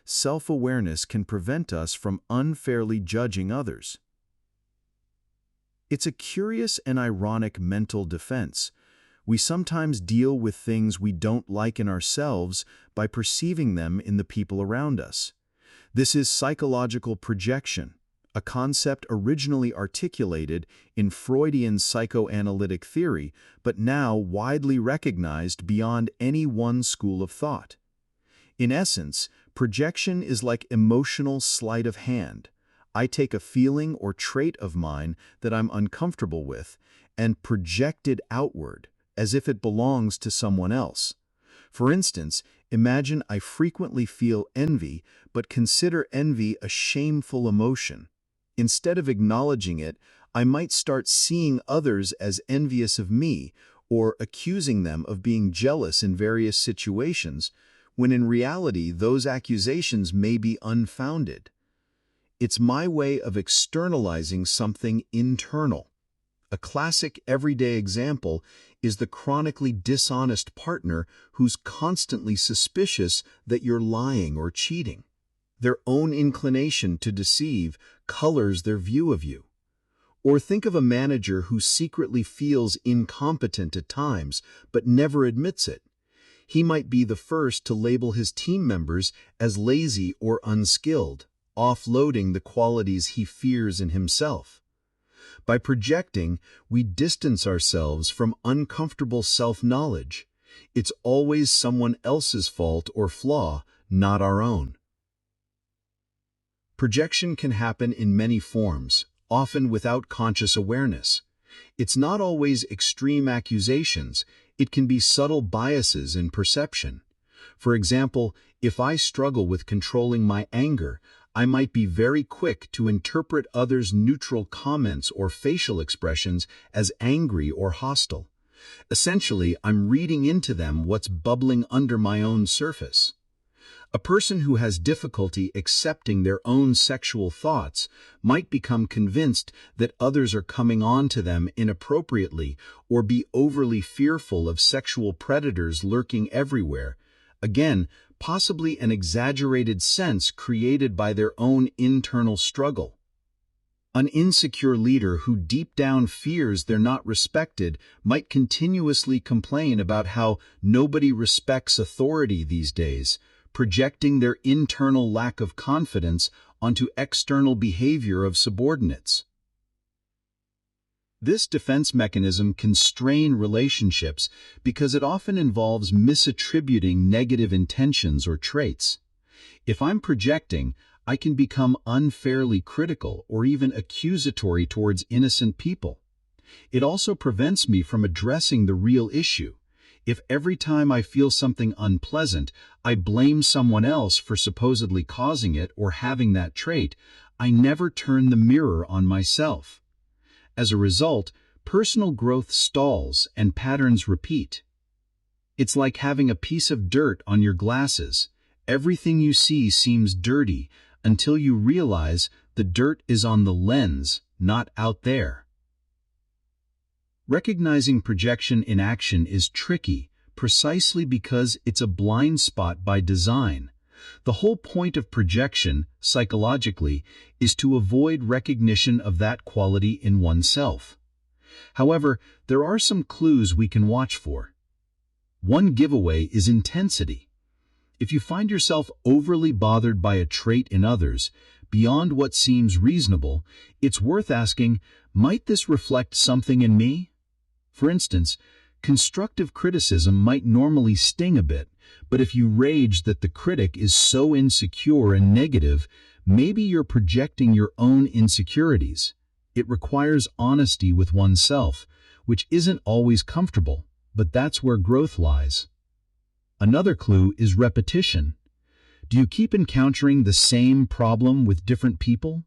Self-awareness can prevent us from unfairly judging others. It's a curious and ironic mental defense. We sometimes deal with things we don't like in ourselves by perceiving them in the people around us. This is psychological projection, a concept originally articulated in Freudian psychoanalytic theory, but now widely recognized beyond any one school of thought. In essence, projection is like emotional sleight of hand. I take a feeling or trait of mine that I'm uncomfortable with and project it outward, as if it belongs to someone else. For instance, imagine I frequently feel envy, but consider envy a shameful emotion. Instead of acknowledging it, I might start seeing others as envious of me, or accusing them of being jealous in various situations, when in reality those accusations may be unfounded. It's my way of externalizing something internal. A classic everyday example is the chronically dishonest partner who's constantly suspicious that you're lying or cheating. Their own inclination to deceive colors their view of you. Or think of a manager who secretly feels incompetent at times, but never admits it. He might be the first to label his team members as lazy or unskilled, offloading the qualities he fears in himself. By projecting, we distance ourselves from uncomfortable self-knowledge. It's always someone else's fault or flaw, not our own. Projection can happen in many forms, often without conscious awareness. It's not always extreme accusations, it can be subtle biases in perception. For example, if I struggle with controlling my anger, I might be very quick to interpret others' neutral comments or facial expressions as angry or hostile. Essentially, I'm reading into them what's bubbling under my own surface. A person who has difficulty accepting their own sexual thoughts might become convinced that others are coming on to them inappropriately or be overly fearful of sexual predators lurking everywhere. Again, possibly an exaggerated sense created by their own internal struggle. An insecure leader who deep down fears they're not respected might continuously complain about how nobody respects authority these days, projecting their internal lack of confidence onto external behavior of subordinates. This defense mechanism can strain relationships because it often involves misattributing negative intentions or traits. If I'm projecting, I can become unfairly critical or even accusatory towards innocent people. It also prevents me from addressing the real issue. If every time I feel something unpleasant, I blame someone else for supposedly causing it or having that trait, I never turn the mirror on myself. As a result, personal growth stalls and patterns repeat. It's like having a piece of dirt on your glasses. Everything you see seems dirty until you realize the dirt is on the lens, not out there. Recognizing projection in action is tricky, precisely because it's a blind spot by design. The whole point of projection, psychologically, is to avoid recognition of that quality in oneself. However, there are some clues we can watch for. One giveaway is intensity. If you find yourself overly bothered by a trait in others, beyond what seems reasonable, it's worth asking, might this reflect something in me? For instance, constructive criticism might normally sting a bit, but if you rage that the critic is so insecure and negative, maybe you're projecting your own insecurities. It requires honesty with oneself, which isn't always comfortable, but that's where growth lies. Another clue is repetition. Do you keep encountering the same problem with different people?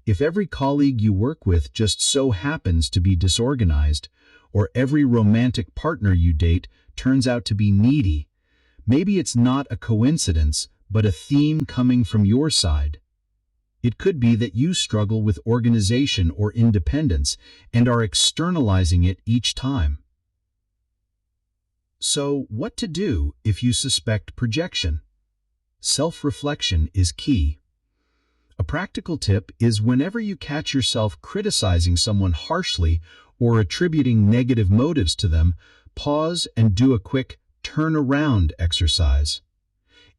If every colleague you work with just so happens to be disorganized, or every romantic partner you date turns out to be needy, maybe it's not a coincidence, but a theme coming from your side. It could be that you struggle with organization or independence and are externalizing it each time. So, what to do if you suspect projection? Self-reflection is key. A practical tip is whenever you catch yourself criticizing someone harshly or attributing negative motives to them, pause and do a quick turn-around exercise.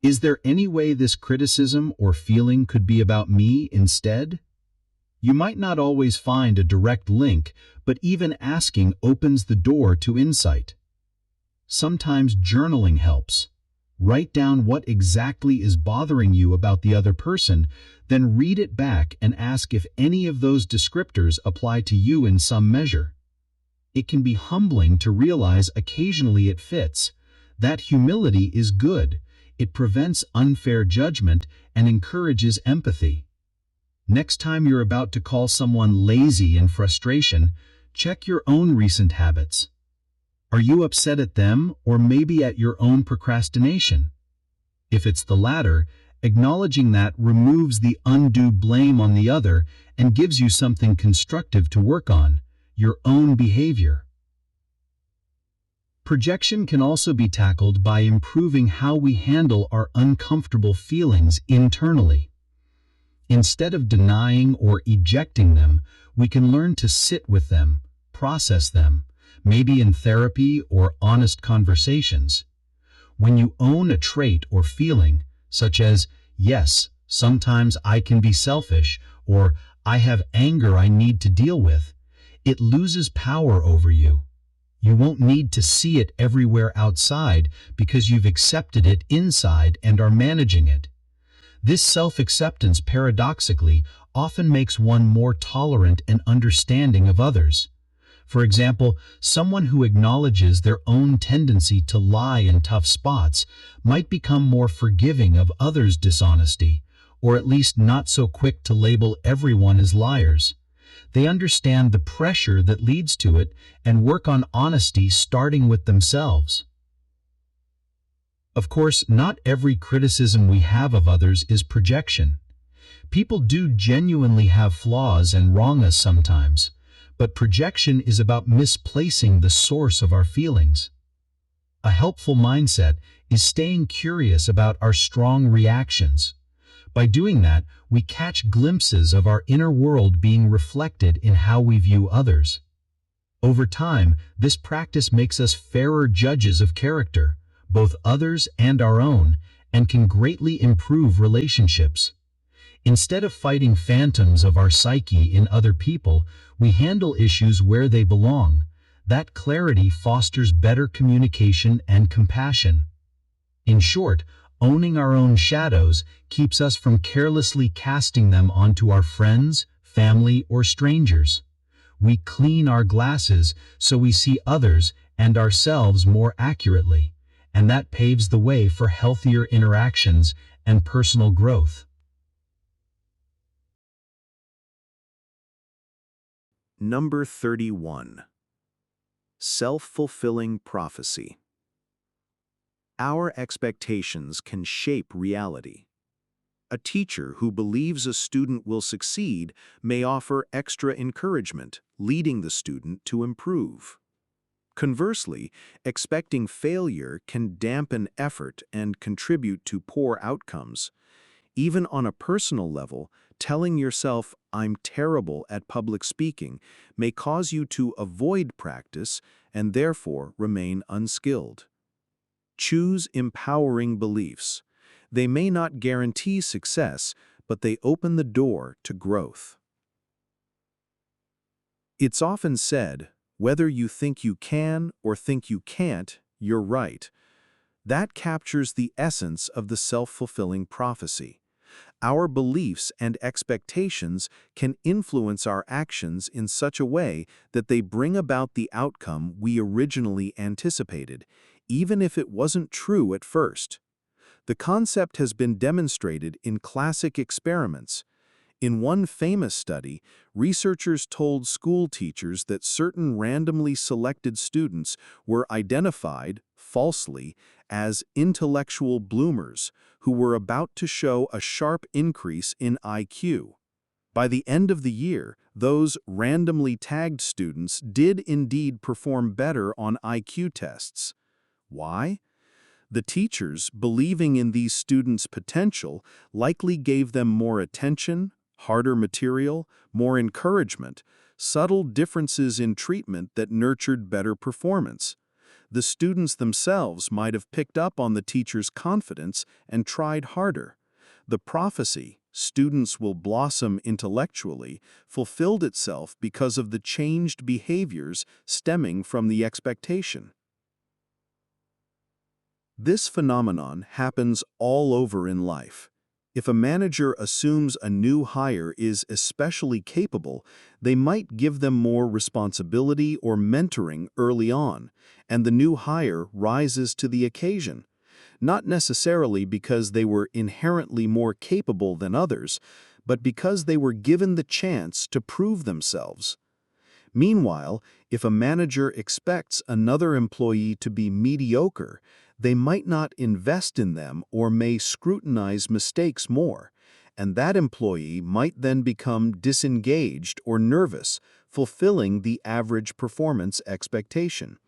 Is there any way this criticism or feeling could be about me instead? You might not always find a direct link, but even asking opens the door to insight. Sometimes journaling helps. Write down what exactly is bothering you about the other person, then read it back and ask if any of those descriptors apply to you in some measure. It can be humbling to realize occasionally it fits. That humility is good. It prevents unfair judgment and encourages empathy. Next time you're about to call someone lazy in frustration, check your own recent habits. Are you upset at them or maybe at your own procrastination? If it's the latter, acknowledging that removes the undue blame on the other and gives you something constructive to work on, your own behavior. Projection can also be tackled by improving how we handle our uncomfortable feelings internally. Instead of denying or ejecting them, we can learn to sit with them, process them, maybe in therapy or honest conversations. When you own a trait or feeling, such as, yes, sometimes I can be selfish, or I have anger I need to deal with, it loses power over you. You won't need to see it everywhere outside because you've accepted it inside and are managing it. This self-acceptance, paradoxically, often makes one more tolerant and understanding of others. For example, someone who acknowledges their own tendency to lie in tough spots might become more forgiving of others' dishonesty, or at least not so quick to label everyone as liars. They understand the pressure that leads to it and work on honesty starting with themselves. Of course, not every criticism we have of others is projection. People do genuinely have flaws and wrong us sometimes, but projection is about misplacing the source of our feelings. A helpful mindset is staying curious about our strong reactions. By doing that, we catch glimpses of our inner world being reflected in how we view others. Over time, this practice makes us fairer judges of character, both others and our own, and can greatly improve relationships. Instead of fighting phantoms of our psyche in other people, we handle issues where they belong. That clarity fosters better communication and compassion. In short, owning our own shadows keeps us from carelessly casting them onto our friends, family, or strangers. We clean our glasses so we see others and ourselves more accurately, and that paves the way for healthier interactions and personal growth. Number 31. Self-fulfilling prophecy. Our expectations can shape reality. A teacher who believes a student will succeed may offer extra encouragement, leading the student to improve. Conversely, expecting failure can dampen effort and contribute to poor outcomes. Even on a personal level, telling yourself, "I'm terrible at public speaking," may cause you to avoid practice and therefore remain unskilled. Choose empowering beliefs. They may not guarantee success, but they open the door to growth. It's often said, whether you think you can or think you can't, you're right. That captures the essence of the self-fulfilling prophecy. Our beliefs and expectations can influence our actions in such a way that they bring about the outcome we originally anticipated, even if it wasn't true at first. The concept has been demonstrated in classic experiments. In one famous study, researchers told school teachers that certain randomly selected students were identified, falsely, as intellectual bloomers who were about to show a sharp increase in IQ. By the end of the year, those randomly tagged students did indeed perform better on IQ tests. Why? The teachers, believing in these students' potential, likely gave them more attention, harder material, more encouragement, subtle differences in treatment that nurtured better performance. The students themselves might have picked up on the teacher's confidence and tried harder. The prophecy, "students will blossom intellectually," fulfilled itself because of the changed behaviors stemming from the expectation. This phenomenon happens all over in life. If a manager assumes a new hire is especially capable, they might give them more responsibility or mentoring early on, and the new hire rises to the occasion. Not necessarily because they were inherently more capable than others, but because they were given the chance to prove themselves. Meanwhile, if a manager expects another employee to be mediocre, they might not invest in them or may scrutinize mistakes more, and that employee might then become disengaged or nervous, fulfilling the average performance expectation.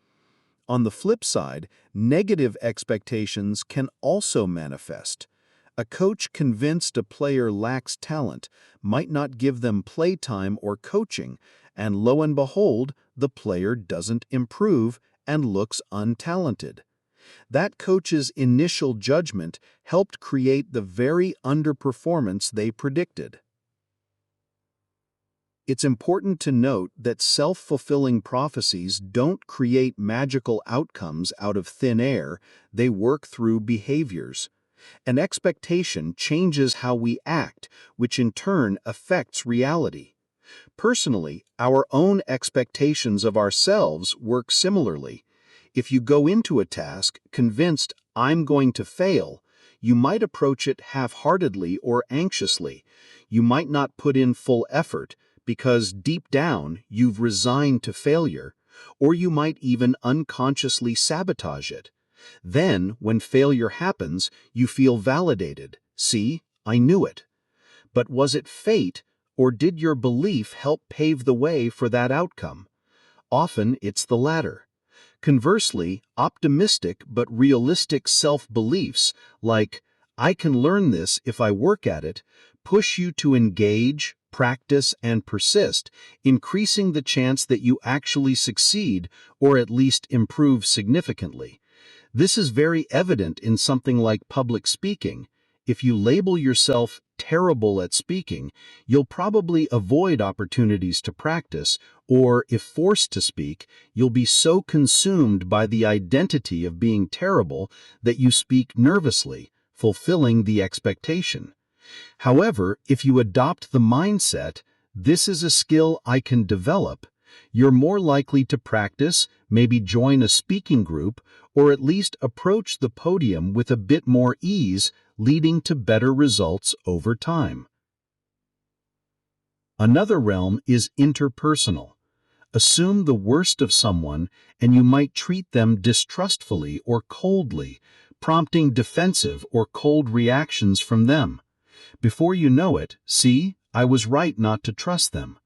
On the flip side, negative expectations can also manifest. A coach convinced a player lacks talent might not give them playtime or coaching, and lo and behold, the player doesn't improve and looks untalented. That coach's initial judgment helped create the very underperformance they predicted. It's important to note that self-fulfilling prophecies don't create magical outcomes out of thin air, they work through behaviors. An expectation changes how we act, which in turn affects reality. Personally, our own expectations of ourselves work similarly. If you go into a task convinced, "I'm going to fail," you might approach it half-heartedly or anxiously. You might not put in full effort, because deep down you've resigned to failure, or you might even unconsciously sabotage it. Then, when failure happens, you feel validated. "See, I knew it." But was it fate, or did your belief help pave the way for that outcome? Often it's the latter. Conversely, optimistic but realistic self-beliefs, like, "I can learn this if I work at it," push you to engage, practice, and persist, increasing the chance that you actually succeed or at least improve significantly. This is very evident in something like public speaking. If you label yourself terrible at speaking, you'll probably avoid opportunities to practice, or if forced to speak, you'll be so consumed by the identity of being terrible that you speak nervously, fulfilling the expectation. However, if you adopt the mindset, "This is a skill I can develop," you're more likely to practice, maybe join a speaking group, or at least approach the podium with a bit more ease, leading to better results over time. Another realm is interpersonal. Assume the worst of someone, and you might treat them distrustfully or coldly, prompting defensive or cold reactions from them. Before you know it, "See, I was right not to trust them."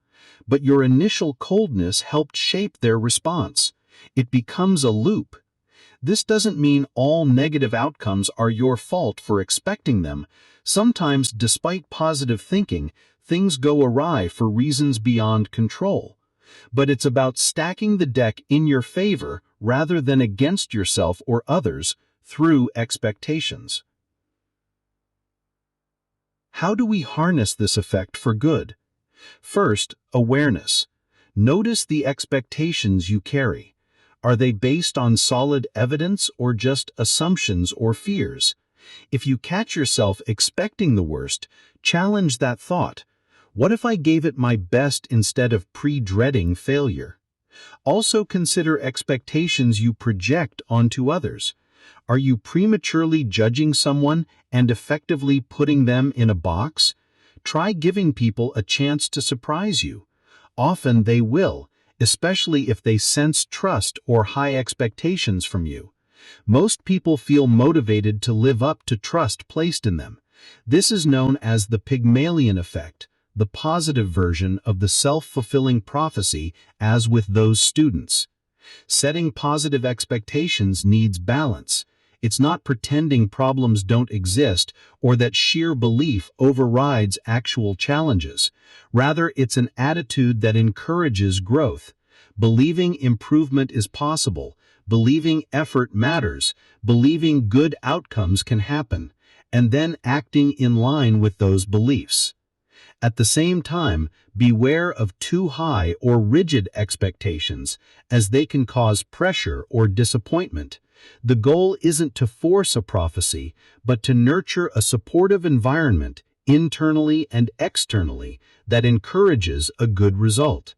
But your initial coldness helped shape their response. It becomes a loop. This doesn't mean all negative outcomes are your fault for expecting them. Sometimes, despite positive thinking, things go awry for reasons beyond control. But it's about stacking the deck in your favor rather than against yourself or others through expectations. How do we harness this effect for good? First, awareness. Notice the expectations you carry. Are they based on solid evidence or just assumptions or fears? If you catch yourself expecting the worst, challenge that thought. What if I gave it my best instead of pre-dreading failure? Also consider expectations you project onto others. Are you prematurely judging someone and effectively putting them in a box? Try giving people a chance to surprise you. Often they will, especially if they sense trust or high expectations from you. Most people feel motivated to live up to trust placed in them. This is known as the Pygmalion effect, the positive version of the self-fulfilling prophecy, as with those students. Setting positive expectations needs balance. It's not pretending problems don't exist or that sheer belief overrides actual challenges. Rather, it's an attitude that encourages growth, believing improvement is possible, believing effort matters, believing good outcomes can happen, and then acting in line with those beliefs. At the same time, beware of too high or rigid expectations, as they can cause pressure or disappointment. The goal isn't to force a prophecy, but to nurture a supportive environment, internally and externally, that encourages a good result.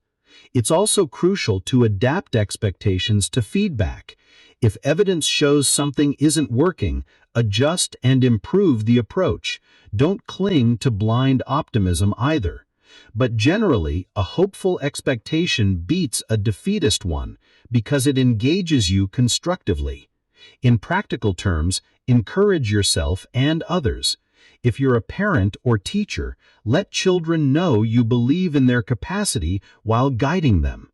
It's also crucial to adapt expectations to feedback. If evidence shows something isn't working, adjust and improve the approach. Don't cling to blind optimism either. But generally, a hopeful expectation beats a defeatist one because it engages you constructively. In practical terms, encourage yourself and others. If you're a parent or teacher, let children know you believe in their capacity while guiding them.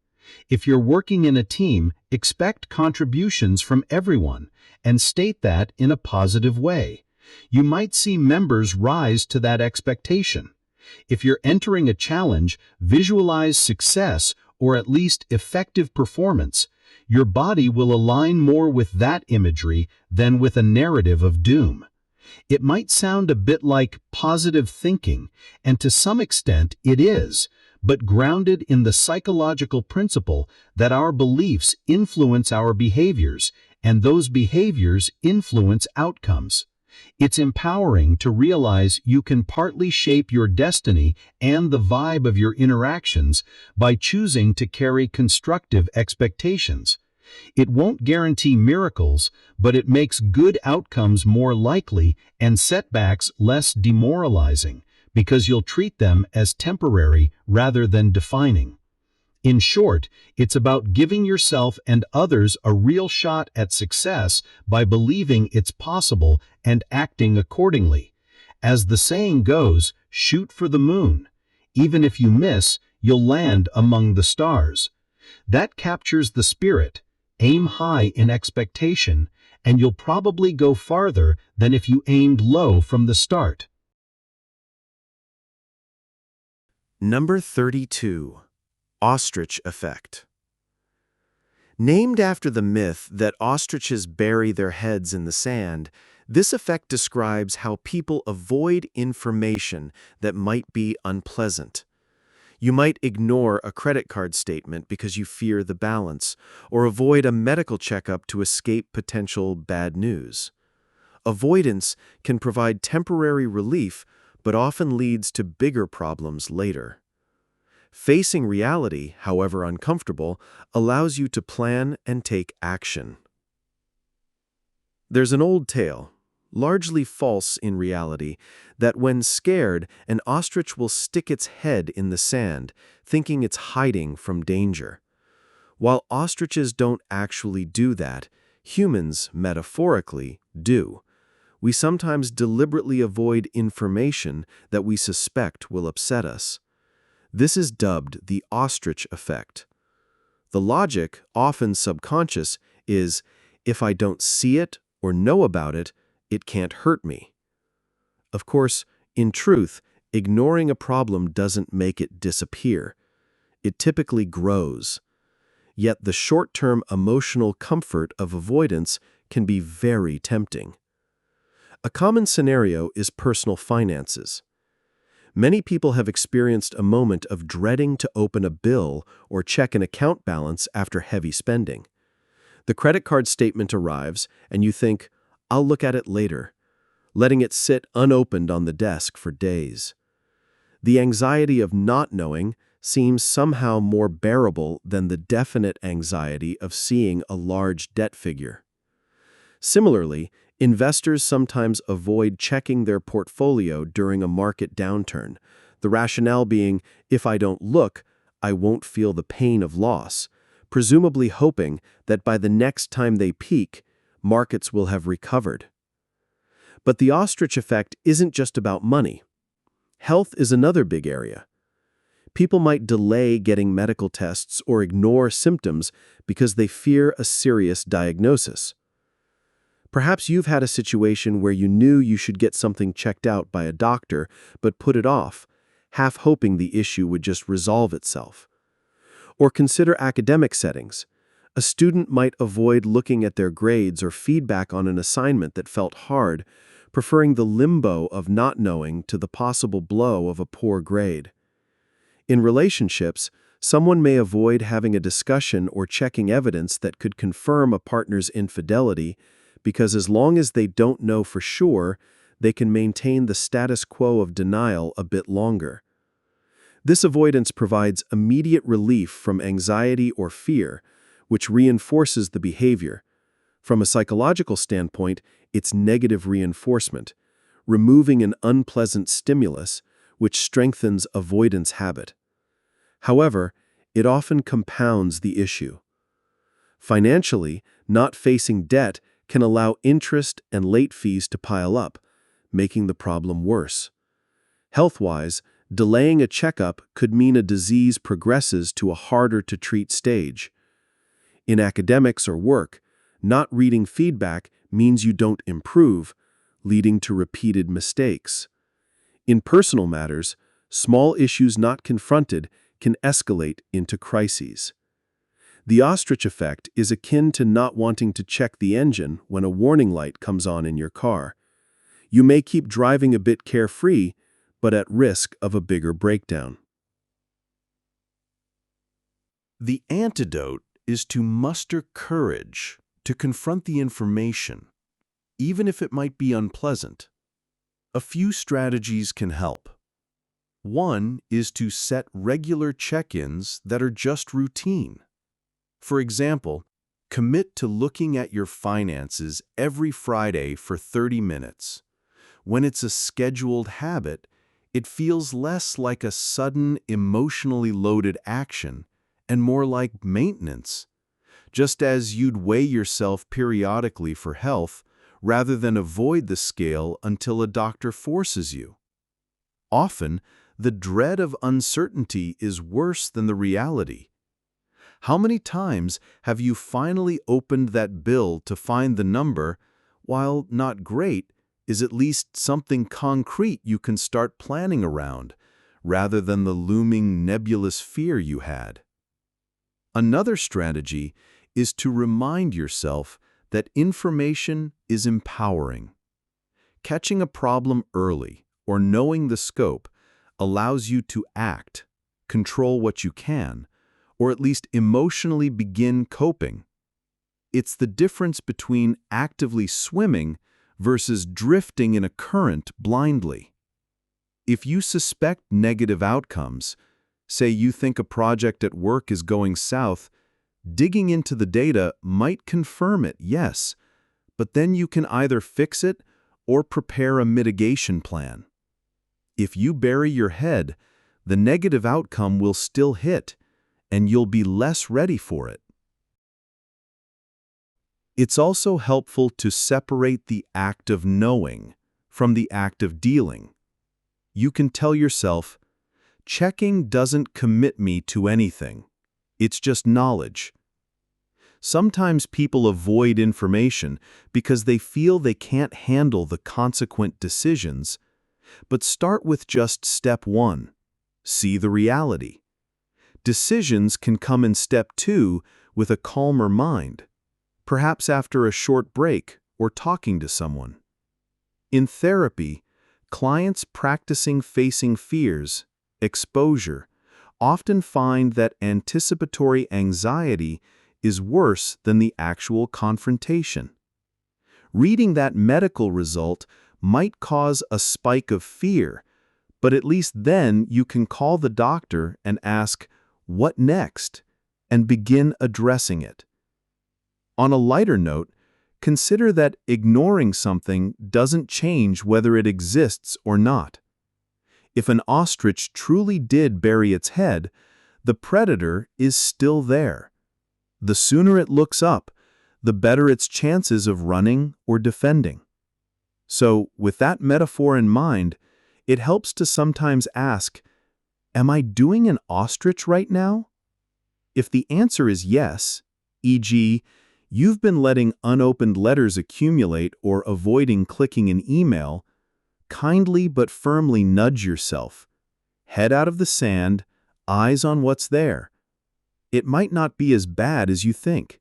If you're working in a team, expect contributions from everyone and state that in a positive way. You might see members rise to that expectation. If you're entering a challenge, visualize success or at least effective performance. your body will align more with that imagery than with a narrative of doom. It might sound a bit like positive thinking, and to some extent it is, but grounded in the psychological principle that our beliefs influence our behaviors, and those behaviors influence outcomes. It's empowering to realize you can partly shape your destiny and the vibe of your interactions by choosing to carry constructive expectations. It won't guarantee miracles, but it makes good outcomes more likely and setbacks less demoralizing, because you'll treat them as temporary rather than defining. In short, it's about giving yourself and others a real shot at success by believing it's possible and acting accordingly. As the saying goes, shoot for the moon. Even if you miss, you'll land among the stars. That captures the spirit. Aim high in expectation, and you'll probably go farther than if you aimed low from the start. Number 32. Ostrich Effect. Named after the myth that ostriches bury their heads in the sand, this effect describes how people avoid information that might be unpleasant. You might ignore a credit card statement because you fear the balance, or avoid a medical checkup to escape potential bad news. Avoidance can provide temporary relief, but often leads to bigger problems later. Facing reality, however uncomfortable, allows you to plan and take action. There's an old tale, largely false in reality, that when scared, an ostrich will stick its head in the sand, thinking it's hiding from danger. While ostriches don't actually do that, humans, metaphorically, do. We sometimes deliberately avoid information that we suspect will upset us. This is dubbed the Ostrich Effect. The logic, often subconscious, is, if I don't see it or know about it, it can't hurt me. Of course, in truth, ignoring a problem doesn't make it disappear. It typically grows. Yet the short-term emotional comfort of avoidance can be very tempting. A common scenario is personal finances. Many people have experienced a moment of dreading to open a bill or check an account balance after heavy spending. The credit card statement arrives, and you think, "I'll look at it later," letting it sit unopened on the desk for days. The anxiety of not knowing seems somehow more bearable than the definite anxiety of seeing a large debt figure. Similarly, investors sometimes avoid checking their portfolio during a market downturn, the rationale being, if I don't look, I won't feel the pain of loss, presumably hoping that by the next time they peak, markets will have recovered. But the ostrich effect isn't just about money. Health is another big area. People might delay getting medical tests or ignore symptoms because they fear a serious diagnosis. Perhaps you've had a situation where you knew you should get something checked out by a doctor, but put it off, half hoping the issue would just resolve itself. Or consider academic settings. A student might avoid looking at their grades or feedback on an assignment that felt hard, preferring the limbo of not knowing to the possible blow of a poor grade. In relationships, someone may avoid having a discussion or checking evidence that could confirm a partner's infidelity, because as long as they don't know for sure, they can maintain the status quo of denial a bit longer. This avoidance provides immediate relief from anxiety or fear, which reinforces the behavior. From a psychological standpoint, it's negative reinforcement, removing an unpleasant stimulus, which strengthens avoidance habit. However, it often compounds the issue. Financially, not facing debt can allow interest and late fees to pile up, making the problem worse. Health-wise, delaying a checkup could mean a disease progresses to a harder-to-treat stage. In academics or work, not reading feedback means you don't improve, leading to repeated mistakes. In personal matters, small issues not confronted can escalate into crises. The Ostrich Effect is akin to not wanting to check the engine when a warning light comes on in your car. You may keep driving a bit carefree, but at risk of a bigger breakdown. The antidote is to muster courage to confront the information, even if it might be unpleasant. A few strategies can help. One is to set regular check-ins that are just routine. For example, commit to looking at your finances every Friday for 30 minutes. When it's a scheduled habit, it feels less like a sudden, emotionally loaded action and more like maintenance, just as you'd weigh yourself periodically for health rather than avoid the scale until a doctor forces you. Often, the dread of uncertainty is worse than the reality. How many times have you finally opened that bill to find the number, while not great, is at least something concrete you can start planning around, rather than the looming nebulous fear you had? Another strategy is to remind yourself that information is empowering. Catching a problem early or knowing the scope allows you to act, control what you can, or at least emotionally begin coping. It's the difference between actively swimming versus drifting in a current blindly. If you suspect negative outcomes, say you think a project at work is going south, digging into the data might confirm it, yes, but then you can either fix it or prepare a mitigation plan. If you bury your head, the negative outcome will still hit, and you'll be less ready for it. It's also helpful to separate the act of knowing from the act of dealing. You can tell yourself, checking doesn't commit me to anything. It's just knowledge. Sometimes people avoid information because they feel they can't handle the consequent decisions, but start with just step 1. See the reality. Decisions can come in step 2 with a calmer mind, perhaps after a short break or talking to someone. In therapy, clients practicing facing fears, exposure, often find that anticipatory anxiety is worse than the actual confrontation. Reading that medical result might cause a spike of fear, but at least then you can call the doctor and ask, "What next?" and begin addressing it. On a lighter note, consider that ignoring something doesn't change whether it exists or not. If an ostrich truly did bury its head, the predator is still there. The sooner it looks up, the better its chances of running or defending. So, with that metaphor in mind, it helps to sometimes ask, am I doing an ostrich right now? If the answer is yes, e.g., you've been letting unopened letters accumulate or avoiding clicking an email, kindly but firmly nudge yourself. Head out of the sand, eyes on what's there. It might not be as bad as you think.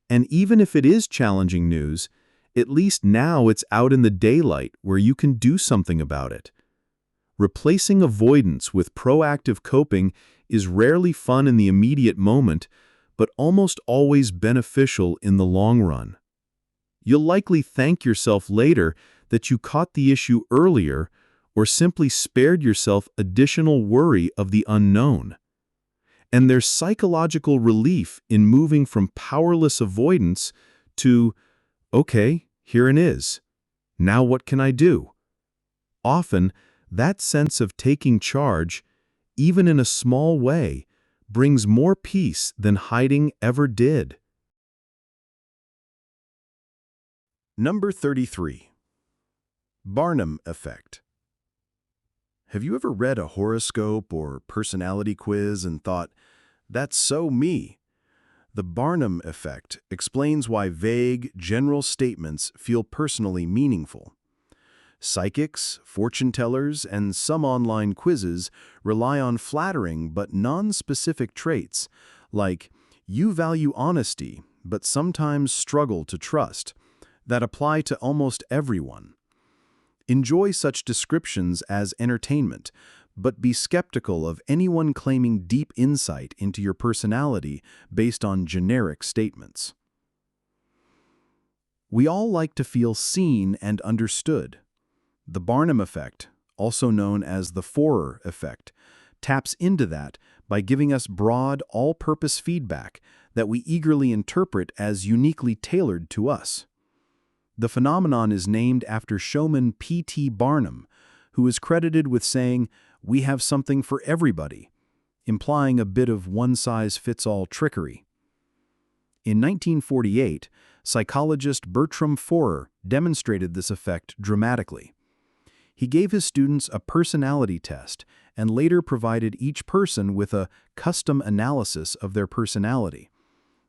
And even if it is challenging news, at least now it's out in the daylight where you can do something about it. Replacing avoidance with proactive coping is rarely fun in the immediate moment, but almost always beneficial in the long run. You'll likely thank yourself later that you caught the issue earlier or simply spared yourself additional worry of the unknown. And there's psychological relief in moving from powerless avoidance to, okay, here it is. Now what can I do? Often, that sense of taking charge, even in a small way, brings more peace than hiding ever did. Number 33. Barnum Effect. Have you ever read a horoscope or personality quiz and thought, that's so me? The Barnum Effect explains why vague, general statements feel personally meaningful. Psychics, fortune tellers, and some online quizzes rely on flattering but non-specific traits, like "You value honesty, but sometimes struggle to trust," that apply to almost everyone. Enjoy such descriptions as entertainment, but be skeptical of anyone claiming deep insight into your personality based on generic statements. We all like to feel seen and understood. The Barnum Effect, also known as the Forer Effect, taps into that by giving us broad, all-purpose feedback that we eagerly interpret as uniquely tailored to us. The phenomenon is named after showman P.T. Barnum, who is credited with saying, "We have something for everybody," implying a bit of one-size-fits-all trickery. In 1948, psychologist Bertram Forer demonstrated this effect dramatically. He gave his students a personality test and later provided each person with a custom analysis of their personality,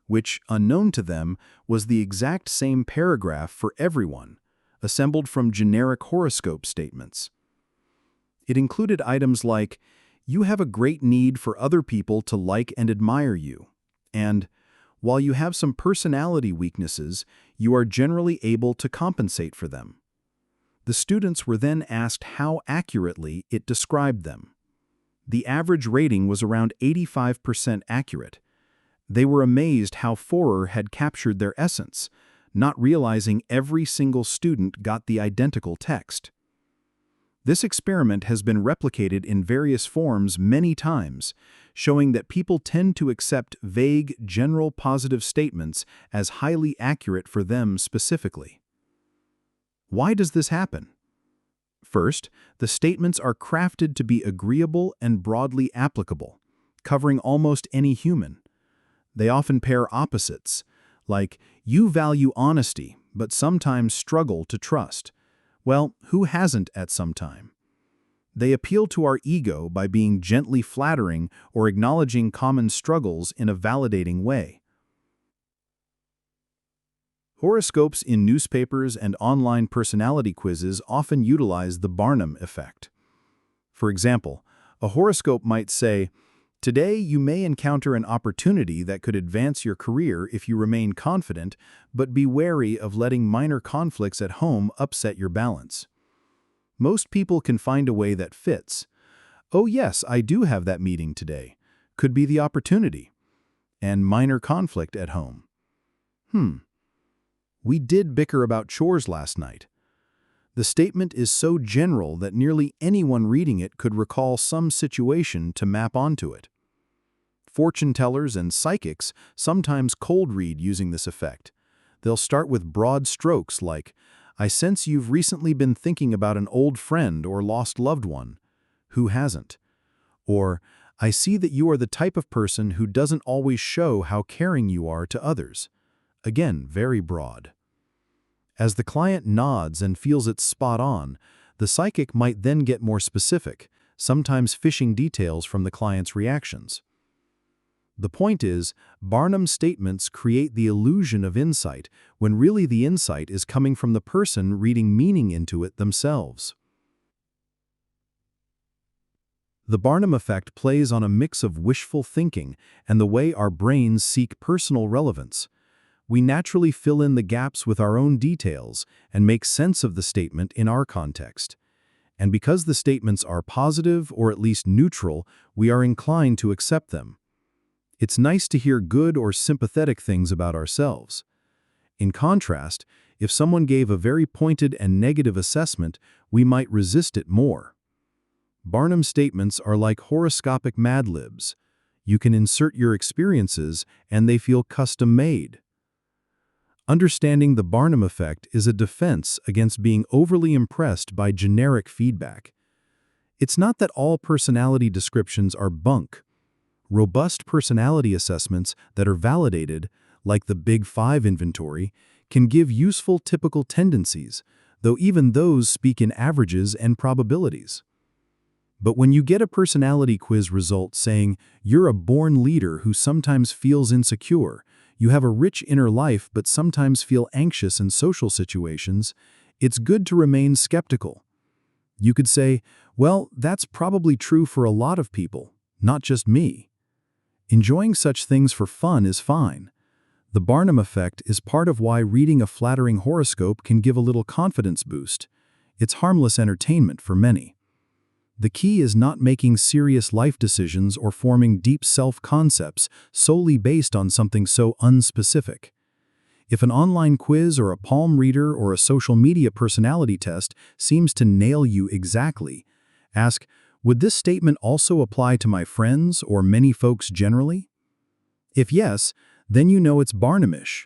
which, unknown to them, was the exact same paragraph for everyone, assembled from generic horoscope statements. It included items like, "You have a great need for other people to like and admire you," and "While you have some personality weaknesses, you are generally able to compensate for them." The students were then asked how accurately it described them. The average rating was around 85% accurate. They were amazed how Forer had captured their essence, not realizing every single student got the identical text. This experiment has been replicated in various forms many times, showing that people tend to accept vague, general positive statements as highly accurate for them specifically. Why does this happen? First, the statements are crafted to be agreeable and broadly applicable, covering almost any human. They often pair opposites, like, "You value honesty, but sometimes struggle to trust." Well, who hasn't at some time? They appeal to our ego by being gently flattering or acknowledging common struggles in a validating way. Horoscopes in newspapers and online personality quizzes often utilize the Barnum Effect. For example, a horoscope might say, "Today you may encounter an opportunity that could advance your career if you remain confident, but be wary of letting minor conflicts at home upset your balance." Most people can find a way that fits. "Oh yes, I do have that meeting today. Could be the opportunity." And minor conflict at home. "We did bicker about chores last night." The statement is so general that nearly anyone reading it could recall some situation to map onto it. Fortune tellers and psychics sometimes cold read using this effect. They'll start with broad strokes like, "I sense you've recently been thinking about an old friend or lost loved one." Who hasn't? Or, "I see that you are the type of person who doesn't always show how caring you are to others." Again, very broad. As the client nods and feels it's spot on, the psychic might then get more specific, sometimes fishing details from the client's reactions. The point is, Barnum's statements create the illusion of insight when really the insight is coming from the person reading meaning into it themselves. The Barnum Effect plays on a mix of wishful thinking and the way our brains seek personal relevance. We naturally fill in the gaps with our own details and make sense of the statement in our context. And because the statements are positive or at least neutral, we are inclined to accept them. It's nice to hear good or sympathetic things about ourselves. In contrast, if someone gave a very pointed and negative assessment, we might resist it more. Barnum's statements are like horoscopic Mad Libs. You can insert your experiences and they feel custom-made. Understanding the Barnum Effect is a defense against being overly impressed by generic feedback. It's not that all personality descriptions are bunk. Robust personality assessments that are validated, like the Big Five inventory, can give useful typical tendencies, though even those speak in averages and probabilities. But when you get a personality quiz result saying, "You're a born leader who sometimes feels insecure," "You have a rich inner life but sometimes feel anxious in social situations," it's good to remain skeptical. You could say, "Well, that's probably true for a lot of people, not just me." Enjoying such things for fun is fine. The Barnum Effect is part of why reading a flattering horoscope can give a little confidence boost. It's harmless entertainment for many. The key is not making serious life decisions or forming deep self-concepts solely based on something so unspecific. If an online quiz or a palm reader or a social media personality test seems to nail you exactly, ask, would this statement also apply to my friends or many folks generally? If yes, then you know it's Barnumish.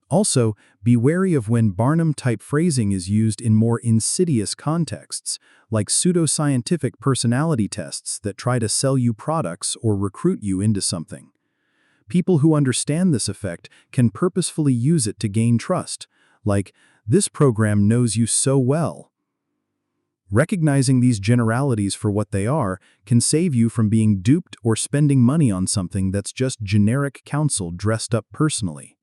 Also, be wary of when Barnum-type phrasing is used in more insidious contexts, like pseudoscientific personality tests that try to sell you products or recruit you into something. People who understand this effect can purposefully use it to gain trust, like, "This program knows you so well." Recognizing these generalities for what they are can save you from being duped or spending money on something that's just generic counsel dressed up personally.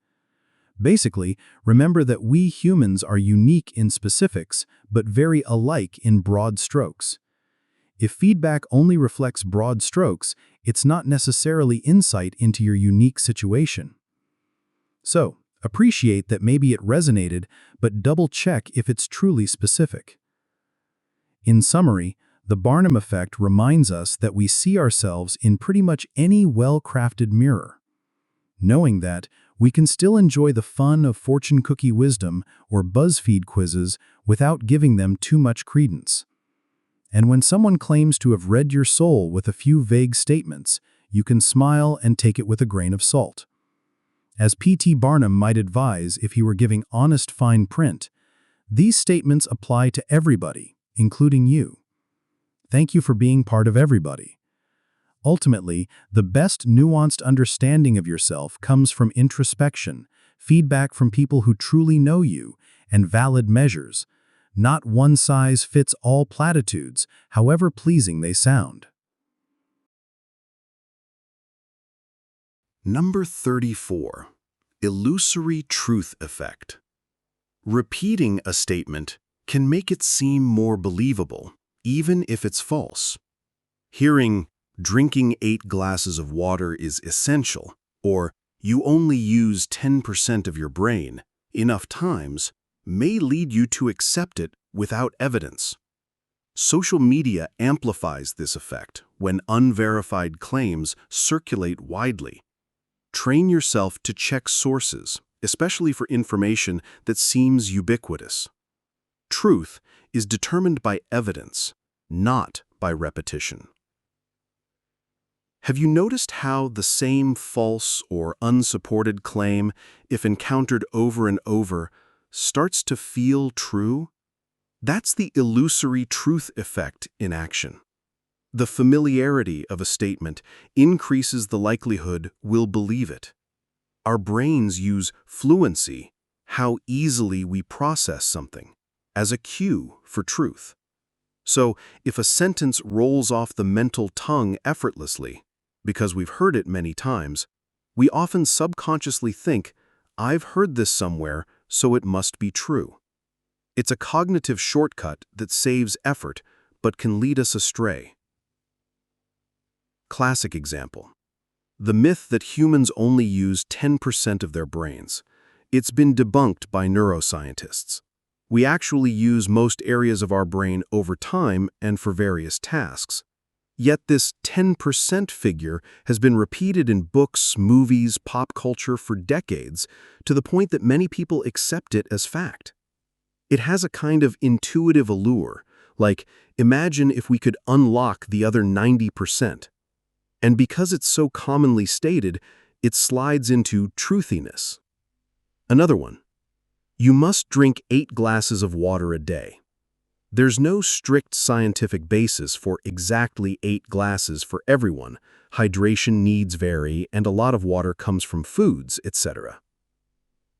Basically, remember that we humans are unique in specifics, but very alike in broad strokes. If feedback only reflects broad strokes, it's not necessarily insight into your unique situation. So, appreciate that maybe it resonated, but double-check if it's truly specific. In summary, the Barnum Effect reminds us that we see ourselves in pretty much any well-crafted mirror. Knowing that, we can still enjoy the fun of fortune cookie wisdom or BuzzFeed quizzes without giving them too much credence. And when someone claims to have read your soul with a few vague statements, you can smile and take it with a grain of salt. As P.T. Barnum might advise if he were giving honest fine print, these statements apply to everybody, including you. Thank you for being part of everybody. Ultimately, the best nuanced understanding of yourself comes from introspection, feedback from people who truly know you, and valid measures, not one-size-fits-all platitudes, however pleasing they sound. Number 34. Illusory truth effect. Repeating a statement can make it seem more believable, even if it's false. Hearing, "Drinking 8 glasses of water is essential," or "You only use 10% of your brain," enough times may lead you to accept it without evidence. Social media amplifies this effect when unverified claims circulate widely. Train yourself to check sources, especially for information that seems ubiquitous. Truth is determined by evidence, not by repetition. Have you noticed how the same false or unsupported claim, if encountered over and over, starts to feel true? That's the illusory truth effect in action. The familiarity of a statement increases the likelihood we'll believe it. Our brains use fluency, how easily we process something, as a cue for truth. So, if a sentence rolls off the mental tongue effortlessly, because we've heard it many times, we often subconsciously think, "I've heard this somewhere, so it must be true." It's a cognitive shortcut that saves effort, but can lead us astray. Classic example. The myth that humans only use 10% of their brains. It's been debunked by neuroscientists. We actually use most areas of our brain over time and for various tasks. Yet this 10% figure has been repeated in books, movies, pop culture for decades, to the point that many people accept it as fact. It has a kind of intuitive allure, like, imagine if we could unlock the other 90%. And because it's so commonly stated, it slides into truthiness. Another one. You must drink 8 glasses of water a day. There's no strict scientific basis for exactly 8 glasses for everyone. Hydration needs vary, and a lot of water comes from foods, etc.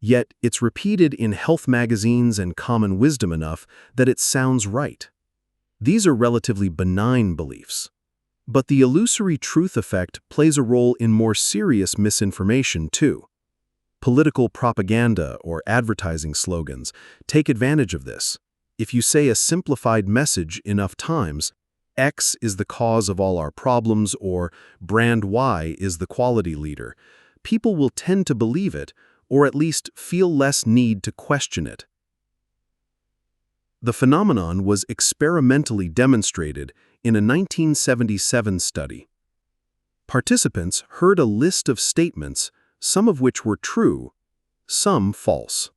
Yet, it's repeated in health magazines and common wisdom enough that it sounds right. These are relatively benign beliefs. But the illusory truth effect plays a role in more serious misinformation, too. Political propaganda or advertising slogans take advantage of this. If you say a simplified message enough times, X is the cause of all our problems, or brand Y is the quality leader, people will tend to believe it, or at least feel less need to question it. The phenomenon was experimentally demonstrated in a 1977 study. Participants heard a list of statements, some of which were true, some false.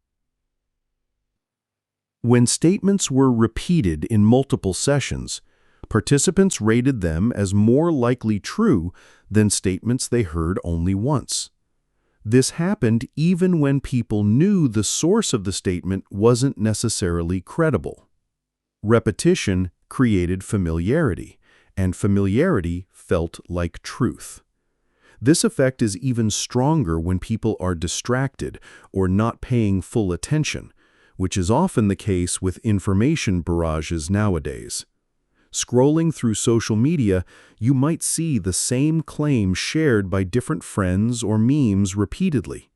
When statements were repeated in multiple sessions, participants rated them as more likely true than statements they heard only once. This happened even when people knew the source of the statement wasn't necessarily credible. Repetition created familiarity, and familiarity felt like truth. This effect is even stronger when people are distracted or not paying full attention, which is often the case with information barrages nowadays. Scrolling through social media, you might see the same claim shared by different friends or memes repeatedly.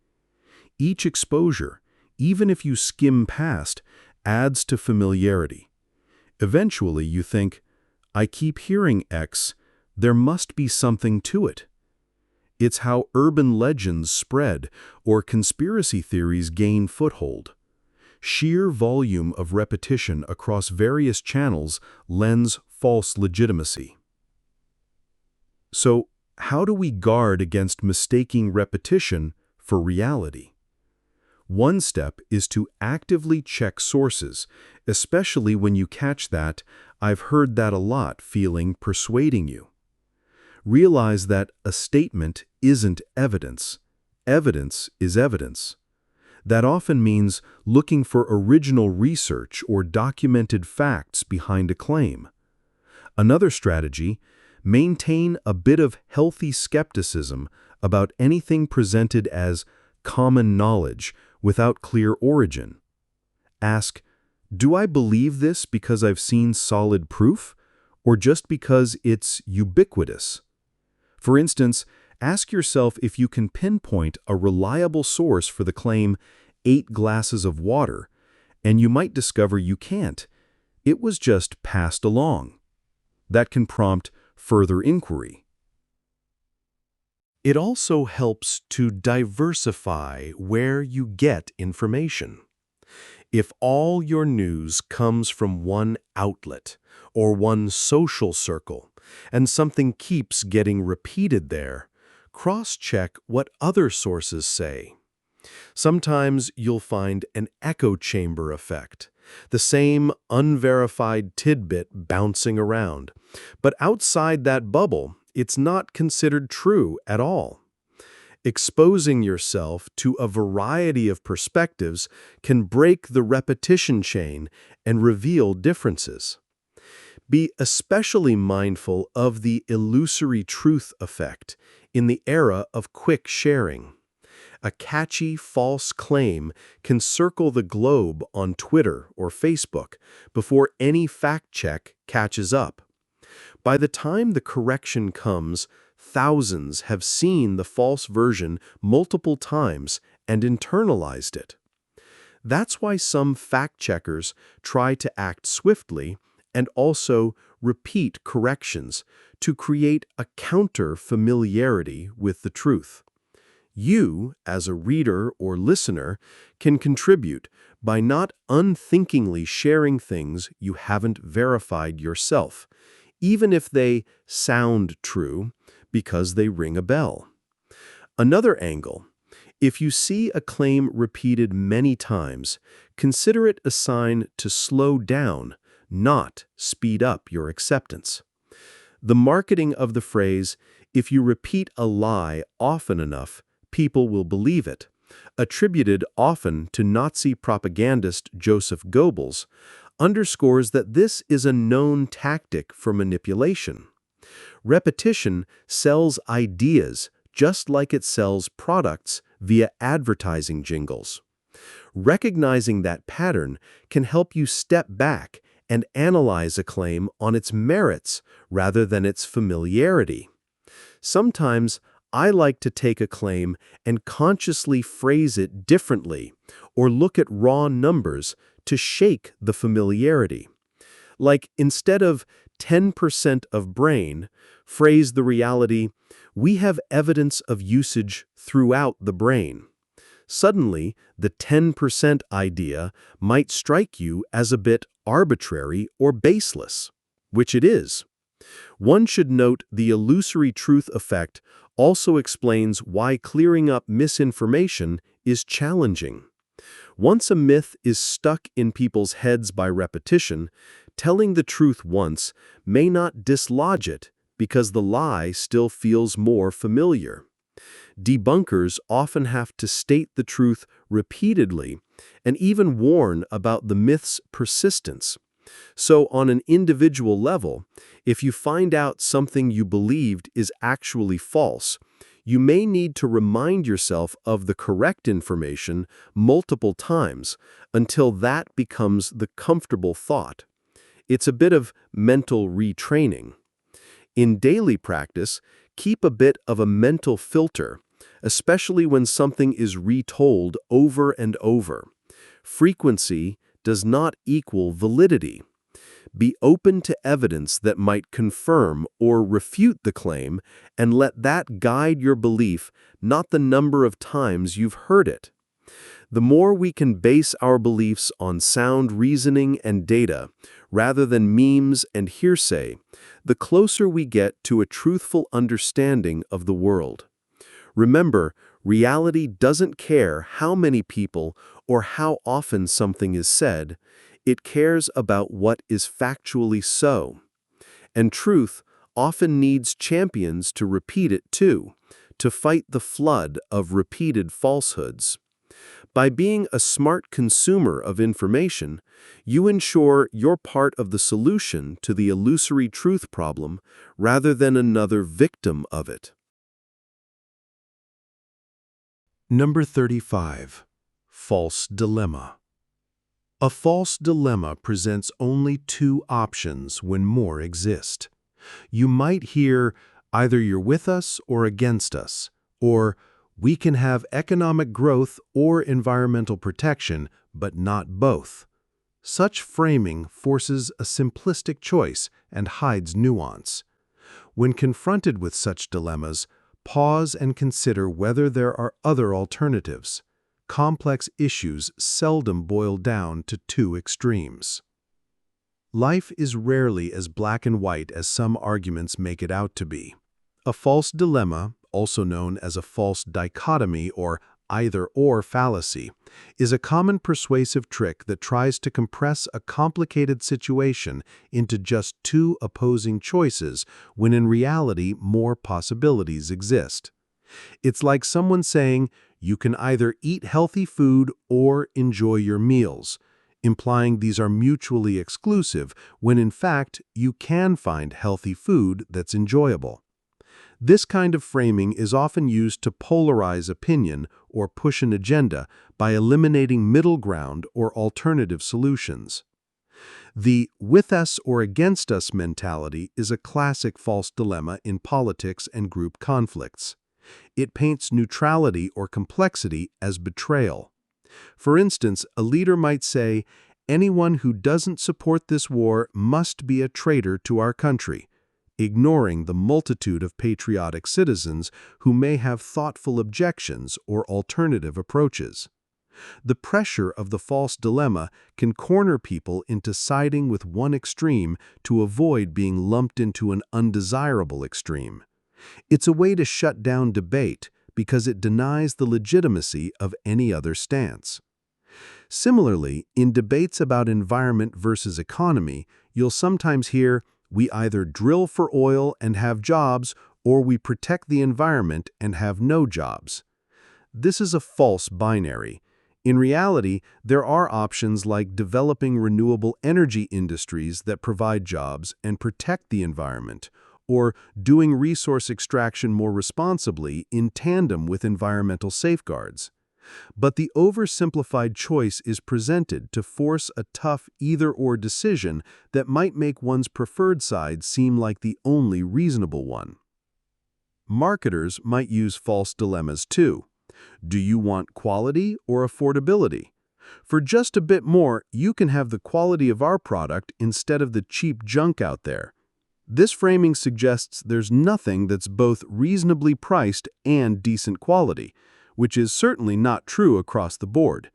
Each exposure, even if you skim past, adds to familiarity. Eventually, you think, I keep hearing X, there must be something to it. It's how urban legends spread or conspiracy theories gain foothold. Sheer volume of repetition across various channels lends false legitimacy. So, how do we guard against mistaking repetition for reality? One step is to actively check sources, especially when you catch that "I've heard that a lot" feeling persuading you. Realize that a statement isn't evidence. Evidence is evidence. That often means looking for original research or documented facts behind a claim. Another strategy, maintain a bit of healthy skepticism about anything presented as common knowledge without clear origin. Ask, do I believe this because I've seen solid proof, or just because it's ubiquitous? For instance, ask yourself if you can pinpoint a reliable source for the claim 8 glasses of water, and you might discover you can't. It was just passed along. That can prompt further inquiry. It also helps to diversify where you get information. If all your news comes from one outlet or one social circle, and something keeps getting repeated there, cross-check what other sources say. Sometimes you'll find an echo chamber effect, the same unverified tidbit bouncing around. But outside that bubble, it's not considered true at all. Exposing yourself to a variety of perspectives can break the repetition chain and reveal differences. Be especially mindful of the illusory truth effect in the era of quick sharing. A catchy false claim can circle the globe on Twitter or Facebook before any fact check catches up. By the time the correction comes, thousands have seen the false version multiple times and internalized it. That's why some fact-checkers try to act swiftly and also repeat corrections to create a counter-familiarity with the truth. You, as a reader or listener, can contribute by not unthinkingly sharing things you haven't verified yourself, even if they sound true because they ring a bell. Another angle, if you see a claim repeated many times, consider it a sign to slow down, not speed up your acceptance. The marketing of the phrase, "if you repeat a lie often enough, people will believe it," attributed often to Nazi propagandist Joseph Goebbels, underscores that this is a known tactic for manipulation. Repetition sells ideas just like it sells products via advertising jingles. Recognizing that pattern can help you step back and analyze a claim on its merits rather than its familiarity. Sometimes I like to take a claim and consciously phrase it differently or look at raw numbers to shake the familiarity. Like, instead of 10% of brain, phrase the reality, we have evidence of usage throughout the brain. Suddenly, the 10% idea might strike you as a bit arbitrary or baseless, which it is. One should note the illusory truth effect also explains why clearing up misinformation is challenging. Once a myth is stuck in people's heads by repetition, telling the truth once may not dislodge it because the lie still feels more familiar. Debunkers often have to state the truth repeatedly and even warn about the myth's persistence. So on an individual level, if you find out something you believed is actually false, you may need to remind yourself of the correct information multiple times until that becomes the comfortable thought. It's a bit of mental retraining. In daily practice, keep a bit of a mental filter, especially when something is retold over and over. Frequency does not equal validity. Be open to evidence that might confirm or refute the claim, and let that guide your belief, not the number of times you've heard it. The more we can base our beliefs on sound reasoning and data, rather than memes and hearsay, the closer we get to a truthful understanding of the world. Remember, reality doesn't care how many people or how often something is said. It cares about what is factually so. And truth often needs champions to repeat it too, to fight the flood of repeated falsehoods. By being a smart consumer of information, you ensure you're part of the solution to the illusory truth problem rather than another victim of it. Number 35. False dilemma. A false dilemma presents only two options when more exist. You might hear, either you're with us or against us, or we can have economic growth or environmental protection, but not both. Such framing forces a simplistic choice and hides nuance. When confronted with such dilemmas, pause and consider whether there are other alternatives. Complex issues seldom boil down to two extremes. Life is rarely as black and white as some arguments make it out to be. A false dilemma, also known as a false dichotomy or either-or fallacy, is a common persuasive trick that tries to compress a complicated situation into just two opposing choices when in reality more possibilities exist. It's like someone saying, you can either eat healthy food or enjoy your meals, implying these are mutually exclusive when in fact you can find healthy food that's enjoyable. This kind of framing is often used to polarize opinion or push an agenda by eliminating middle ground or alternative solutions. The with us or against us mentality is a classic false dilemma in politics and group conflicts. It paints neutrality or complexity as betrayal. For instance, a leader might say, anyone who doesn't support this war must be a traitor to our country, ignoring the multitude of patriotic citizens who may have thoughtful objections or alternative approaches. The pressure of the false dilemma can corner people into siding with one extreme to avoid being lumped into an undesirable extreme. It's a way to shut down debate because it denies the legitimacy of any other stance. Similarly, in debates about environment versus economy, you'll sometimes hear, we either drill for oil and have jobs, or we protect the environment and have no jobs. This is a false binary. In reality, there are options like developing renewable energy industries that provide jobs and protect the environment, or doing resource extraction more responsibly in tandem with environmental safeguards. But the oversimplified choice is presented to force a tough either-or decision that might make one's preferred side seem like the only reasonable one. Marketers might use false dilemmas too. Do you want quality or affordability? For just a bit more, you can have the quality of our product instead of the cheap junk out there. This framing suggests there's nothing that's both reasonably priced and decent quality, which is certainly not true across the board.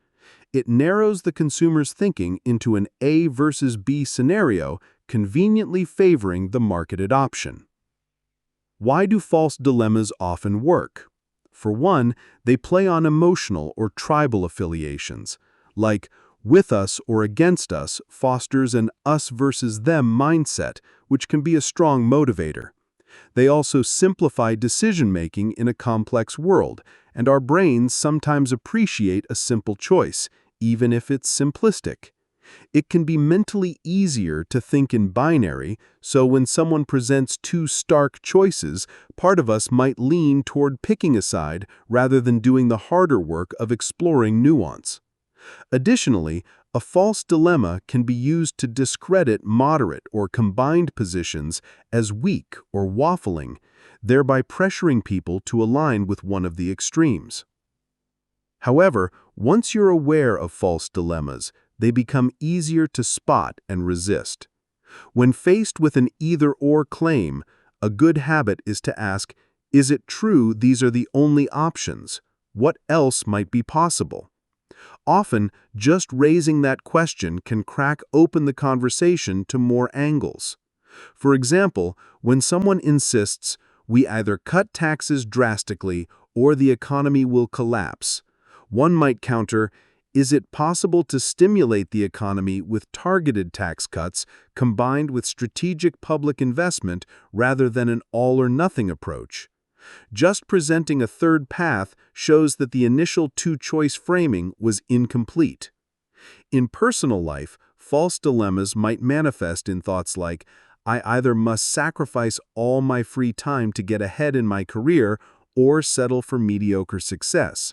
It narrows the consumer's thinking into an A versus B scenario, conveniently favoring the marketed option. Why do false dilemmas often work? For one, they play on emotional or tribal affiliations, like with us or against us fosters an us versus them mindset, which can be a strong motivator. They also simplify decision-making in a complex world, and our brains sometimes appreciate a simple choice, even if it's simplistic. It can be mentally easier to think in binary, so when someone presents two stark choices, part of us might lean toward picking a side rather than doing the harder work of exploring nuance. Additionally, a false dilemma can be used to discredit moderate or combined positions as weak or waffling, thereby pressuring people to align with one of the extremes. However, once you're aware of false dilemmas, they become easier to spot and resist. When faced with an either-or claim, a good habit is to ask, is it true these are the only options? What else might be possible? Often, just raising that question can crack open the conversation to more angles. For example, when someone insists, we either cut taxes drastically or the economy will collapse, one might counter, is it possible to stimulate the economy with targeted tax cuts combined with strategic public investment rather than an all-or-nothing approach? Just presenting a third path shows that the initial two-choice framing was incomplete. In personal life, false dilemmas might manifest in thoughts like, I either must sacrifice all my free time to get ahead in my career or settle for mediocre success.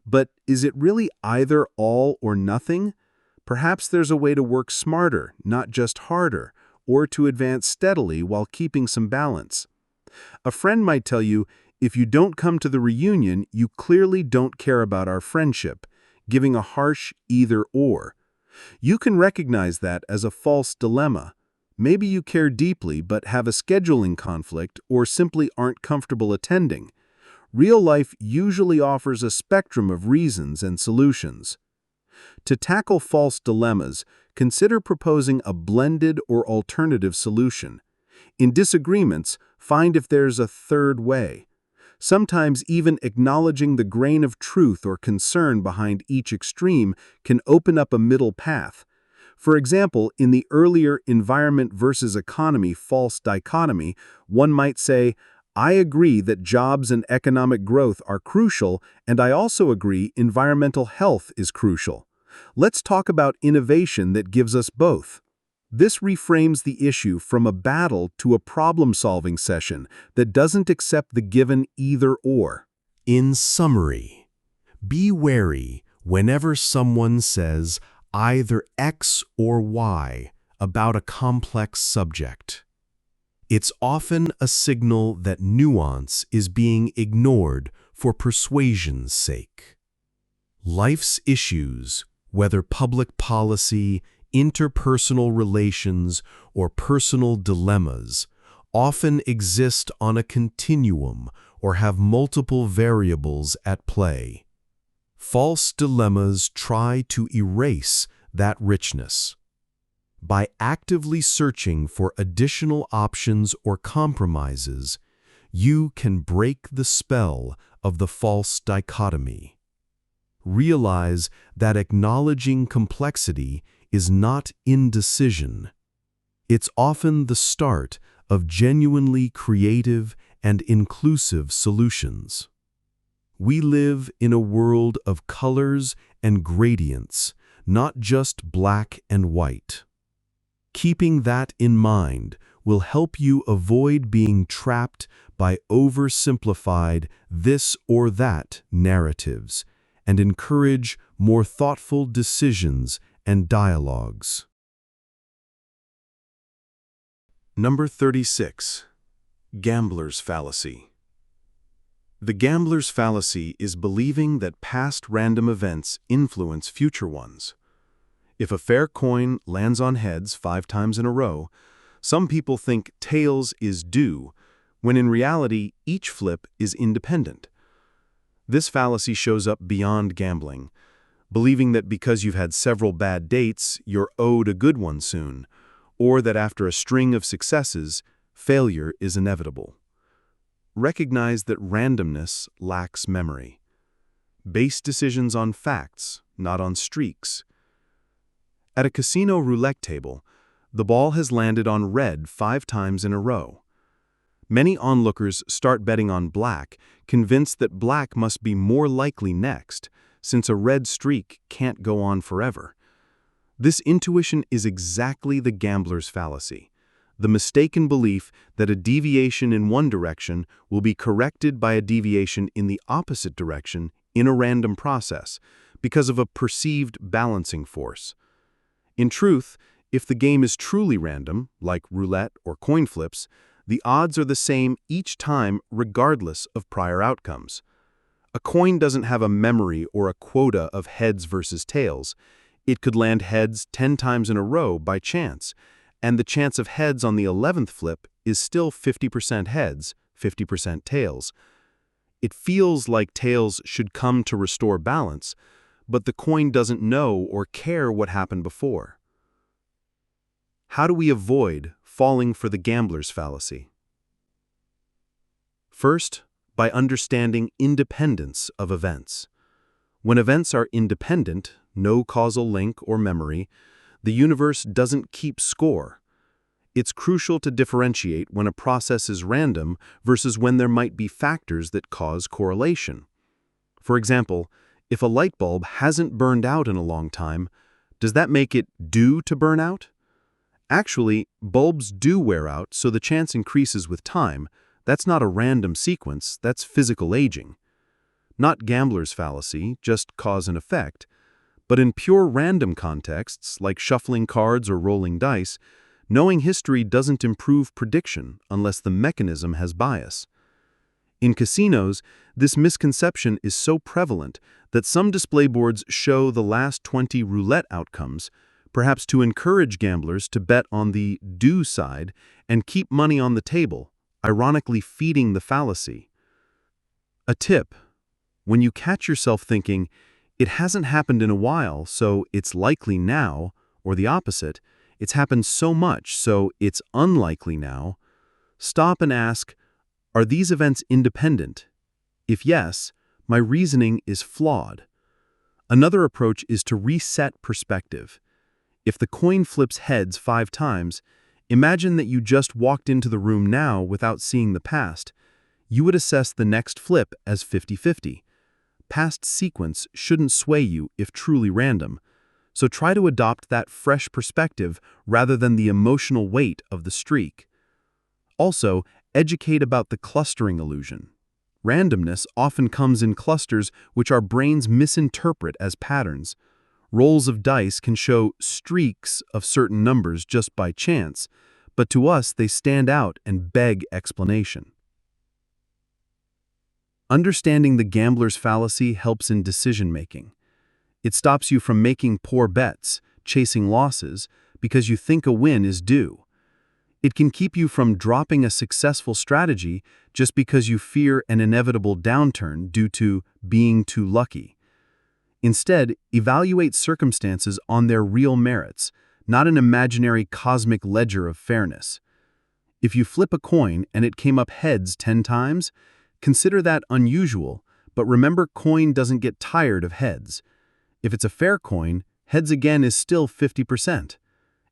But is it really either all or nothing? Perhaps there's a way to work smarter, not just harder, or to advance steadily while keeping some balance. A friend might tell you, if you don't come to the reunion, you clearly don't care about our friendship, giving a harsh either-or. You can recognize that as a false dilemma. Maybe you care deeply but have a scheduling conflict or simply aren't comfortable attending. Real life usually offers a spectrum of reasons and solutions. To tackle false dilemmas, consider proposing a blended or alternative solution. In disagreements, find if there's a third way. Sometimes even acknowledging the grain of truth or concern behind each extreme can open up a middle path. For example, in the earlier environment versus economy false dichotomy, one might say, I agree that jobs and economic growth are crucial, and I also agree environmental health is crucial. Let's talk about innovation that gives us both. This reframes the issue from a battle to a problem-solving session that doesn't accept the given either-or. In summary, be wary whenever someone says either X or Y about a complex subject. It's often a signal that nuance is being ignored for persuasion's sake. Life's issues, whether public policy, interpersonal relations, or personal dilemmas, often exist on a continuum or have multiple variables at play. False dilemmas try to erase that richness. By actively searching for additional options or compromises, you can break the spell of the false dichotomy. Realize that acknowledging complexity is not indecision. It's often the start of genuinely creative and inclusive solutions. We live in a world of colors and gradients, not just black and white. Keeping that in mind will help you avoid being trapped by oversimplified this or that narratives and encourage more thoughtful decisions and dialogues. Number 36. Gambler's Fallacy. The gambler's fallacy is believing that past random events influence future ones. If a fair coin lands on heads 5 times in a row, Some people think tails is due, when in reality, each flip is independent. This fallacy shows up beyond gambling, believing that because you've had several bad dates, you're owed a good one soon, or that after a string of successes, failure is inevitable. Recognize that randomness lacks memory. Base decisions on facts, not on streaks. At a casino roulette table, the ball has landed on red 5 times in a row. Many onlookers start betting on black, convinced that black must be more likely next, since a red streak can't go on forever. This intuition is exactly the gambler's fallacy, the mistaken belief that a deviation in one direction will be corrected by a deviation in the opposite direction in a random process, because of a perceived balancing force. In truth, if the game is truly random, like roulette or coin flips, the odds are the same each time regardless of prior outcomes. A coin doesn't have a memory or a quota of heads versus tails. It could land heads 10 times in a row by chance, and the chance of heads on the 11th flip is still 50% heads, 50% tails. It feels like tails should come to restore balance, but the coin doesn't know or care what happened before. How do we avoid falling for the gambler's fallacy? First, by understanding independence of events. When events are independent, no causal link or memory, the universe doesn't keep score. It's crucial to differentiate when a process is random versus when there might be factors that cause correlation. For example, if a light bulb hasn't burned out in a long time, does that make it due to burn out? Actually, bulbs do wear out, so the chance increases with time. That's not a random sequence, that's physical aging. Not gambler's fallacy, just cause and effect. But in pure random contexts, like shuffling cards or rolling dice, knowing history doesn't improve prediction unless the mechanism has bias. In casinos, this misconception is so prevalent that some display boards show the last 20 roulette outcomes, perhaps to encourage gamblers to bet on the do side and keep money on the table, ironically feeding the fallacy. A tip: when you catch yourself thinking, it hasn't happened in a while, so it's likely now, or the opposite, it's happened so much, so it's unlikely now, stop and ask, are these events independent? If yes, my reasoning is flawed. Another approach is to reset perspective. If the coin flips heads 5 times, imagine that you just walked into the room now without seeing the past. You would assess the next flip as 50-50. Past sequence shouldn't sway you if truly random, so try to adopt that fresh perspective rather than the emotional weight of the streak. Also, educate about the clustering illusion. Randomness often comes in clusters which our brains misinterpret as patterns. Rolls of dice can show streaks of certain numbers just by chance, but to us they stand out and beg explanation. Understanding the gambler's fallacy helps in decision-making. It stops you from making poor bets, chasing losses, because you think a win is due. It can keep you from dropping a successful strategy just because you fear an inevitable downturn due to being too lucky. Instead, evaluate circumstances on their real merits, not an imaginary cosmic ledger of fairness. If you flip a coin and it came up heads 10 times, consider that unusual, but remember coin doesn't get tired of heads. If it's a fair coin, heads again is still 50%.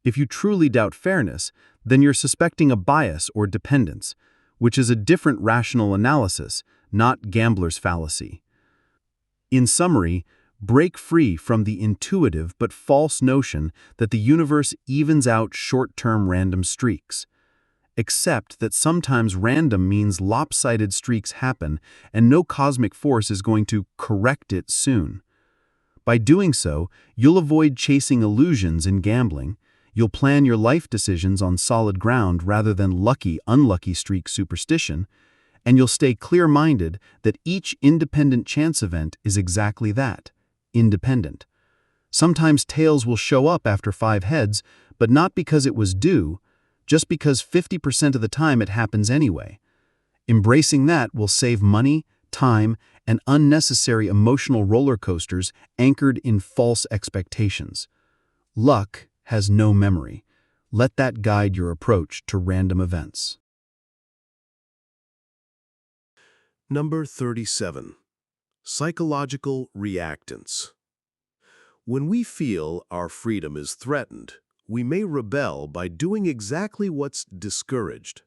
If you truly doubt fairness, then you're suspecting a bias or dependence, which is a different rational analysis, not gambler's fallacy. In summary, break free from the intuitive but false notion that the universe evens out short-term random streaks. Accept that sometimes random means lopsided streaks happen and no cosmic force is going to correct it soon. By doing so, you'll avoid chasing illusions in gambling, you'll plan your life decisions on solid ground rather than lucky-unlucky streak superstition, and you'll stay clear-minded that each independent chance event is exactly that. Independent. Sometimes tails will show up after 5 heads, but not because it was due, just because 50% of the time it happens anyway. Embracing that will save money, time, and unnecessary emotional roller coasters anchored in false expectations. Luck has no memory. Let that guide your approach to random events. Number 37. Psychological reactance. When we feel our freedom is threatened, we may rebel by doing exactly what's discouraged.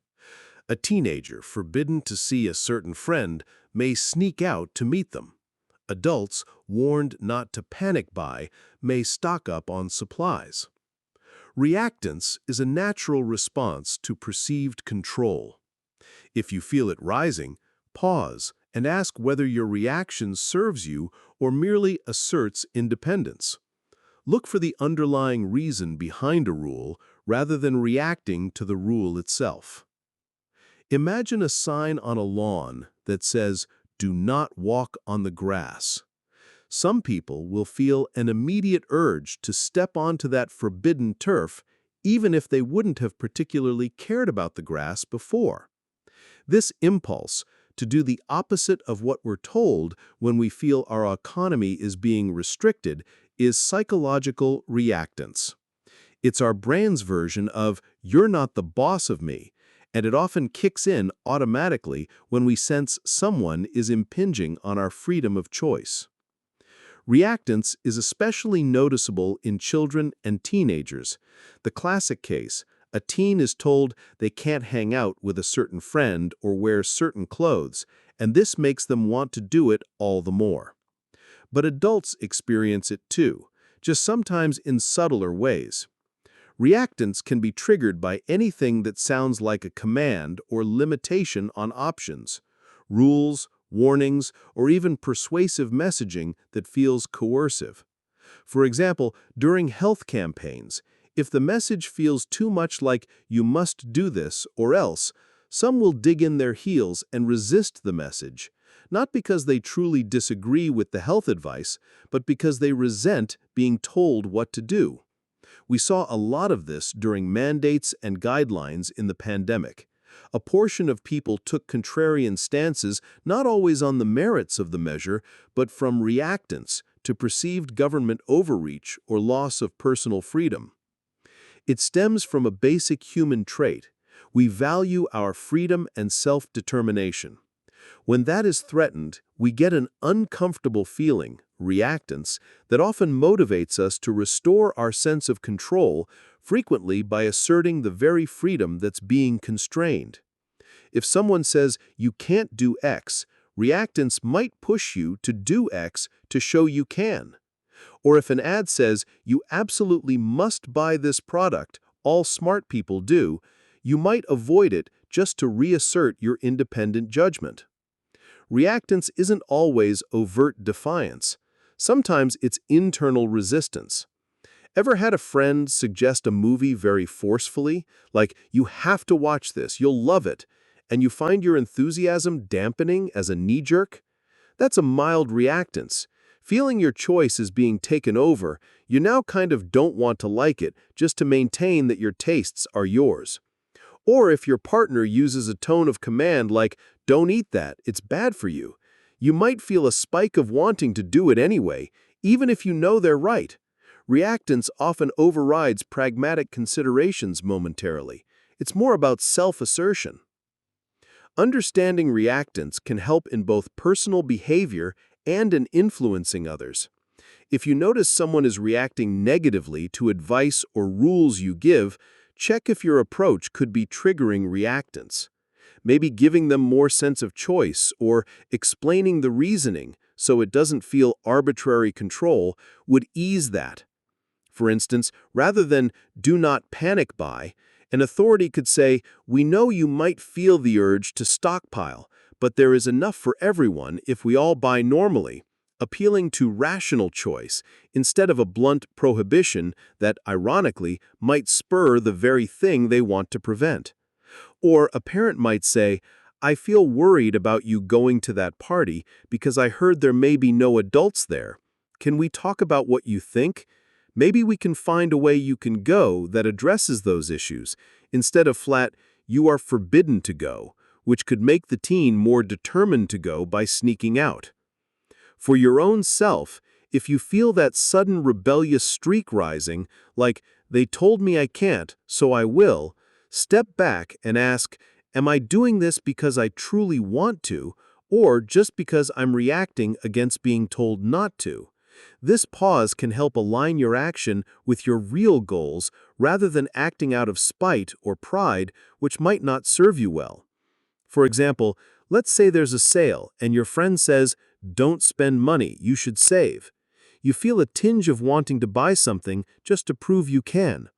A teenager forbidden to see a certain friend may sneak out to meet them. Adults warned not to panic buy may stock up on supplies. Reactance is a natural response to perceived control. If you feel it rising, pause and ask whether your reaction serves you or merely asserts independence. Look for the underlying reason behind a rule rather than reacting to the rule itself. Imagine a sign on a lawn that says, "Do not walk on the grass." Some people will feel an immediate urge to step onto that forbidden turf, even if they wouldn't have particularly cared about the grass before. This impulse to do the opposite of what we're told when we feel our autonomy is being restricted is psychological reactance. It's our brain's version of, "You're not the boss of me," and it often kicks in automatically when we sense someone is impinging on our freedom of choice. Reactance is especially noticeable in children and teenagers. The classic case: a teen is told they can't hang out with a certain friend or wear certain clothes, and this makes them want to do it all the more. But adults experience it too, just sometimes in subtler ways. Reactance can be triggered by anything that sounds like a command or limitation on options, rules, warnings, or even persuasive messaging that feels coercive. For example, during health campaigns, if the message feels too much like "you must do this or else," some will dig in their heels and resist the message, not because they truly disagree with the health advice, but because they resent being told what to do. We saw a lot of this during mandates and guidelines in the pandemic. A portion of people took contrarian stances not always on the merits of the measure, but from reactance to perceived government overreach or loss of personal freedom. It stems from a basic human trait. We value our freedom and self-determination. When that is threatened, we get an uncomfortable feeling, reactance, that often motivates us to restore our sense of control, frequently by asserting the very freedom that's being constrained. If someone says you can't do X, reactance might push you to do X to show you can. Or if an ad says you absolutely must buy this product, all smart people do, you might avoid it just to reassert your independent judgment. Reactance isn't always overt defiance. Sometimes it's internal resistance. Ever had a friend suggest a movie very forcefully, like, "You have to watch this, you'll love it," and you find your enthusiasm dampening as a knee-jerk? That's a mild reactance. Feeling your choice is being taken over, you now kind of don't want to like it just to maintain that your tastes are yours. Or if your partner uses a tone of command like, "Don't eat that, it's bad for you," you might feel a spike of wanting to do it anyway, even if you know they're right. Reactance often overrides pragmatic considerations momentarily. It's more about self-assertion. Understanding reactance can help in both personal behavior and in influencing others. If you notice someone is reacting negatively to advice or rules you give, check if your approach could be triggering reactance. Maybe giving them more sense of choice or explaining the reasoning so it doesn't feel arbitrary control would ease that. For instance, rather than "do not panic buy," an authority could say, "We know you might feel the urge to stockpile, but there is enough for everyone if we all buy normally," appealing to rational choice instead of a blunt prohibition that, ironically, might spur the very thing they want to prevent. Or a parent might say, "I feel worried about you going to that party because I heard there may be no adults there. Can we talk about what you think? Maybe we can find a way you can go that addresses those issues," instead of flat, "You are forbidden to go," which could make the teen more determined to go by sneaking out. For your own self, if you feel that sudden rebellious streak rising, like, "They told me I can't, so I will," step back and ask, "Am I doing this because I truly want to, or just because I'm reacting against being told not to?" This pause can help align your action with your real goals rather than acting out of spite or pride, which might not serve you well. For example, let's say there's a sale and your friend says, "Don't spend money, you should save." You feel a tinge of wanting to buy something just to prove you can.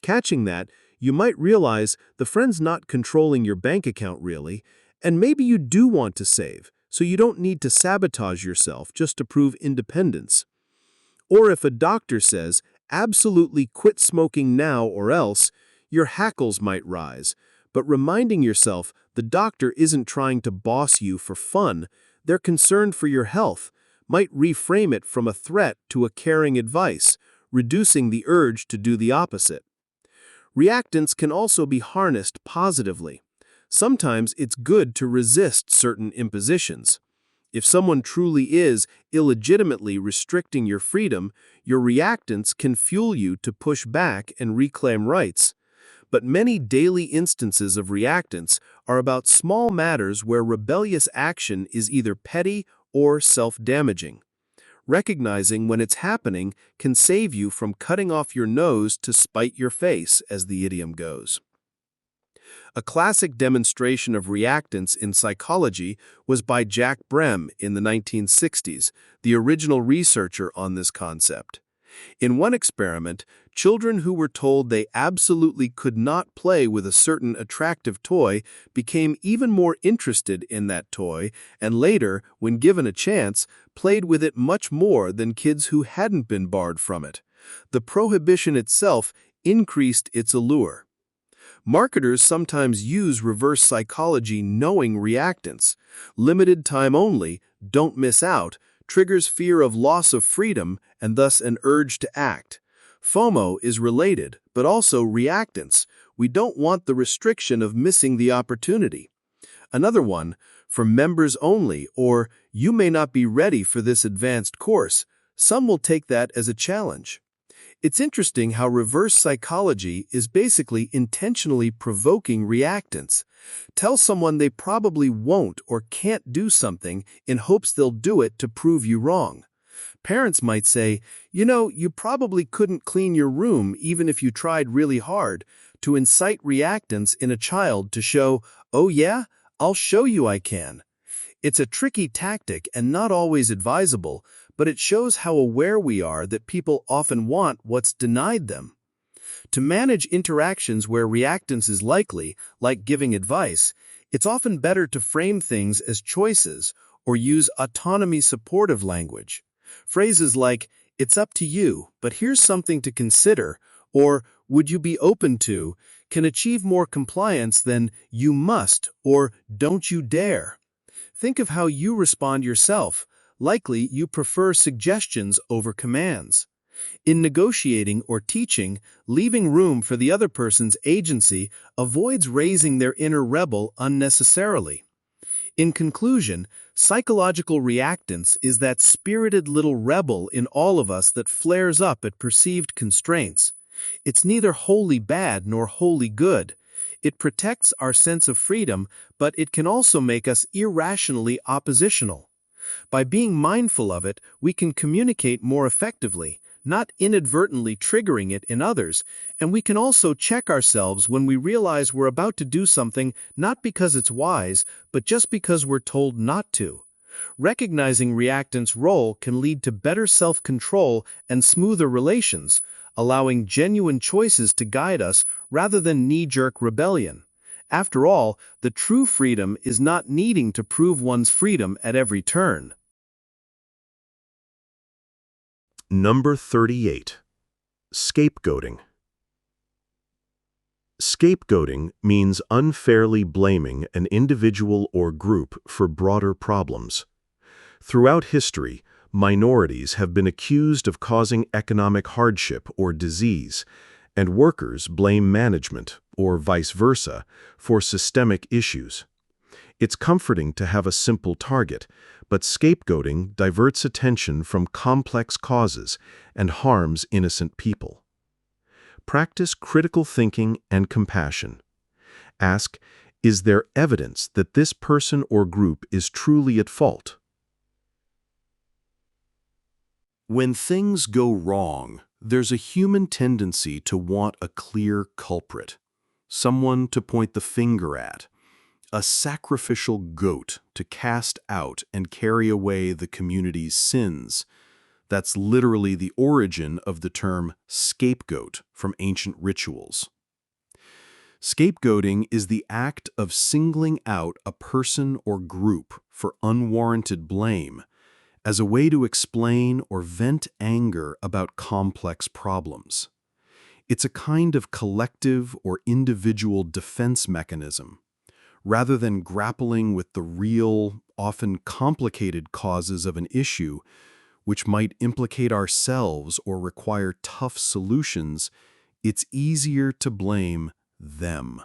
Catching that, you might realize the friend's not controlling your bank account really, and maybe you do want to save, so you don't need to sabotage yourself just to prove independence. Or if a doctor says, "Absolutely quit smoking now or else," your hackles might rise. But reminding yourself the doctor isn't trying to boss you for fun, they're concerned for your health, might reframe it from a threat to a caring advice, reducing the urge to do the opposite. Reactance can also be harnessed positively. Sometimes it's good to resist certain impositions. If someone truly is illegitimately restricting your freedom, your reactance can fuel you to push back and reclaim rights. But many daily instances of reactance are about small matters where rebellious action is either petty or self-damaging. Recognizing when it's happening can save you from cutting off your nose to spite your face, as the idiom goes. A classic demonstration of reactance in psychology was by Jack Brem in the 1960s, the original researcher on this concept. In one experiment, children who were told they absolutely could not play with a certain attractive toy became even more interested in that toy and later, when given a chance, played with it much more than kids who hadn't been barred from it. The prohibition itself increased its allure. Marketers sometimes use reverse psychology knowing reactance. Limited time only, don't miss out, triggers fear of loss of freedom and thus an urge to act. FOMO is related, but also reactance. We don't want the restriction of missing the opportunity. Another one, for members only, or you may not be ready for this advanced course. Some will take that as a challenge. It's interesting how reverse psychology is basically intentionally provoking reactance. Tell someone they probably won't or can't do something in hopes they'll do it to prove you wrong. Parents might say, you probably couldn't clean your room even if you tried really hard, to incite reactance in a child to show, "Oh yeah, I'll show you I can." It's a tricky tactic and not always advisable, but it shows how aware we are that people often want what's denied them. To manage interactions where reactance is likely, like giving advice, it's often better to frame things as choices or use autonomy-supportive language. Phrases like, "It's up to you, but here's something to consider," or "Would you be open to," can achieve more compliance than "you must" or "don't you dare." Think of how you respond yourself. Likely, you prefer suggestions over commands. In negotiating or teaching, leaving room for the other person's agency avoids raising their inner rebel unnecessarily. In conclusion, psychological reactance is that spirited little rebel in all of us that flares up at perceived constraints. It's neither wholly bad nor wholly good. It protects our sense of freedom, but it can also make us irrationally oppositional. By being mindful of it, we can communicate more effectively, not inadvertently triggering it in others, and we can also check ourselves when we realize we're about to do something not because it's wise, but just because we're told not to. Recognizing reactance role can lead to better self-control and smoother relations, allowing genuine choices to guide us rather than knee-jerk rebellion. After all, the true freedom is not needing to prove one's freedom at every turn. Number 38. Scapegoating. Scapegoating means unfairly blaming an individual or group for broader problems. Throughout history, minorities have been accused of causing economic hardship or disease, and workers blame management, or vice versa, for systemic issues. It's comforting to have a simple target, but scapegoating diverts attention from complex causes and harms innocent people. Practice critical thinking and compassion. Ask, is there evidence that this person or group is truly at fault? When things go wrong, there's a human tendency to want a clear culprit, someone to point the finger at, a sacrificial goat to cast out and carry away the community's sins. That's literally the origin of the term scapegoat from ancient rituals. Scapegoating is the act of singling out a person or group for unwarranted blame as a way to explain or vent anger about complex problems. It's a kind of collective or individual defense mechanism. Rather than grappling with the real, often complicated causes of an issue, which might implicate ourselves or require tough solutions, it's easier to blame them.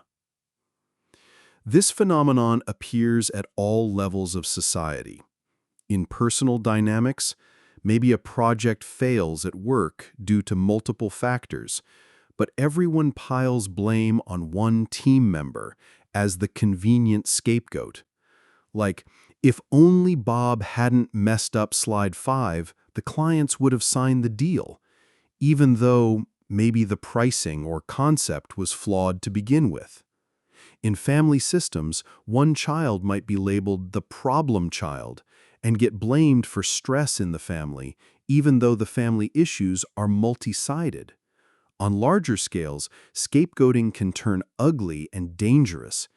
This phenomenon appears at all levels of society. In personal dynamics, maybe a project fails at work due to multiple factors, but everyone piles blame on one team member as the convenient scapegoat. Like, if only Bob hadn't messed up slide 5, the clients would have signed the deal, even though maybe the pricing or concept was flawed to begin with. In family systems, one child might be labeled the problem child and get blamed for stress in the family, even though the family issues are multi-sided. On larger scales, scapegoating can turn ugly and dangerous,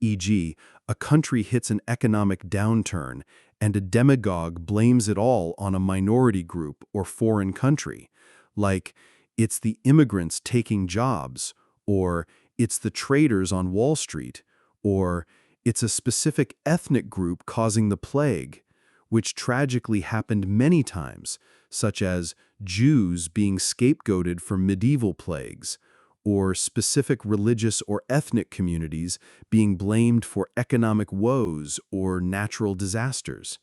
e.g., a country hits an economic downturn and a demagogue blames it all on a minority group or foreign country, like it's the immigrants taking jobs, or it's the traders on Wall Street, or it's a specific ethnic group causing the plague, which tragically happened many times, such as Jews being scapegoated for medieval plagues, or specific religious or ethnic communities being blamed for economic woes or natural disasters.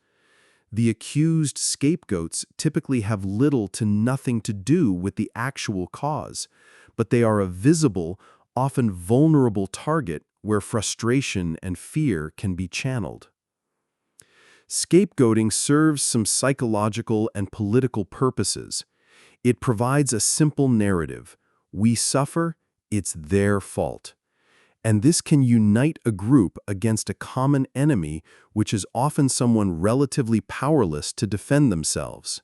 The accused scapegoats typically have little to nothing to do with the actual cause, but they are a visible, often vulnerable target where frustration and fear can be channeled. Scapegoating serves some psychological and political purposes. It provides a simple narrative. We suffer, it's their fault. And this can unite a group against a common enemy, which is often someone relatively powerless to defend themselves.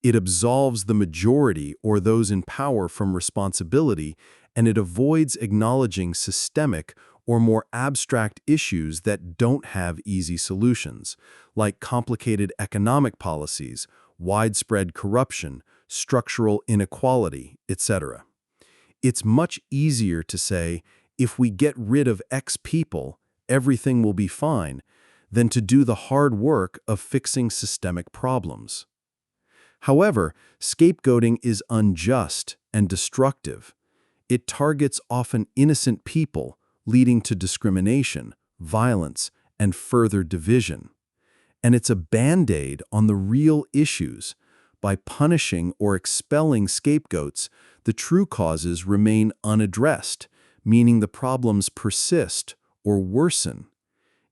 It absolves the majority or those in power from responsibility, and it avoids acknowledging systemic or more abstract issues that don't have easy solutions, like complicated economic policies, widespread corruption, structural inequality, etc. It's much easier to say, if we get rid of X people, everything will be fine, than to do the hard work of fixing systemic problems. However, scapegoating is unjust and destructive. It targets often innocent people, leading to discrimination, violence, and further division. And it's a band-aid on the real issues. By punishing or expelling scapegoats, the true causes remain unaddressed, meaning the problems persist or worsen.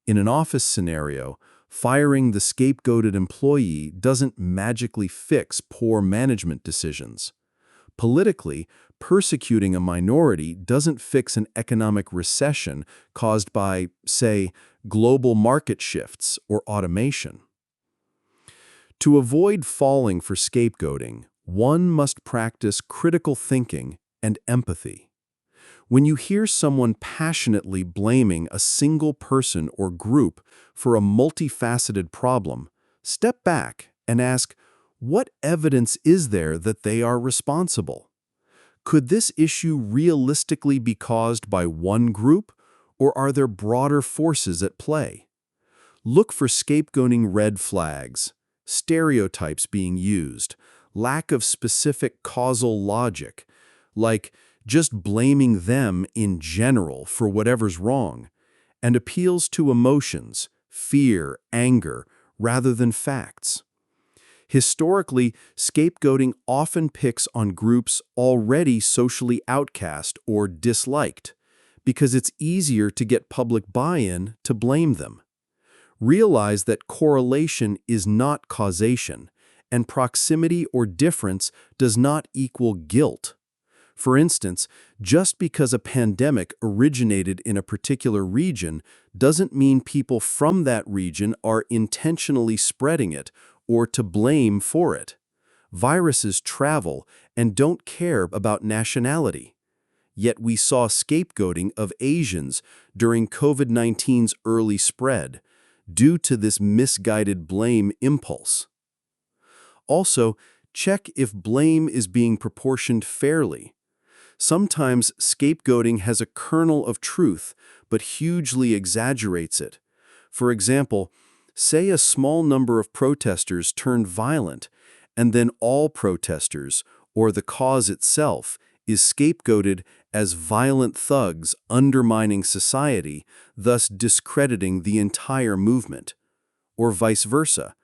In an office scenario, firing the scapegoated employee doesn't magically fix poor management decisions. Politically, persecuting a minority doesn't fix an economic recession caused by, say, global market shifts or automation. To avoid falling for scapegoating, one must practice critical thinking and empathy. When you hear someone passionately blaming a single person or group for a multifaceted problem, step back and ask, what evidence is there that they are responsible? Could this issue realistically be caused by one group, or are there broader forces at play? Look for scapegoating red flags, stereotypes being used, lack of specific causal logic, like just blaming them in general for whatever's wrong, and appeals to emotions, fear, anger, rather than facts. Historically, scapegoating often picks on groups already socially outcast or disliked, because it's easier to get public buy-in to blame them. Realize that correlation is not causation, and proximity or difference does not equal guilt. For instance, just because a pandemic originated in a particular region doesn't mean people from that region are intentionally spreading it or to blame for it. Viruses travel and don't care about nationality. Yet we saw scapegoating of Asians during COVID-19's early spread, due to this misguided blame impulse. Also, check if blame is being proportioned fairly. Sometimes scapegoating has a kernel of truth, but hugely exaggerates it. For example, say a small number of protesters turned violent, and then all protesters, or the cause itself, is scapegoated as violent thugs undermining society, thus discrediting the entire movement. Or vice versa.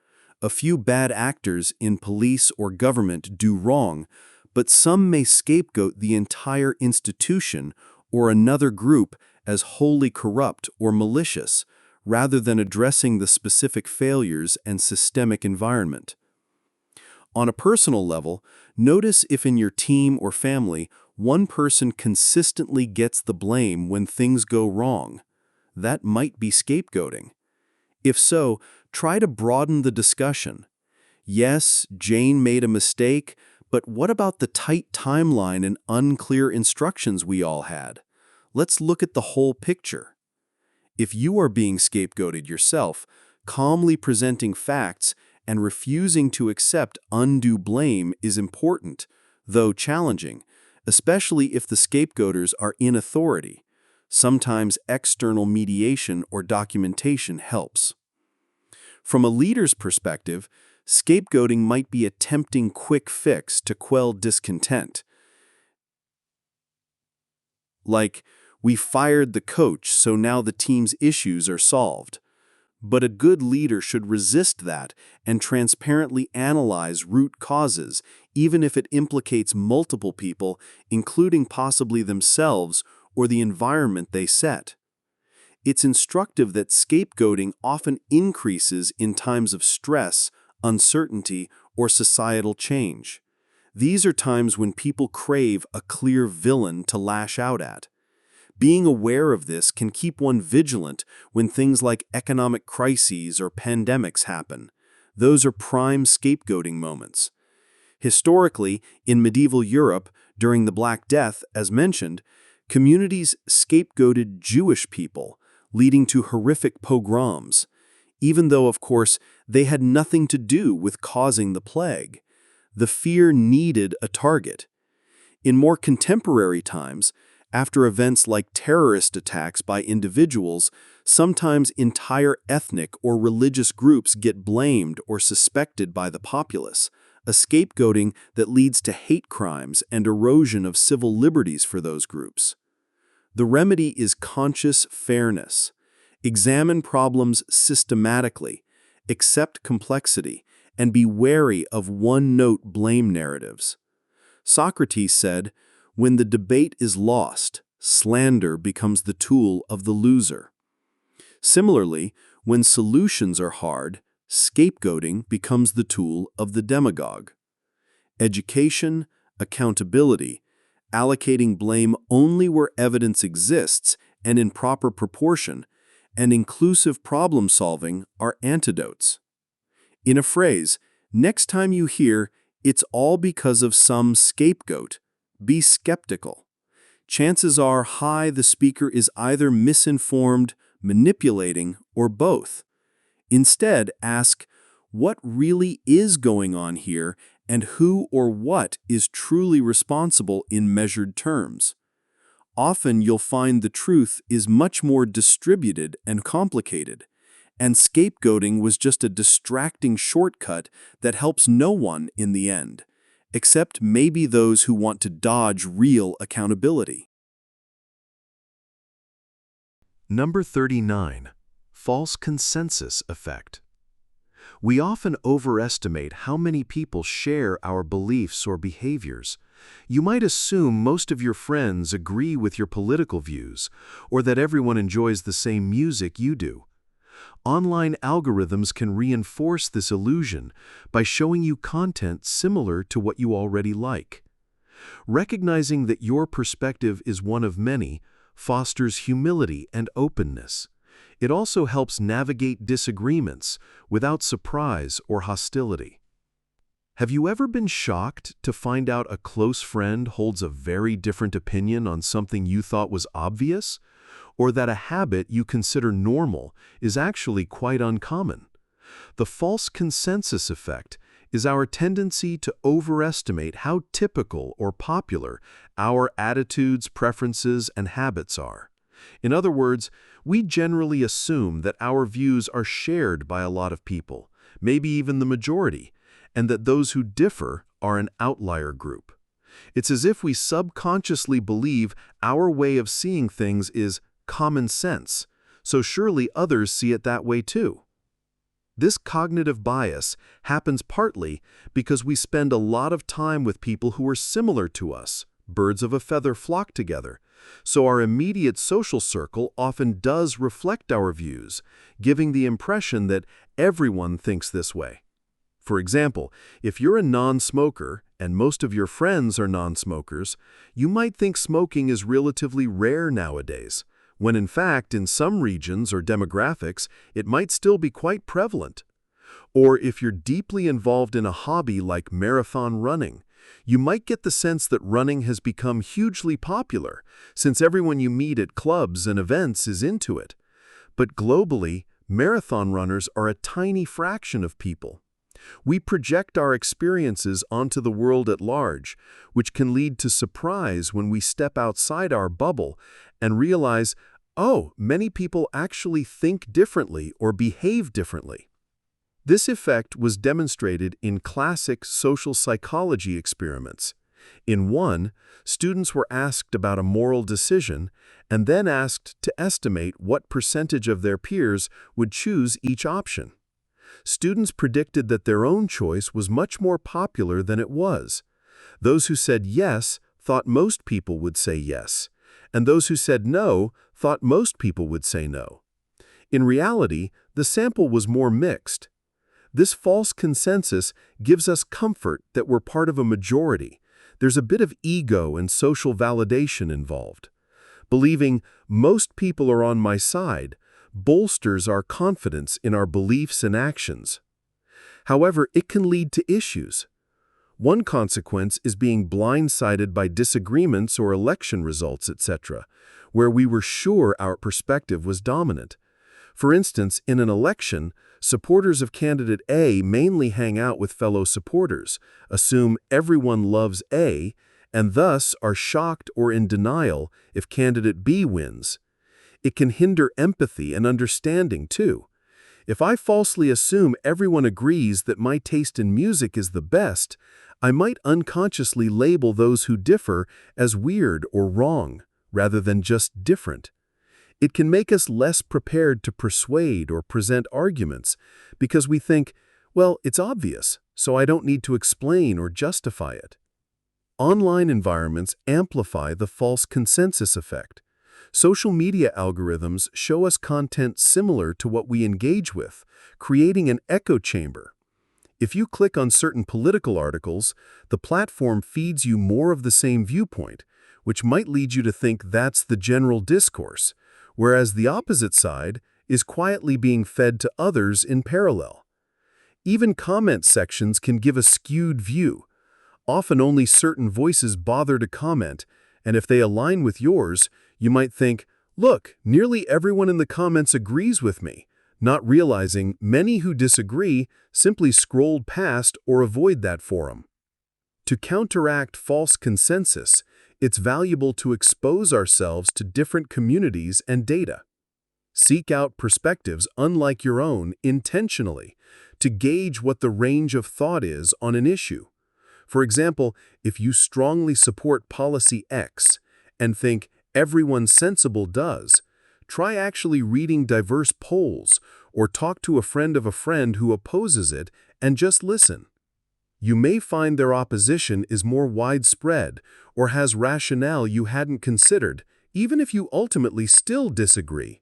A few bad actors in police or government do wrong, but some may scapegoat the entire institution or another group as wholly corrupt or malicious, rather than addressing the specific failures and systemic environment. On a personal level, notice if in your team or family, one person consistently gets the blame when things go wrong. That might be scapegoating. If so, try to broaden the discussion. Yes, Jane made a mistake, but what about the tight timeline and unclear instructions we all had? Let's look at the whole picture. If you are being scapegoated yourself, calmly presenting facts and refusing to accept undue blame is important, though challenging, especially if the scapegoaters are in authority. Sometimes external mediation or documentation helps. From a leader's perspective, scapegoating might be a tempting quick fix to quell discontent. Like, we fired the coach, so now the team's issues are solved. But a good leader should resist that and transparently analyze root causes, even if it implicates multiple people, including possibly themselves or the environment they set. It's instructive that scapegoating often increases in times of stress, uncertainty, or societal change. These are times when people crave a clear villain to lash out at. Being aware of this can keep one vigilant when things like economic crises or pandemics happen. Those are prime scapegoating moments. Historically, in medieval Europe, during the Black Death, as mentioned, communities scapegoated Jewish people, leading to horrific pogroms, even though, of course, they had nothing to do with causing the plague. The fear needed a target. In more contemporary times, after events like terrorist attacks by individuals, sometimes entire ethnic or religious groups get blamed or suspected by the populace, a scapegoating that leads to hate crimes and erosion of civil liberties for those groups. The remedy is conscious fairness. Examine problems systematically, accept complexity, and be wary of one-note blame narratives. Socrates said, "When the debate is lost, slander becomes the tool of the loser." Similarly, when solutions are hard, scapegoating becomes the tool of the demagogue. Education, accountability, allocating blame only where evidence exists and in proper proportion, and inclusive problem-solving are antidotes. In a phrase, next time you hear, "It's all because of some scapegoat," be skeptical. Chances are high the speaker is either misinformed, manipulating, or both. Instead, ask, what really is going on here, and who or what is truly responsible in measured terms? Often you'll find the truth is much more distributed and complicated, and scapegoating was just a distracting shortcut that helps no one in the end. except maybe those who want to dodge real accountability. Number 39. False consensus effect. We often overestimate how many people share our beliefs or behaviors. You might assume most of your friends agree with your political views, or that everyone enjoys the same music you do. Online algorithms can reinforce this illusion by showing you content similar to what you already like. Recognizing that your perspective is one of many fosters humility and openness. It also helps navigate disagreements without surprise or hostility. Have you ever been shocked to find out a close friend holds a very different opinion on something you thought was obvious? Or that a habit you consider normal is actually quite uncommon? The false consensus effect is our tendency to overestimate how typical or popular our attitudes, preferences, and habits are. In other words, we generally assume that our views are shared by a lot of people, maybe even the majority, and that those who differ are an outlier group. It's as if we subconsciously believe our way of seeing things is common sense, so surely others see it that way too. This cognitive bias happens partly because we spend a lot of time with people who are similar to us. Birds of a feather flock together. So our immediate social circle often does reflect our views, giving the impression that everyone thinks this way. For example, if you're a non-smoker and most of your friends are non-smokers, you might think smoking is relatively rare nowadays, when in fact, in some regions or demographics, it might still be quite prevalent. Or if you're deeply involved in a hobby like marathon running, you might get the sense that running has become hugely popular, since everyone you meet at clubs and events is into it. But globally, marathon runners are a tiny fraction of people. We project our experiences onto the world at large, which can lead to surprise when we step outside our bubble and realize, oh, many people actually think differently or behave differently. This effect was demonstrated in classic social psychology experiments. In one, students were asked about a moral decision and then asked to estimate what percentage of their peers would choose each option. Students predicted that their own choice was much more popular than it was. Those who said yes thought most people would say yes, and those who said no thought most people would say no. In reality, the sample was more mixed. This false consensus gives us comfort that we're part of a majority. There's a bit of ego and social validation involved. Believing most people are on my side bolsters our confidence in our beliefs and actions. However, it can lead to issues. One consequence is being blindsided by disagreements or election results, etc., where we were sure our perspective was dominant. For instance, in an election, supporters of candidate A mainly hang out with fellow supporters, assume everyone loves A, and thus are shocked or in denial if candidate B wins. It can hinder empathy and understanding, too. If I falsely assume everyone agrees that my taste in music is the best, I might unconsciously label those who differ as weird or wrong, rather than just different. It can make us less prepared to persuade or present arguments because we think, well, it's obvious, so I don't need to explain or justify it. Online environments amplify the false consensus effect. Social media algorithms show us content similar to what we engage with, creating an echo chamber. If you click on certain political articles, the platform feeds you more of the same viewpoint, which might lead you to think that's the general discourse, whereas the opposite side is quietly being fed to others in parallel. Even comment sections can give a skewed view. Often only certain voices bother to comment, and if they align with yours, you might think, look, nearly everyone in the comments agrees with me, not realizing many who disagree simply scrolled past or avoid that forum. To counteract false consensus, it's valuable to expose ourselves to different communities and data. Seek out perspectives unlike your own intentionally to gauge what the range of thought is on an issue. For example, if you strongly support policy X and think everyone sensible does, try actually reading diverse polls or talk to a friend of a friend who opposes it and just listen. You may find their opposition is more widespread or has rationale you hadn't considered, even if you ultimately still disagree.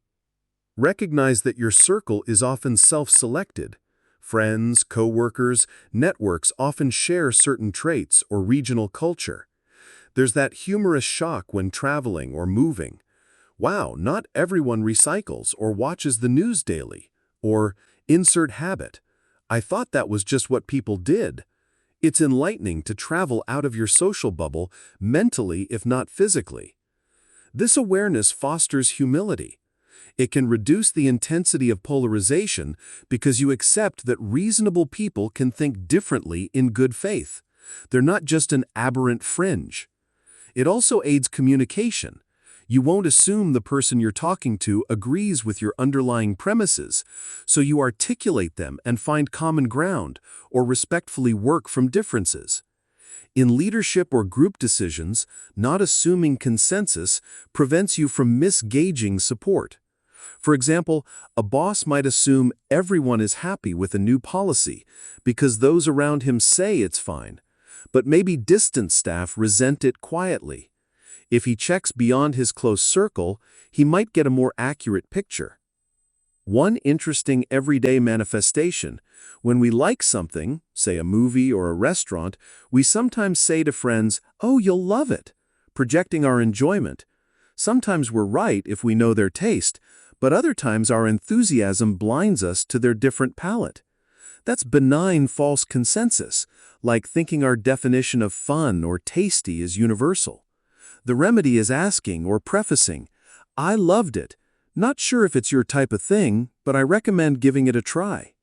Recognize that your circle is often self-selected. Friends, coworkers, networks often share certain traits or regional culture. There's that humorous shock when traveling or moving. Wow, not everyone recycles or watches the news daily. Or, insert habit. I thought that was just what people did. It's enlightening to travel out of your social bubble, mentally if not physically. This awareness fosters humility. It can reduce the intensity of polarization because you accept that reasonable people can think differently in good faith. They're not just an aberrant fringe. It also aids communication. You won't assume the person you're talking to agrees with your underlying premises, so you articulate them and find common ground or respectfully work from differences. In leadership or group decisions, not assuming consensus prevents you from misgauging support. For example, a boss might assume everyone is happy with a new policy because those around him say it's fine, but maybe distant staff resent it quietly. If he checks beyond his close circle, he might get a more accurate picture. One interesting everyday manifestation: when we like something, say a movie or a restaurant, we sometimes say to friends, "Oh, you'll love it," projecting our enjoyment. Sometimes we're right if we know their taste, but other times our enthusiasm blinds us to their different palate. That's benign false consensus, like thinking our definition of fun or tasty is universal. The remedy is asking or prefacing, "I loved it. Not sure if it's your type of thing, but I recommend giving it a try."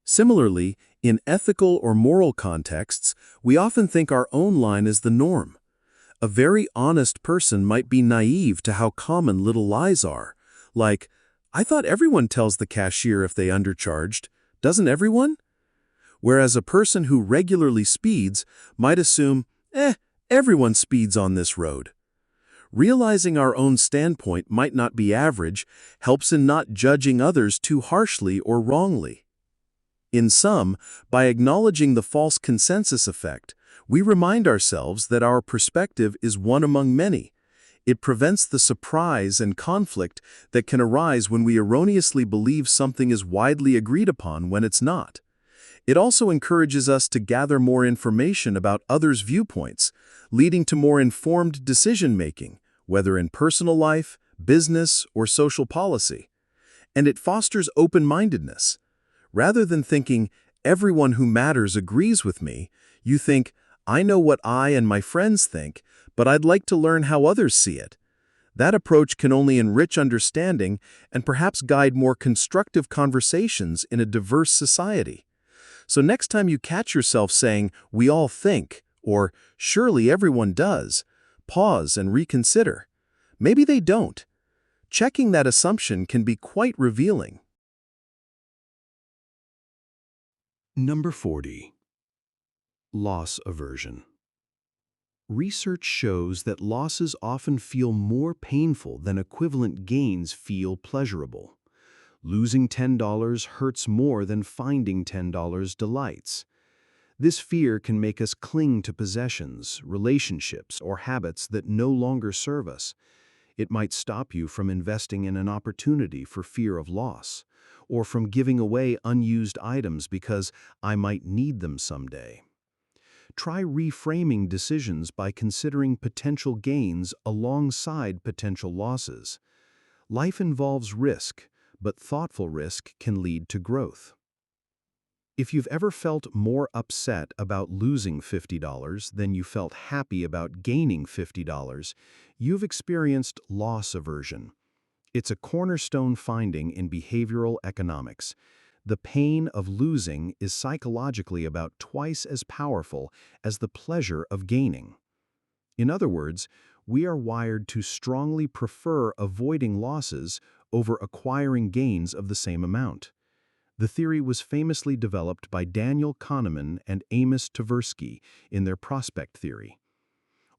Similarly, in ethical or moral contexts, we often think our own line is the norm. A very honest person might be naive to how common little lies are, like, "I thought everyone tells the cashier if they undercharged. Doesn't everyone?" Whereas a person who regularly speeds might assume, everyone speeds on this road. Realizing our own standpoint might not be average helps in not judging others too harshly or wrongly. In sum, by acknowledging the false consensus effect, we remind ourselves that our perspective is one among many. It prevents the surprise and conflict that can arise when we erroneously believe something is widely agreed upon when it's not. It also encourages us to gather more information about others' viewpoints, leading to more informed decision-making, whether in personal life, business, or social policy. And it fosters open-mindedness. Rather than thinking, "Everyone who matters agrees with me," you think, "I know what I and my friends think, but I'd like to learn how others see it." That approach can only enrich understanding and perhaps guide more constructive conversations in a diverse society. So next time you catch yourself saying, "We all think," or "Surely everyone does," pause and reconsider. Maybe they don't. Checking that assumption can be quite revealing. Number 40. Loss aversion. Research shows that losses often feel more painful than equivalent gains feel pleasurable. Losing $10 hurts more than finding $10 delights. This fear can make us cling to possessions, relationships, or habits that no longer serve us. It might stop you from investing in an opportunity for fear of loss, or from giving away unused items because I might need them someday. Try reframing decisions by considering potential gains alongside potential losses. Life involves risk, but thoughtful risk can lead to growth. If you've ever felt more upset about losing $50 than you felt happy about gaining $50, you've experienced loss aversion. It's a cornerstone finding in behavioral economics. The pain of losing is psychologically about twice as powerful as the pleasure of gaining. In other words, we are wired to strongly prefer avoiding losses over acquiring gains of the same amount. The theory was famously developed by Daniel Kahneman and Amos Tversky in their prospect theory.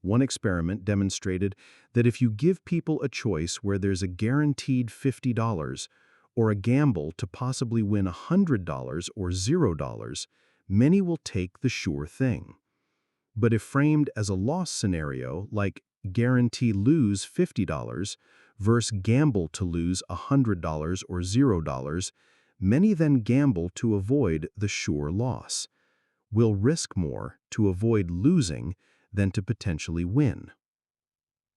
One experiment demonstrated that if you give people a choice where there's a guaranteed $50 or a gamble to possibly win $100 or $0, many will take the sure thing. But if framed as a loss scenario, like guarantee lose $50 versus gamble to lose $100 or $0, many then gamble to avoid the sure loss. Will risk more to avoid losing than to potentially win.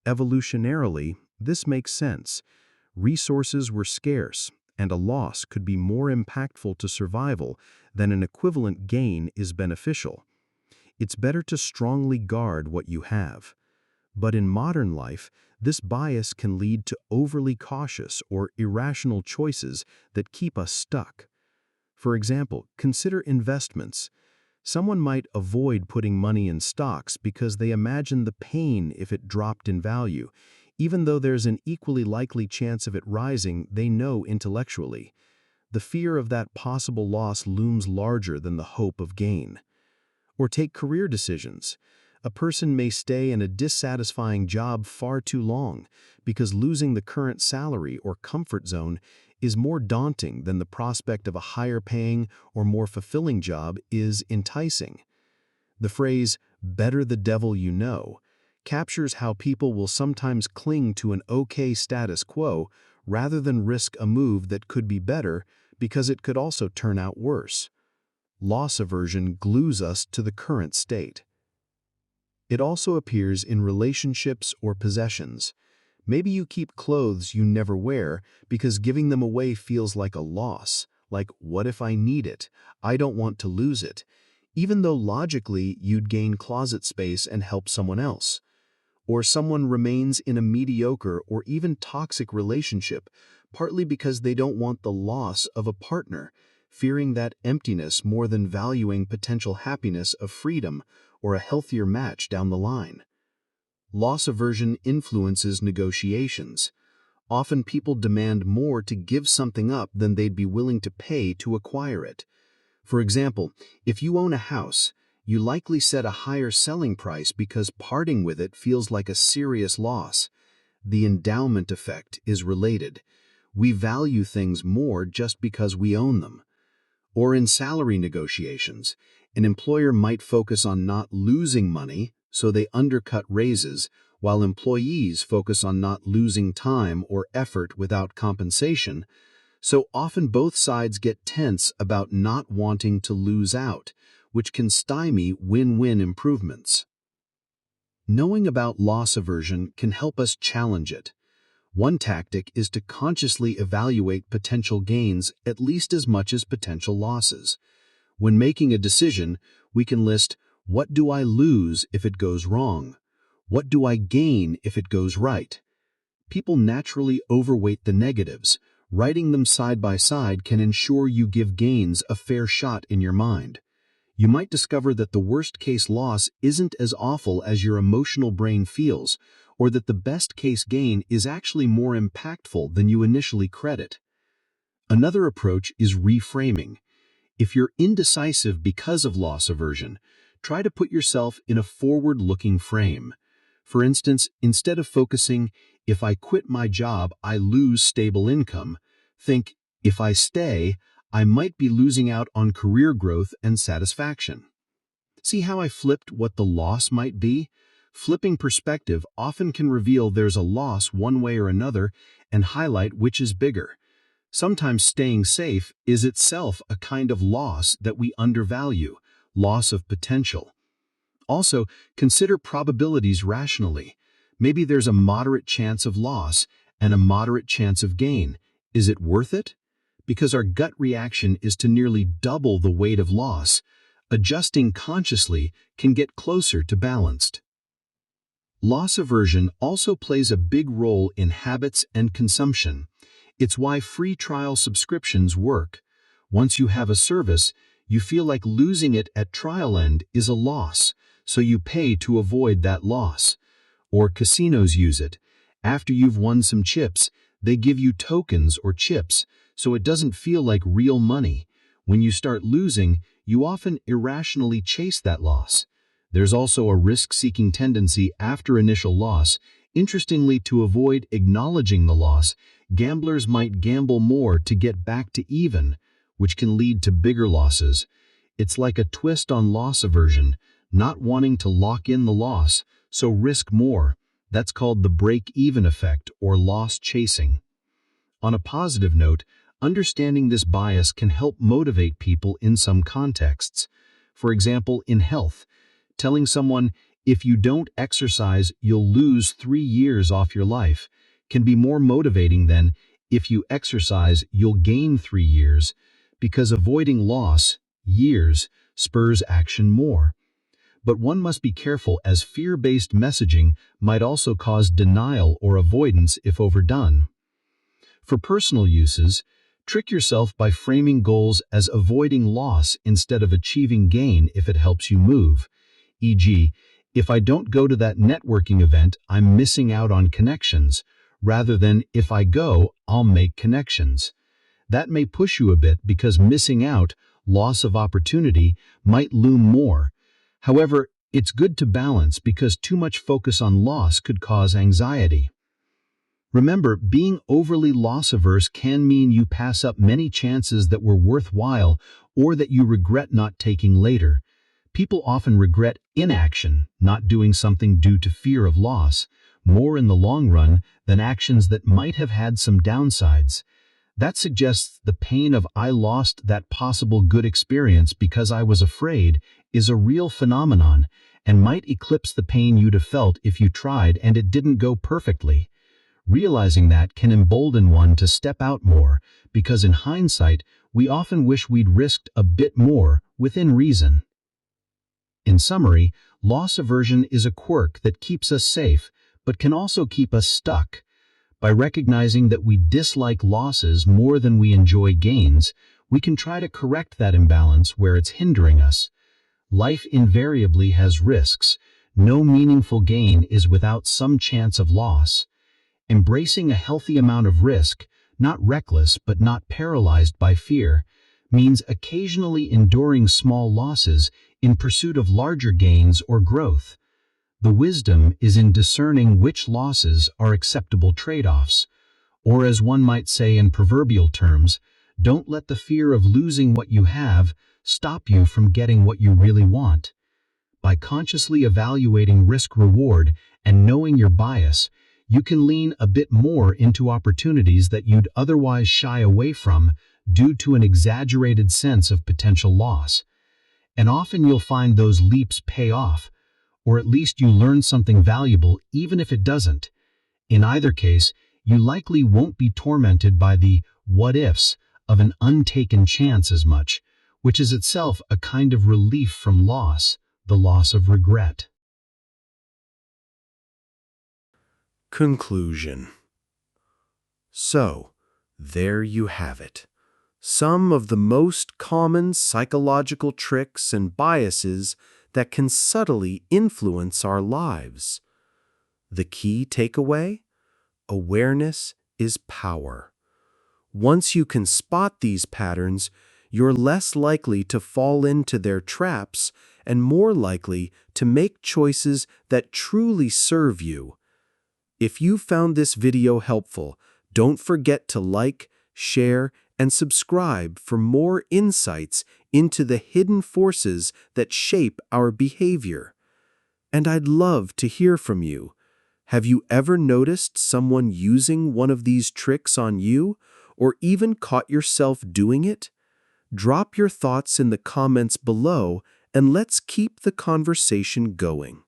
Evolutionarily, this makes sense. Resources were scarce, and a loss could be more impactful to survival than an equivalent gain is beneficial. It's better to strongly guard what you have. But in modern life, this bias can lead to overly cautious or irrational choices that keep us stuck. For example, consider investments. Someone might avoid putting money in stocks because they imagine the pain if it dropped in value, even though there's an equally likely chance of it rising they know intellectually. The fear of that possible loss looms larger than the hope of gain. Or take career decisions. A person may stay in a dissatisfying job far too long because losing the current salary or comfort zone is more daunting than the prospect of a higher paying or more fulfilling job is enticing. The phrase, "better the devil you know," captures how people will sometimes cling to an okay status quo rather than risk a move that could be better because it could also turn out worse. Loss aversion glues us to the current state. It also appears in relationships or possessions. Maybe you keep clothes you never wear because giving them away feels like a loss, like what if I need it? I don't want to lose it, even though logically you'd gain closet space and help someone else. Or someone remains in a mediocre or even toxic relationship, partly because they don't want the loss of a partner, fearing that emptiness more than valuing potential happiness of freedom or a healthier match down the line. Loss aversion influences negotiations. Often people demand more to give something up than they'd be willing to pay to acquire it. For example, if you own a house, you likely set a higher selling price because parting with it feels like a serious loss. The endowment effect is related. We value things more just because we own them. Or in salary negotiations, an employer might focus on not losing money, so they undercut raises, while employees focus on not losing time or effort without compensation. So often both sides get tense about not wanting to lose out, which can stymie win-win improvements. Knowing about loss aversion can help us challenge it. One tactic is to consciously evaluate potential gains at least as much as potential losses. When making a decision, we can list, what do I lose if it goes wrong? What do I gain if it goes right? People naturally overweight the negatives. Writing them side by side can ensure you give gains a fair shot in your mind. You might discover that the worst-case loss isn't as awful as your emotional brain feels, or that the best-case gain is actually more impactful than you initially credit. Another approach is reframing. If you're indecisive because of loss aversion, try to put yourself in a forward-looking frame. For instance, instead of focusing, if I quit my job, I lose stable income, think, if I stay, I might be losing out on career growth and satisfaction. See how I flipped what the loss might be? Flipping perspective often can reveal there's a loss one way or another and highlight which is bigger. Sometimes staying safe is itself a kind of loss that we undervalue, loss of potential. Also, consider probabilities rationally. Maybe there's a moderate chance of loss and a moderate chance of gain. Is it worth it? Because our gut reaction is to nearly double the weight of loss, adjusting consciously can get closer to balanced. Loss aversion also plays a big role in habits and consumption. It's why free trial subscriptions work. Once you have a service, you feel like losing it at trial end is a loss, so you pay to avoid that loss. Or casinos use it. After you've won some chips, they give you tokens or chips, so it doesn't feel like real money. When you start losing, you often irrationally chase that loss. There's also a risk-seeking tendency after initial loss. Interestingly, to avoid acknowledging the loss, gamblers might gamble more to get back to even, which can lead to bigger losses. It's like a twist on loss aversion, not wanting to lock in the loss, so risk more. That's called the break-even effect or loss chasing. On a positive note, understanding this bias can help motivate people in some contexts. For example, in health, telling someone, if you don't exercise, you'll lose 3 years off your life, can be more motivating than, if you exercise, you'll gain 3 years, because avoiding loss, years, spurs action more. But one must be careful, as fear-based messaging might also cause denial or avoidance if overdone. For personal uses, trick yourself by framing goals as avoiding loss instead of achieving gain if it helps you move. E.g., if I don't go to that networking event, I'm missing out on connections, rather than if I go, I'll make connections. That may push you a bit because missing out, loss of opportunity, might loom more. However, it's good to balance because too much focus on loss could cause anxiety. Remember, being overly loss-averse can mean you pass up many chances that were worthwhile or that you regret not taking later. People often regret inaction, not doing something due to fear of loss, more in the long run than actions that might have had some downsides. That suggests the pain of "I lost that possible good experience because I was afraid" is a real phenomenon and might eclipse the pain you'd have felt if you tried and it didn't go perfectly. Realizing that can embolden one to step out more, because in hindsight, we often wish we'd risked a bit more within reason. In summary, loss aversion is a quirk that keeps us safe, but can also keep us stuck. By recognizing that we dislike losses more than we enjoy gains, we can try to correct that imbalance where it's hindering us. Life invariably has risks. No meaningful gain is without some chance of loss. Embracing a healthy amount of risk, not reckless but not paralyzed by fear, means occasionally enduring small losses in pursuit of larger gains or growth. The wisdom is in discerning which losses are acceptable trade-offs, or as one might say in proverbial terms, don't let the fear of losing what you have stop you from getting what you really want. By consciously evaluating risk-reward and knowing your bias, you can lean a bit more into opportunities that you'd otherwise shy away from due to an exaggerated sense of potential loss. And often you'll find those leaps pay off, or at least you learn something valuable even if it doesn't. In either case, you likely won't be tormented by the what-ifs of an untaken chance as much, which is itself a kind of relief from loss, the loss of regret. Conclusion. So, there you have it. Some of the most common psychological tricks and biases that can subtly influence our lives. The key takeaway? Awareness is power. Once you can spot these patterns, you're less likely to fall into their traps and more likely to make choices that truly serve you. If you found this video helpful, don't forget to like, share, and subscribe for more insights into the hidden forces that shape our behavior. And I'd love to hear from you. Have you ever noticed someone using one of these tricks on you, or even caught yourself doing it? Drop your thoughts in the comments below, and let's keep the conversation going.